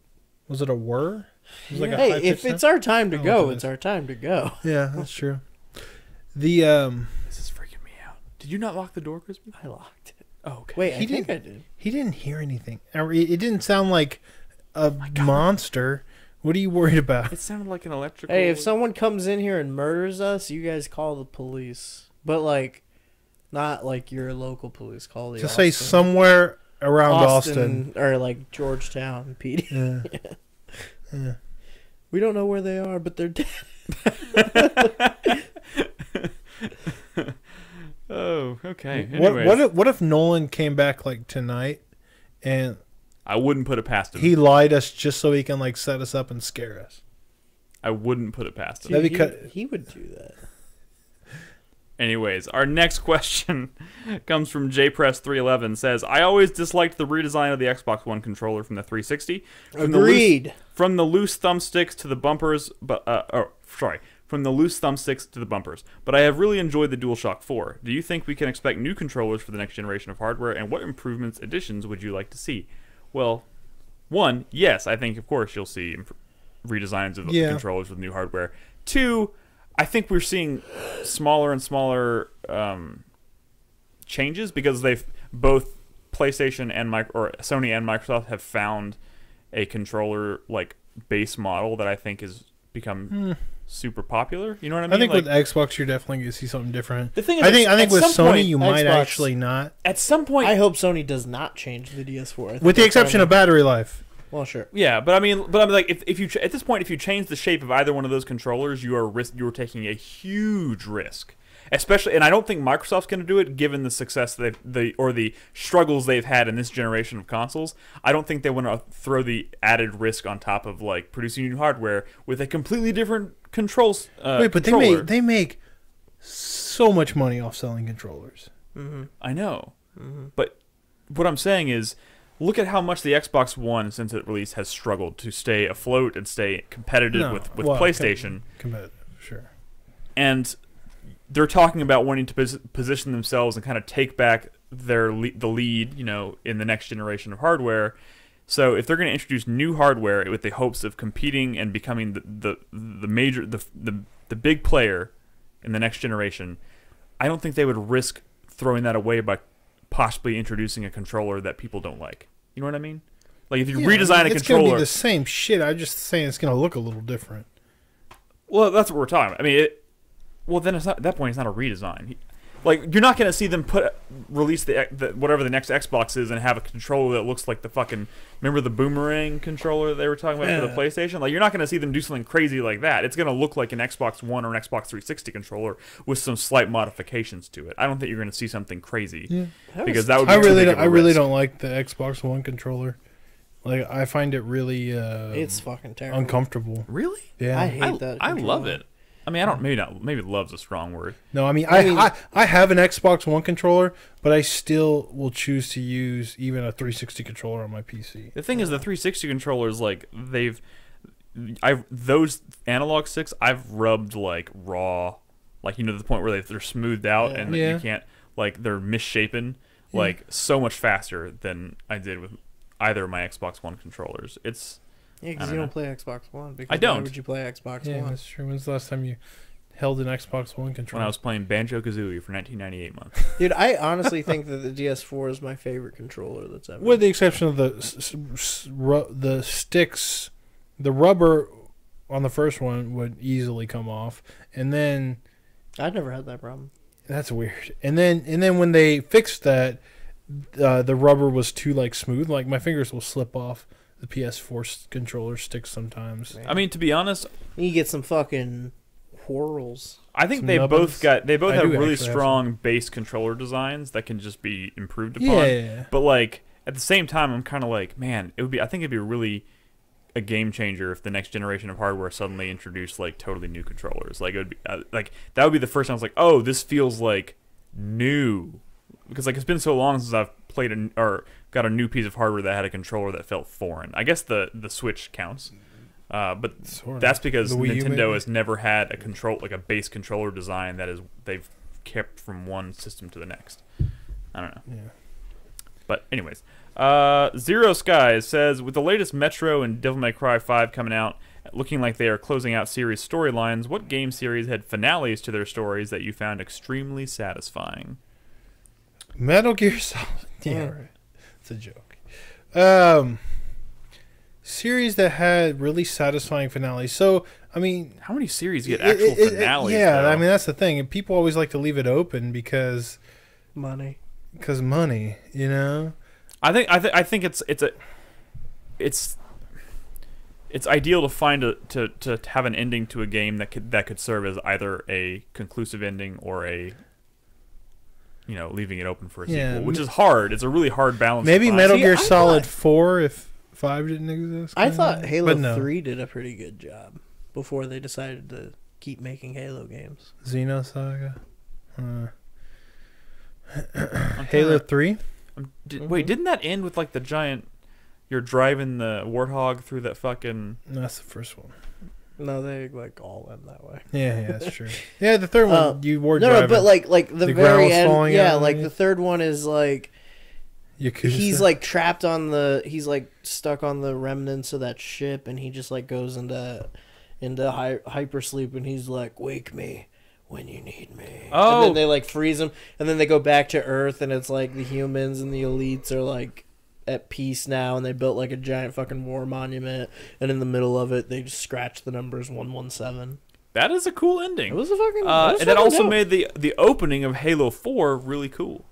was it a whir? It was like hey, if it's our time to go, it's our time to go. Yeah, that's true. The This is freaking me out. Did you not lock the door, Krispy? I locked it. Oh, okay. Wait, I think I did. He didn't hear anything. It didn't sound like a monster. What are you worried about? It sounded like an electrical... Hey, if someone comes in here and murders us, you guys call the police. But, like, not like your local police. Call the Just say somewhere around Austin. Or, like, Georgetown, PD. Yeah. Yeah. We don't know where they are, but they're dead. Oh, okay. Anyways, What if Nolan came back, like, tonight and... I wouldn't put it past him. He lied us just so he can, like, set us up and scare us. I wouldn't put it past him. Dude, he would do that. Anyways, our next question comes from JPress311. Says, I always disliked the redesign of the Xbox One controller from the 360. Agreed. From the loose thumbsticks to the bumpers, from the loose thumbsticks to the bumpers. But I have really enjoyed the DualShock 4. Do you think we can expect new controllers for the next generation of hardware, and what improvements, additions would you like to see? Well, one, yes, I think, of course, you'll see redesigns of the controllers with new hardware. Two, I think we're seeing smaller and smaller changes because they've both PlayStation and Sony and Microsoft have found a controller like base model that I think has become super popular. You know what I mean? I think with Xbox, you're definitely going to see something different. The thing is, I think with Sony, you might Xbox, actually not. At some point, I hope Sony does not change the DS4. With the exception of battery life. Well, sure. Yeah, but I mean, like, if you at this point, if you change the shape of either one of those controllers, you are taking a huge risk. Especially, and I don't think Microsoft's going to do it, given the success the struggles they've had in this generation of consoles. I don't think they want to throw the added risk on top of like producing new hardware with a completely different controls. Wait, but controller. they make so much money off selling controllers. Mm-hmm. I know, but what I'm saying is, look at how much the Xbox One, since it released, has struggled to stay afloat and stay competitive with PlayStation. Competitive, sure. And they're talking about wanting to position themselves and kind of take back the lead, you know, in the next generation of hardware. So if they're going to introduce new hardware with the hopes of competing and becoming the big player in the next generation, I don't think they would risk throwing that away by possibly introducing a controller that people don't like. You know what I mean? Like if you redesign a controller, it's going to be the same shit. I'm just saying it's going to look a little different. Well, that's what we're talking about. I mean, well, then it's not, at that point, it's not a redesign. Like, you're not going to see them release the whatever the next Xbox is and have a controller that looks like the fucking... Remember the boomerang controller that they were talking about for the PlayStation? Like, you're not going to see them do something crazy like that. It's going to look like an Xbox One or an Xbox 360 controller with some slight modifications to it. I don't think you're going to see something crazy. Yeah. Because that would be I really don't like the Xbox One controller. Like, I find it really... it's fucking terrible. Uncomfortable. Really? Yeah. I hate that I love it. I mean, I don't. Maybe love's a strong word. No, I mean, I have an Xbox One controller, but I still will choose to use even a 360 controller on my PC. The thing is, the 360 controllers, like those analog sticks, I've rubbed like raw, like to the point where they're smoothed out and you can't, like, they're misshapen, like so much faster than I did with either of my Xbox One controllers. It's Yeah, because you don't play Xbox One. Because I don't. Why would you play Xbox One? Yeah, that's true. When's the last time you held an Xbox One controller? When I was playing Banjo-Kazooie for 1998 months. Dude, I honestly think that the DS4 is my favorite controller that's ever. With the exception of the sticks, the rubber on the first one would easily come off, and then I've never had that problem. That's weird. And then when they fixed that, the rubber was too like smooth. Like my fingers will slip off the PS4 controller sticks sometimes. Man. I mean, to be honest, you get some fucking whirls. I think they both have really strong base controller designs that can just be improved upon. Yeah. But like at the same time, I'm kind of like, man, I think it'd be really a game changer if the next generation of hardware suddenly introduced like totally new controllers. Like it would be like that would be the first time I was like, oh, this feels like new, because like it's been so long since I've played or got a new piece of hardware that had a controller that felt foreign. I guess the Switch counts, but that's because Nintendo has never had a base controller design they've kept from one system to the next. I don't know. Yeah. But anyways, Zero Skies says, with the latest Metro and Devil May Cry 5 coming out, looking like they are closing out series storylines, what game series had finales to their stories that you found extremely satisfying? Metal Gear Solid. Yeah, right. It's a joke. Series that had really satisfying finales. So, I mean, how many series get actual finales? Yeah, though? I mean that's the thing. And people always like to leave it open because money. Because money, you know. I think it's ideal to find to have an ending to a game that could serve as either a conclusive ending or a leaving it open for a sequel, which is hard. It's a really hard balance. Maybe Metal Gear Solid 4 if 5 didn't exist. I thought Halo 3 did a pretty good job before they decided to keep making Halo games. Xenosaga. Halo 3? Wait, didn't that end with like the giant... You're driving the Warthog through that fucking... No, that's the first one. No, they like all end that way. Yeah, that's true. Yeah, the third one, you were driving. No, but like the very end... Yeah, like the third one is like... Yakuza. He's like trapped on the... He's like stuck on the remnants of that ship, and he just like goes into hypersleep, and he's like, wake me when you need me. Oh. And then they like freeze him, and then they go back to Earth, and it's like the humans and the elites are like at peace now, and they built like a giant fucking war monument, and in the middle of it they just scratched the numbers 117. That is a cool ending. It was a fucking and that also made the opening of Halo 4 really cool.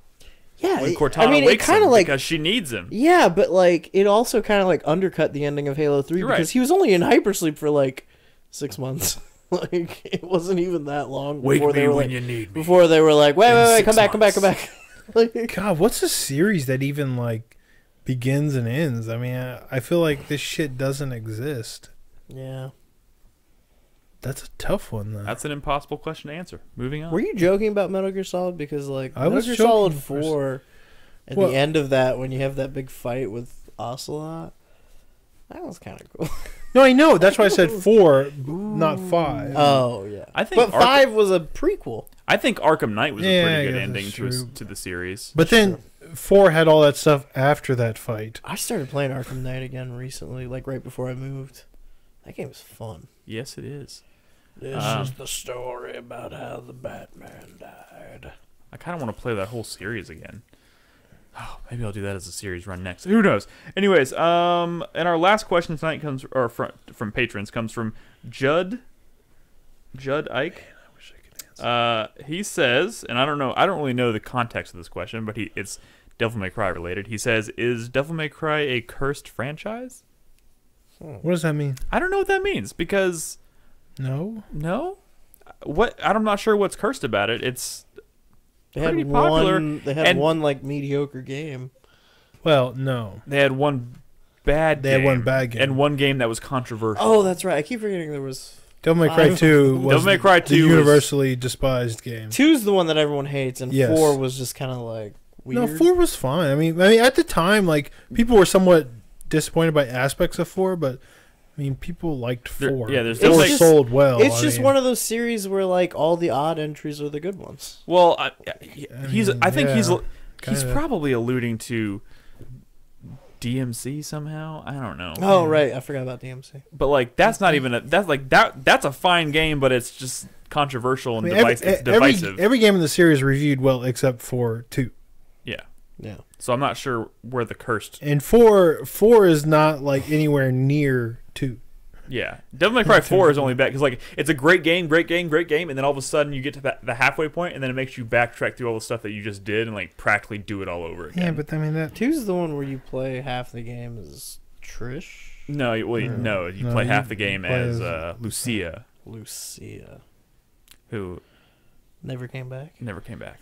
Yeah, when Cortana wakes him because she needs him. Yeah, but like it also kind of like undercut the ending of Halo 3 because he was only in hypersleep for like 6 months. Like it wasn't even that long. Wake before me they were when like, you need me. Before they were like, wait, come back. Like, God, what's a series that even like begins and ends? I mean, I feel like this shit doesn't exist. Yeah. That's a tough one, though. That's an impossible question to answer. Moving on. Were you joking about Metal Gear Solid? Because, like, Metal Gear Solid 4, at the end of that, when you have that big fight with Ocelot, that was kind of cool. No, I know. That's why I said 4, not 5. Oh, yeah. But 5 was a prequel. I think Arkham Knight was a pretty good ending to the series. But then 4 had all that stuff after that fight. I started playing Arkham Knight again recently, like right before I moved. That game was fun. Yes, it is. This is the story about how the Batman died. I kind of want to play that whole series again. Oh, maybe I'll do that as a series run next. Who knows? Anyways, and our last question tonight comes from patrons comes from Judd Ike. Man, I wish I could answer. He says, and I don't really know the context of this question, but it's Devil May Cry related. He says, "Is Devil May Cry a cursed franchise?" What does that mean? I don't know what that means because no. What? I'm not sure what's cursed about it. It's pretty had popular. They had one like mediocre game. Well, no. They had one bad game. They had one bad game. And one game that was controversial. Oh, that's right. I keep forgetting there was... Devil May Cry 2 was Devil May Cry 2 the universally despised game. 2's the one that everyone hates, and 4 was just kind of like weird. No, 4 was fine. I mean, at the time, like, people were somewhat disappointed by aspects of 4, but... I mean, people liked 4. There's definitely sold well. It's just one of those series where like all the odd entries are the good ones. Well, I think he's probably alluding to DMC somehow. I don't know. Oh right, I forgot about DMC. But like that's not even that's a fine game, but it's just controversial and divisive. Every game in the series reviewed well except for 2. Yeah. So I'm not sure where the cursed. And 4 is not like anywhere near 2. Yeah, Devil May Cry 4 is only bad because like it's a great game, and then all of a sudden you get to the halfway point, and then it makes you backtrack through all the stuff that you just did and like practically do it all over again. Yeah, but I mean that 2's the one where you play half the game as Trish. No, you play half the game as Lucia, who never came back.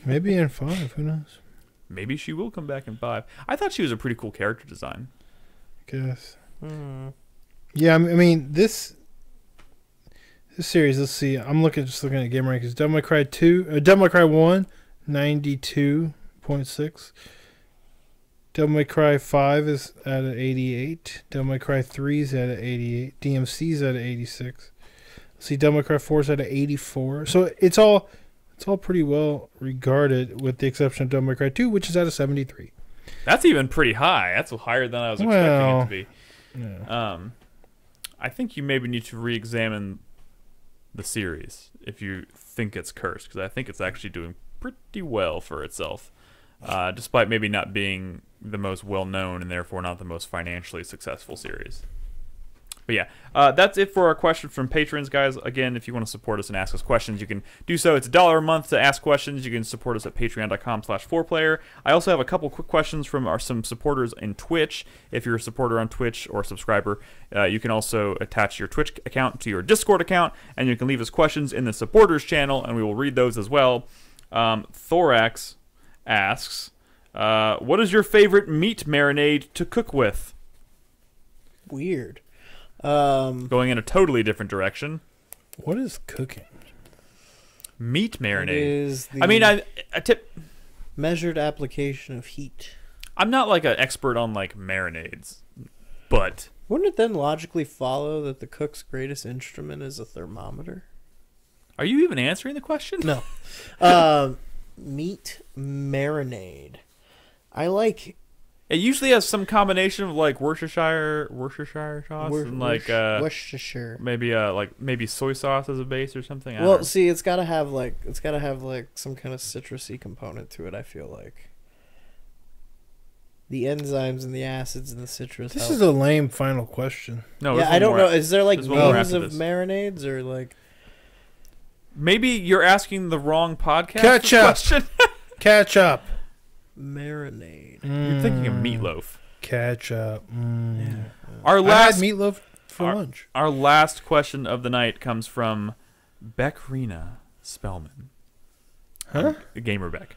Maybe in 5, who knows? Maybe she will come back in 5. I thought she was a pretty cool character design. I guess. Yeah, I mean this series. Let's see. I'm looking at game rankings. Devil May Cry 2, Devil May Cry 1, 92.6. Devil May Cry 5 is at an 88. Devil May Cry 3 is at an 88. DMC is at an 86. Let's see, Devil May Cry 4 is at an 84. So it's all pretty well regarded, with the exception of Devil May Cry 2, which is at a 73. That's even pretty high. That's higher than I was expecting it to be. Yeah. I think you maybe need to re-examine the series if you think it's cursed, because I think it's actually doing pretty well for itself. despite maybe not being the most well-known and therefore not the most financially successful series. But yeah, that's it for our question from patrons, guys. Again, if you want to support us and ask us questions, you can do so. It's $1 a month to ask questions. You can support us at patreon.com/4Player. I also have a couple quick questions from some supporters in Twitch. If you're a supporter on Twitch or a subscriber, you can also attach your Twitch account to your Discord account, and you can leave us questions in the supporters channel, and we will read those as well. Thorax asks, what is your favorite meat marinade to cook with? Weird. Going in a totally different direction. What is cooking? Meat marinade. Is the I mean, I tip. measured application of heat. I'm not like an expert on like marinades, but Wouldn't it then logically follow that the cook's greatest instrument is a thermometer? are you even answering the question? No. Meat marinade. I like. It usually has some combination of like Worcestershire sauce and like Worcestershire. maybe soy sauce as a base or something. I don't Well, know. see, it's gotta have some kind of citrusy component to it. I feel like the enzymes and the acids and the citrus. This help. is a lame final question. No, Yeah, I don't know. Is there like there's one more names after of this. marinades or like? Maybe you're asking the wrong podcast Ketchup. question. Ketchup. Marinade. You're thinking of meatloaf. Ketchup. Yeah. Our I had last meatloaf for lunch. Our last question of the night comes from Beckrina Spellman. Huh? Gamer Beck.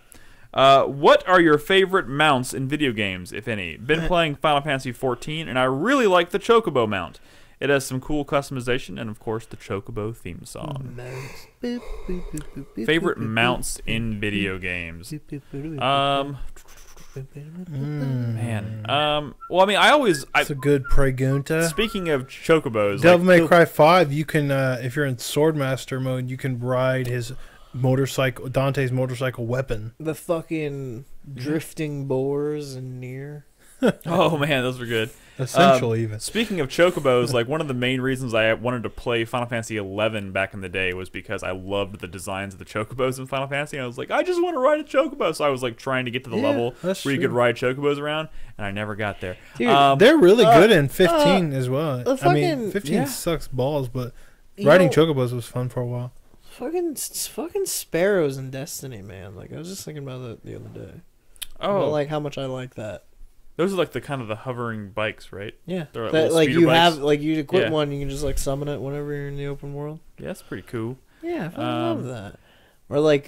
What are your favorite mounts in video games, if any? Been playing Final Fantasy XIV, and I really like the Chocobo mount. It has some cool customization, and of course, the Chocobo theme song. Favorite mounts in video games? Man. Well, I mean, It's a good pregunta. Speaking of Chocobos, Devil May Cry 5, you can, if you're in Swordmaster mode, you can ride his motorcycle, Dante's motorcycle weapon. The fucking drifting boars and near. oh man, those were good. Essential, even. Speaking of Chocobos, like one of the main reasons I wanted to play Final Fantasy XI back in the day was because I loved the designs of the Chocobos in Final Fantasy. And I was like, I just want to ride a Chocobo. So I was like trying to get to the level where you could ride Chocobos around, and I never got there. Dude, they're really good in 15 as well. I mean, fucking- 15 sucks balls, but You riding know- Chocobos was fun for a while. Fucking sparrows in Destiny, man. Like I was just thinking about that the other day. Oh, About, like how much I like that. those are like the kind of the hovering bikes, right? Yeah, They're like that, little like speeder you bikes. have, like you equip Yeah. one, you can just like summon it whenever you're in the open world. Yeah, that's pretty cool. Yeah, I fucking love that. Or like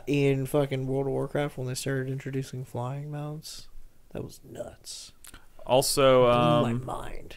in fucking World of Warcraft when they started introducing flying mounts, that was nuts. Also, Blew my mind.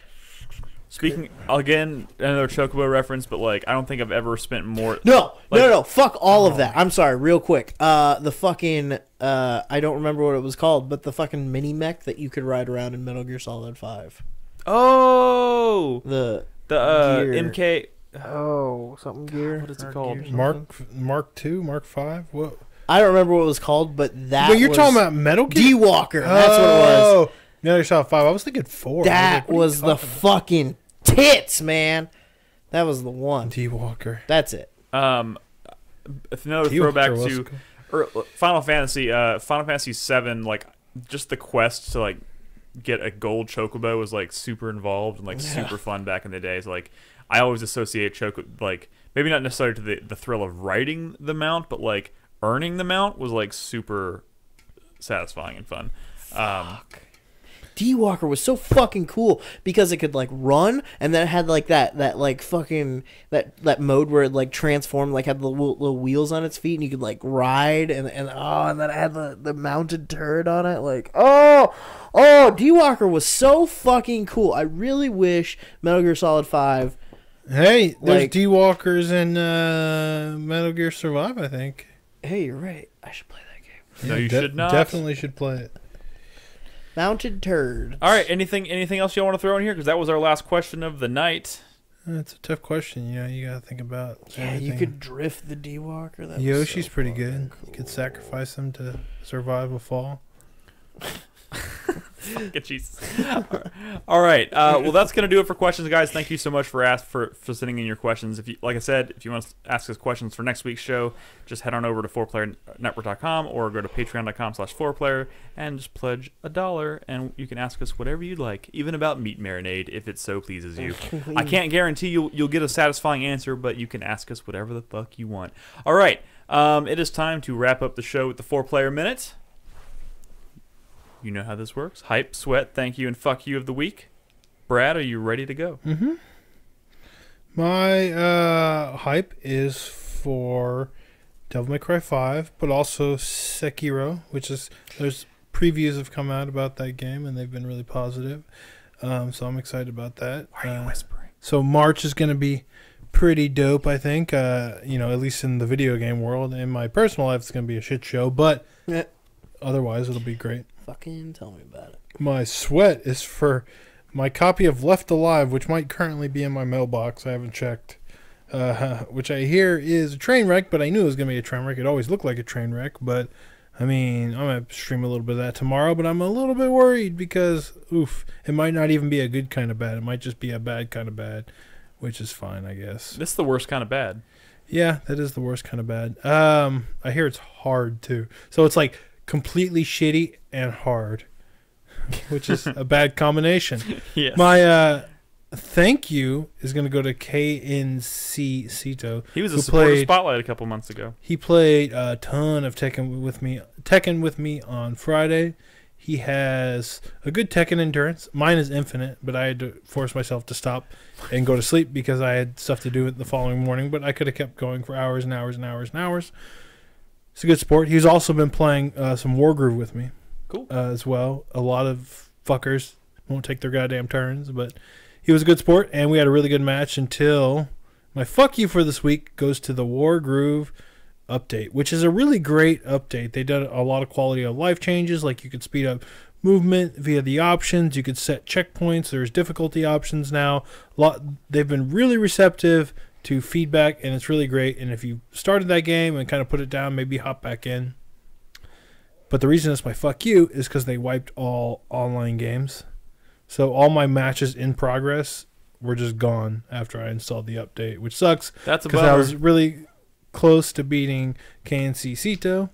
speaking again, another Chocobo reference, but like I don't think I've ever spent more. No, Like- no, fuck all of that. I'm sorry, real quick. The fucking I don't remember what it was called, but the fucking mini mech that you could ride around in Metal Gear Solid 5. Oh, The the gear. MK. something gear. what is it Hard called? gear something. Mark II, Mark 5. What? I don't remember what it was called, but that. But you're was talking about Metal Gear. D-Walker. That's what it was. Oh, Metal Gear Solid 5. I was thinking 4. That was the fucking tits, man. That was the one. D-Walker. That's it. Another throwback to Final Fantasy. Final Fantasy 7. Like just the quest to like get a gold Chocobo was like super involved and like super fun back in the days. Like I always associate like maybe not necessarily to the thrill of riding the mount, but like earning the mount was like super satisfying and fun. D-Walker was so fucking cool because it could like run, and then it had like that like fucking that mode where it like transformed, like had the little wheels on its feet, and you could like ride, and then it had the mounted turret on it. Like D-Walker was so fucking cool. I really wish Metal Gear Solid 5. Hey, there's like- D-Walkers in Metal Gear Survive, I think. Hey, you're right. I should play that game. No, you should not. Definitely should play it. Mounted turd. All right. Anything else y'all want to throw in here? Because that was our last question of the night. That's a tough question. You gotta think about. Yeah, you everything. could drift the D-Walker. That was Yoshi's so pretty fucking good. cool. You could sacrifice him to survive a fall. Fucking Jesus. All right. Well, that's gonna do it for questions, guys. Thank you so much for sending in your questions. If you, like I said, if you want to ask us questions for next week's show, just head on over to 4playernetwork.com or go to patreon.com/4player and just pledge $1, and you can ask us whatever you'd like, even about meat marinade, if it so pleases you. I can't guarantee you'll get a satisfying answer, but you can ask us whatever the fuck you want. All right. It is time to wrap up the show with the 4-Player Minute. You know how this works. Hype, sweat, thank you, and fuck you of the week. Brad, are you ready to go? Mm-hmm. My hype is for Devil May Cry 5, but also Sekiro, which is, there's previews have come out about that game, and they've been really positive. So I'm excited about that. Why are you whispering? So March is going to be pretty dope, I think. At least in the video game world. In my personal life, it's going to be a shit show, but otherwise, it'll be great. Fucking tell me about it. My sweat is for my copy of Left Alive, which might currently be in my mailbox. I haven't checked. Which I hear is a train wreck, but I knew it was going to be a train wreck. It always looked like a train wreck, but I mean, I'm going to stream a little bit of that tomorrow, but I'm a little bit worried because, it might not even be a good kind of bad. It might just be a bad kind of bad, which is fine, I guess. This is the worst kind of bad. Yeah, that is the worst kind of bad. I hear it's hard, too. So it's like completely shitty and hard, which is a bad combination. Yes. My thank you is going to go to KNC Sito. He was a supporter spotlight a couple months ago. He played a ton of Tekken with me on Friday. He has a good Tekken endurance. Mine is infinite, but I had to force myself to stop and go to sleep because I had stuff to do the following morning, but I could have kept going for hours and hours and hours and hours. It's a good sport. He's also been playing some Wargroove with me. Cool. As well. A lot of fuckers won't take their goddamn turns, but he was a good sport, and we had a really good match until my fuck you for this week goes to the Wargroove update, which is a really great update. They did a lot of quality of life changes, like you could speed up movement via the options. You could set checkpoints. There's difficulty options now. They've been really receptive to feedback, and it's really great. And if you started that game and kind of put it down, maybe hop back in. But the reason it's my fuck you is because they wiped all online games. So all my matches in progress were just gone after I installed the update, which sucks. That's a because bummer. I was really close to beating KNC Sito,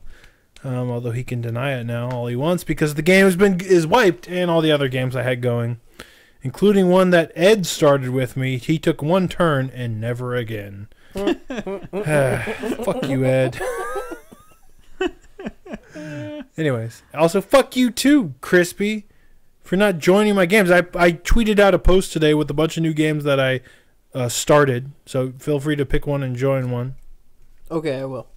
although he can deny it now all he wants because the game is wiped, and all the other games I had going, including one that Ed started with me. He took one turn and never again. Fuck you, Ed. Anyways, also fuck you too, Krispy, for not joining my games. I tweeted out a post today with a bunch of new games that I started, so feel free to pick one and join one. Okay, I will.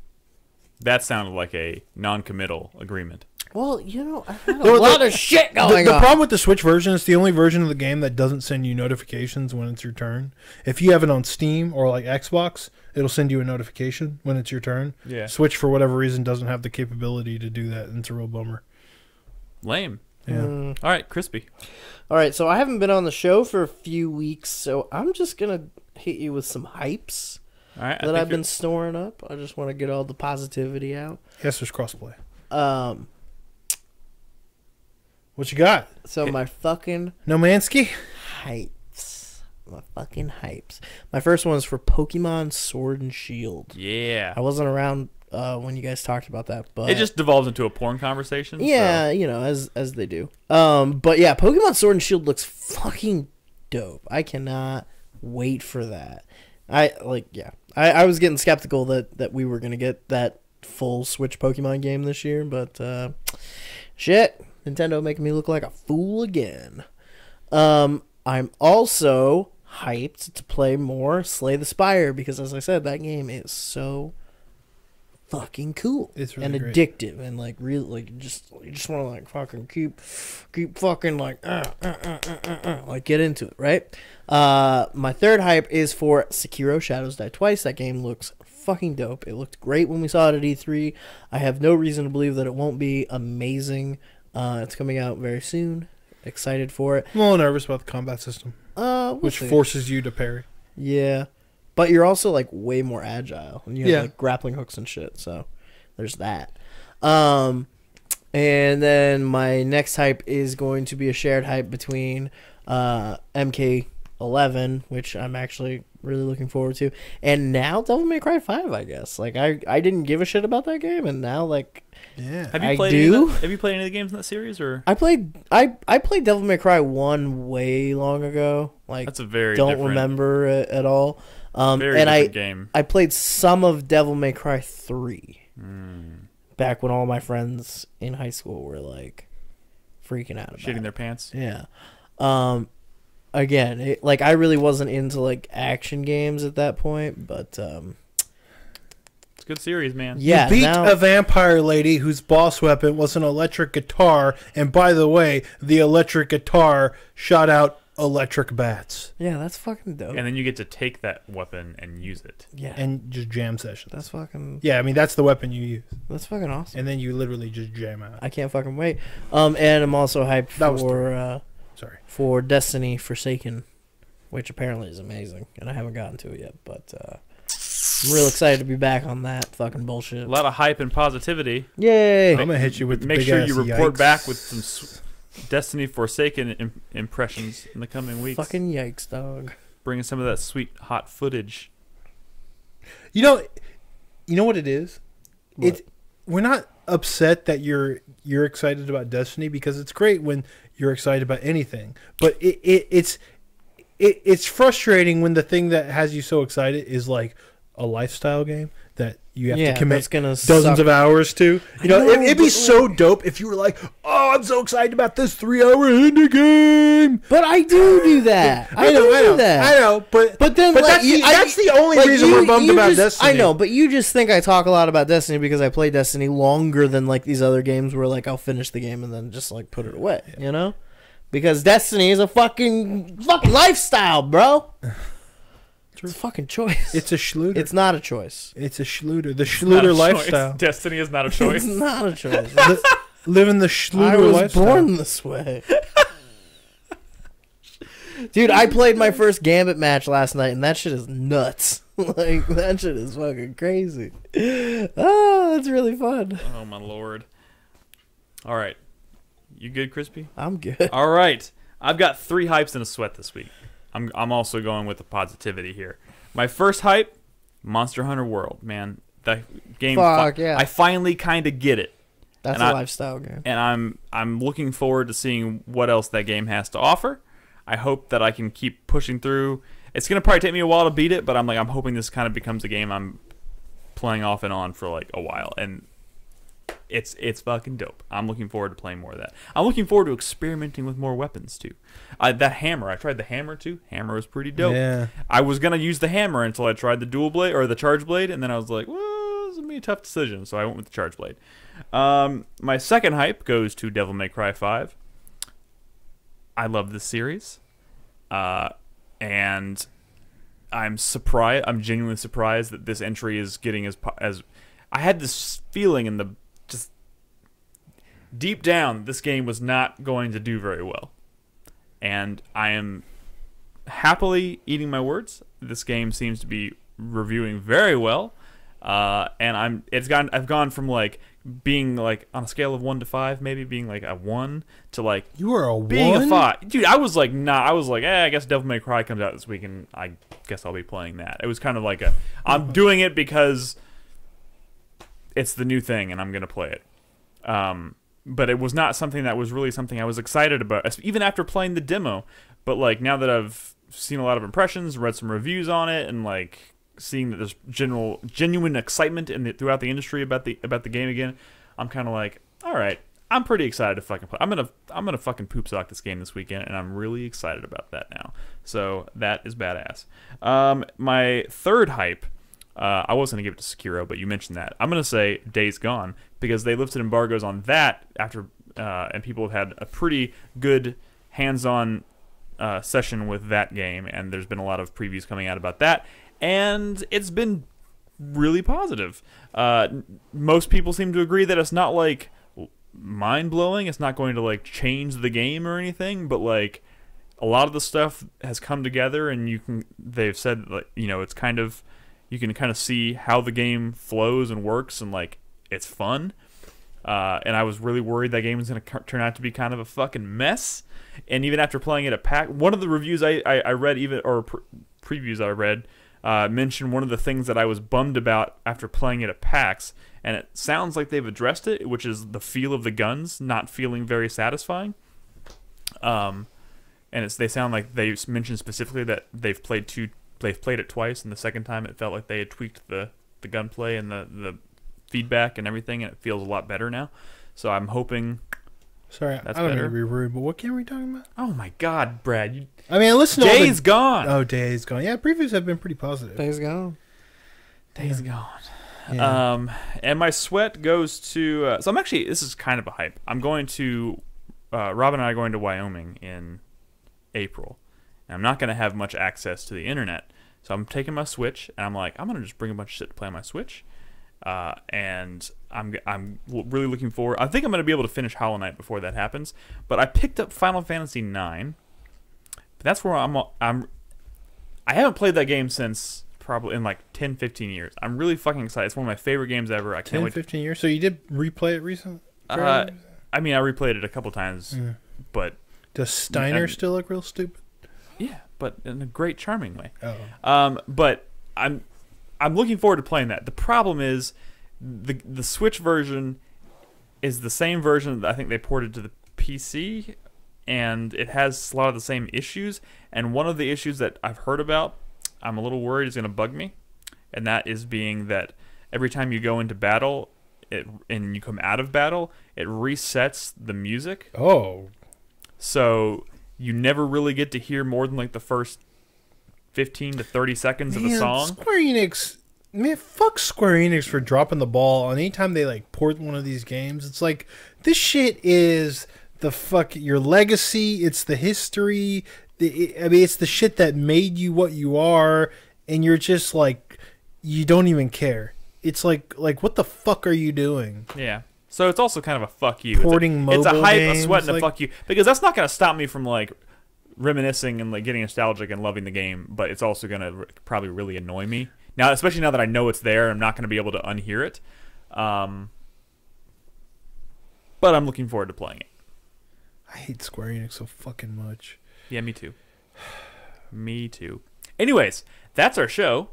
That sounded like a non-committal agreement. Well, I've had a lot of shit going on. The problem with the Switch version is the only version of the game that doesn't send you notifications when it's your turn. If you have it on Steam or like Xbox, it'll send you a notification when it's your turn. Yeah. Switch, for whatever reason, doesn't have the capability to do that, and it's a real bummer. Lame. Yeah. All right, Krispy. All right, so I haven't been on the show for a few weeks, so I'm just going to hit you with some hypes. All right, that I've been storing up. I just want to get all the positivity out. Yes, there's crossplay. What you got? So my fucking No Mansky hypes. My fucking hypes. My first one is for Pokemon Sword and Shield. Yeah. I wasn't around when you guys talked about that, but it just devolves into a porn conversation. Yeah, so. as they do. But yeah, Pokemon Sword and Shield looks fucking dope. I cannot wait for that. I was getting skeptical that we were gonna get that full Switch Pokemon game this year, but shit, Nintendo making me look like a fool again. I'm also hyped to play more Slay the Spire because, as I said, that game is so fucking cool. It's really and great. Addictive and like really like you just want to like fucking keep fucking like get into it, right? My third hype is for Sekiro Shadows Die Twice. That game looks fucking dope. It looked great when we saw it at E3. I have no reason to believe that it won't be amazing. It's coming out very soon. Excited for it. I'm a little nervous about the combat system, which see. forces you to parry. Yeah, but you're also like way more agile, and you have like grappling hooks and shit. So there's that. And then my next hype is going to be a shared hype between MK11, which I'm actually really looking forward to, and now Devil May Cry 5, I guess. Like, I didn't give a shit about that game, and now, like, yeah. Have you played any of the games in that series, or? I played Devil May Cry 1 way long ago. Like, That's a very don't different, remember it at all. very and different game. I played some of Devil May Cry 3. Mm. Back when all my friends in high school were like freaking out about Shitting their pants. Yeah. Again, like, I really wasn't into like action games at that point, but it's a good series, man. yeah, you beat a vampire lady whose boss weapon was an electric guitar, and by the way, the electric guitar shot out electric bats. yeah, that's fucking dope. And then you get to take that weapon and use it. Yeah, And just jam sessions. that's fucking Yeah, I mean, that's the weapon you use. that's fucking awesome. And then you literally just jam out. I can't fucking wait. And I'm also hyped That was Sorry. for Destiny Forsaken, which apparently is amazing, and I haven't gotten to it yet, but I'm real excited to be back on that fucking bullshit. A lot of hype and positivity. Yay! I'm going to hit you with the Make big sure ass you report yikes. back with some Destiny Forsaken impressions in the coming weeks. Fucking yikes, dog. Bringing some of that sweet hot footage. You know what it is? What? We're not upset that you're excited about Destiny, because it's great when you're excited about anything. But it's frustrating when the thing that has you so excited is like a lifestyle game that you have to commit that's gonna dozens suck. of hours to. You know, know, it'd be but so dope if you were like, "Oh, I'm so excited about this 3-hour indie game." But I do that. I do that. I know, but then, like, that's the only like, reason we're bummed about Destiny. I know, but you just think I talk a lot about Destiny because I play Destiny longer than like these other games where like I'll finish the game and then just like put it away, you know? Because Destiny is a fucking lifestyle, bro. It's a fucking choice. It's a schluter. It's not a choice. It's a schluter. The It's not a schluter choice. lifestyle. Destiny is not a It's choice. not a choice. Living the schluter I was lifestyle. born this way. Dude, I played my first Gambit match last night, and that shit is nuts. Like, that shit is fucking crazy. Oh, that's really fun. Oh my lord! All right, you good, Krispy? I'm good. All right, I've got 3 hypes in a sweat this week. I'm also going with the positivity here. My first hype, Monster Hunter World. Man, that game. Fuck, yeah. I finally kind of get it. That's And a lifestyle game. And I'm looking forward to seeing what else that game has to offer. I hope that I can keep pushing through. It's gonna probably take me a while to beat it, but I'm hoping this kind of becomes a game I'm playing off and on for like a while, and it's fucking dope. I'm looking forward to playing more of that. I'm looking forward to experimenting with more weapons too. That hammer, I tried the hammer too. Hammer was pretty dope. Yeah. I was gonna use the hammer until I tried the dual blade or the charge blade, and then I was like, well, this is gonna be a tough decision, so I went with the charge blade. My second hype goes to Devil May Cry 5. I love this series, and I'm surprised. I'm genuinely surprised that this entry is getting as I had this feeling in the just deep down this game was not going to do very well, and I am happily eating my words. This game seems to be reviewing very well, and I've gone from like being like on a scale of 1 to 5, maybe being like a 1 to like You were a being 1? a 5. Dude, I was like, I guess Devil May Cry comes out this week, and I guess I'll be playing that. It was kind of like I'm doing it because it's the new thing, and I'm gonna play it. But it was not something that was really something I was excited about, even after playing the demo. But like now that I've seen a lot of impressions, read some reviews on it, and like seeing that there's genuine excitement throughout the industry about the game again, I'm kind of like, all right, I'm pretty excited to fucking play. I'm gonna fucking poop sock this game this weekend, and I'm really excited about that now. So that is badass. My third hype, I was gonna give it to Sekiro, but you mentioned that. I'm gonna say Days Gone, because they lifted embargoes on that after, and people have had a pretty good hands-on session with that game, and there's been a lot of previews coming out about that. And it's been really positive. Most people seem to agree that it's not like mind-blowing. It's not going to like change the game or anything, but like a lot of the stuff has come together, and they've said, like, it's kind of, you can kind of see how the game flows and works, and like it's fun. and I was really worried that game was going to turn out to be kind of a fucking mess. And even after playing it at PAX, one of the reviews I read, previews I read, mentioned one of the things that I was bummed about after playing it at PAX, and it sounds like they've addressed it, which is the feel of the guns not feeling very satisfying. And they sound like they mentioned specifically that they've played it twice, and the second time it felt like they had tweaked the gunplay and the feedback and everything, and it feels a lot better now. So I'm hoping. Sorry, that's I don't better. mean to be rude, but what game are we talking about? Oh my God, Brad! I mean, listen. Days Gone. Oh, Days Gone. Yeah, previews have been pretty positive. Days Gone. Days Gone. Yeah. And my sweat goes to. So I'm actually. This is kind of a hype. I'm going to. Rob and I are going to Wyoming in April. And I'm not going to have much access to the internet, so I'm taking my Switch, and I'm like, I'm going to just bring a bunch of shit to play on my Switch. And I'm really looking forward. I think I'm going to be able to finish Hollow Knight before that happens. But I picked up Final Fantasy IX. But that's where I haven't played that game since probably in like 10, 15 years. I'm really fucking excited. It's one of my favorite games ever. I can't 10, wait. 15 years? So you did replay it recently? I mean, I replayed it a couple times, but does Steiner still look real stupid? Yeah, but in a great, charming way. Oh. But I'm looking forward to playing that. The problem is the Switch version is the same version that I think they ported to the PC, and it has a lot of the same issues. And one of the issues that I've heard about, I'm a little worried is going to bug me, and that is being that every time you go into battle and you come out of battle, it resets the music. Oh. So you never really get to hear more than like the first 15 to 30 seconds of a song. Square Enix, man, fuck Square Enix for dropping the ball on anytime they like port one of these games. It's like, this shit is your legacy. It's the history. It's the shit that made you what you are, and you're just like, you don't even care. It's like what the fuck are you doing? Yeah. So it's also kind of a fuck you. Porting it's a hype, games, a sweat, and a fuck you. Because that's not going to stop me from like reminiscing and like getting nostalgic and loving the game, but it's also going to probably really annoy me. Now, especially now that I know it's there, I'm not going to be able to unhear it. But I'm looking forward to playing it. I hate Square Enix so fucking much. Yeah, me too. Me too. Anyways, that's our show.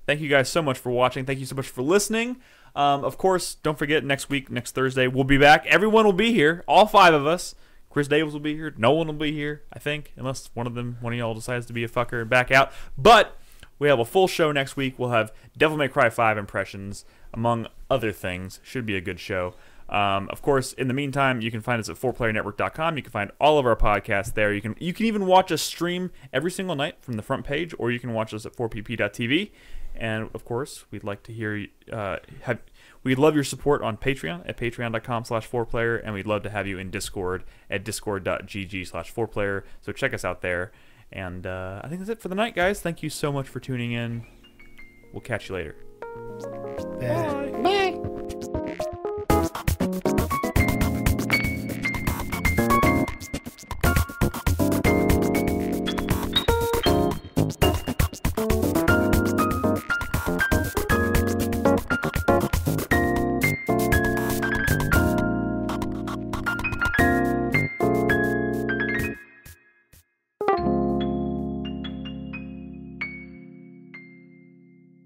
Thank you guys so much for watching. Thank you so much for listening. Of course, don't forget, next Thursday, we'll be back. Everyone will be here. All 5 of us. Chris Davis will be here. Nolan will be here, I think, unless one of y'all decides to be a fucker and back out. But we have a full show next week. We'll have Devil May Cry 5 impressions, among other things. Should be a good show. Of course, in the meantime, you can find us at 4playernetwork.com. You can find all of our podcasts there. You can even watch us stream every single night from the front page, or you can watch us at 4pp.tv. And of course, we'd like to hear. We'd love your support on Patreon at patreon.com/4player, and we'd love to have you in Discord at discord.gg/4player. So check us out there. And I think that's it for the night, guys. Thank you so much for tuning in. We'll catch you later. Bye. Bye.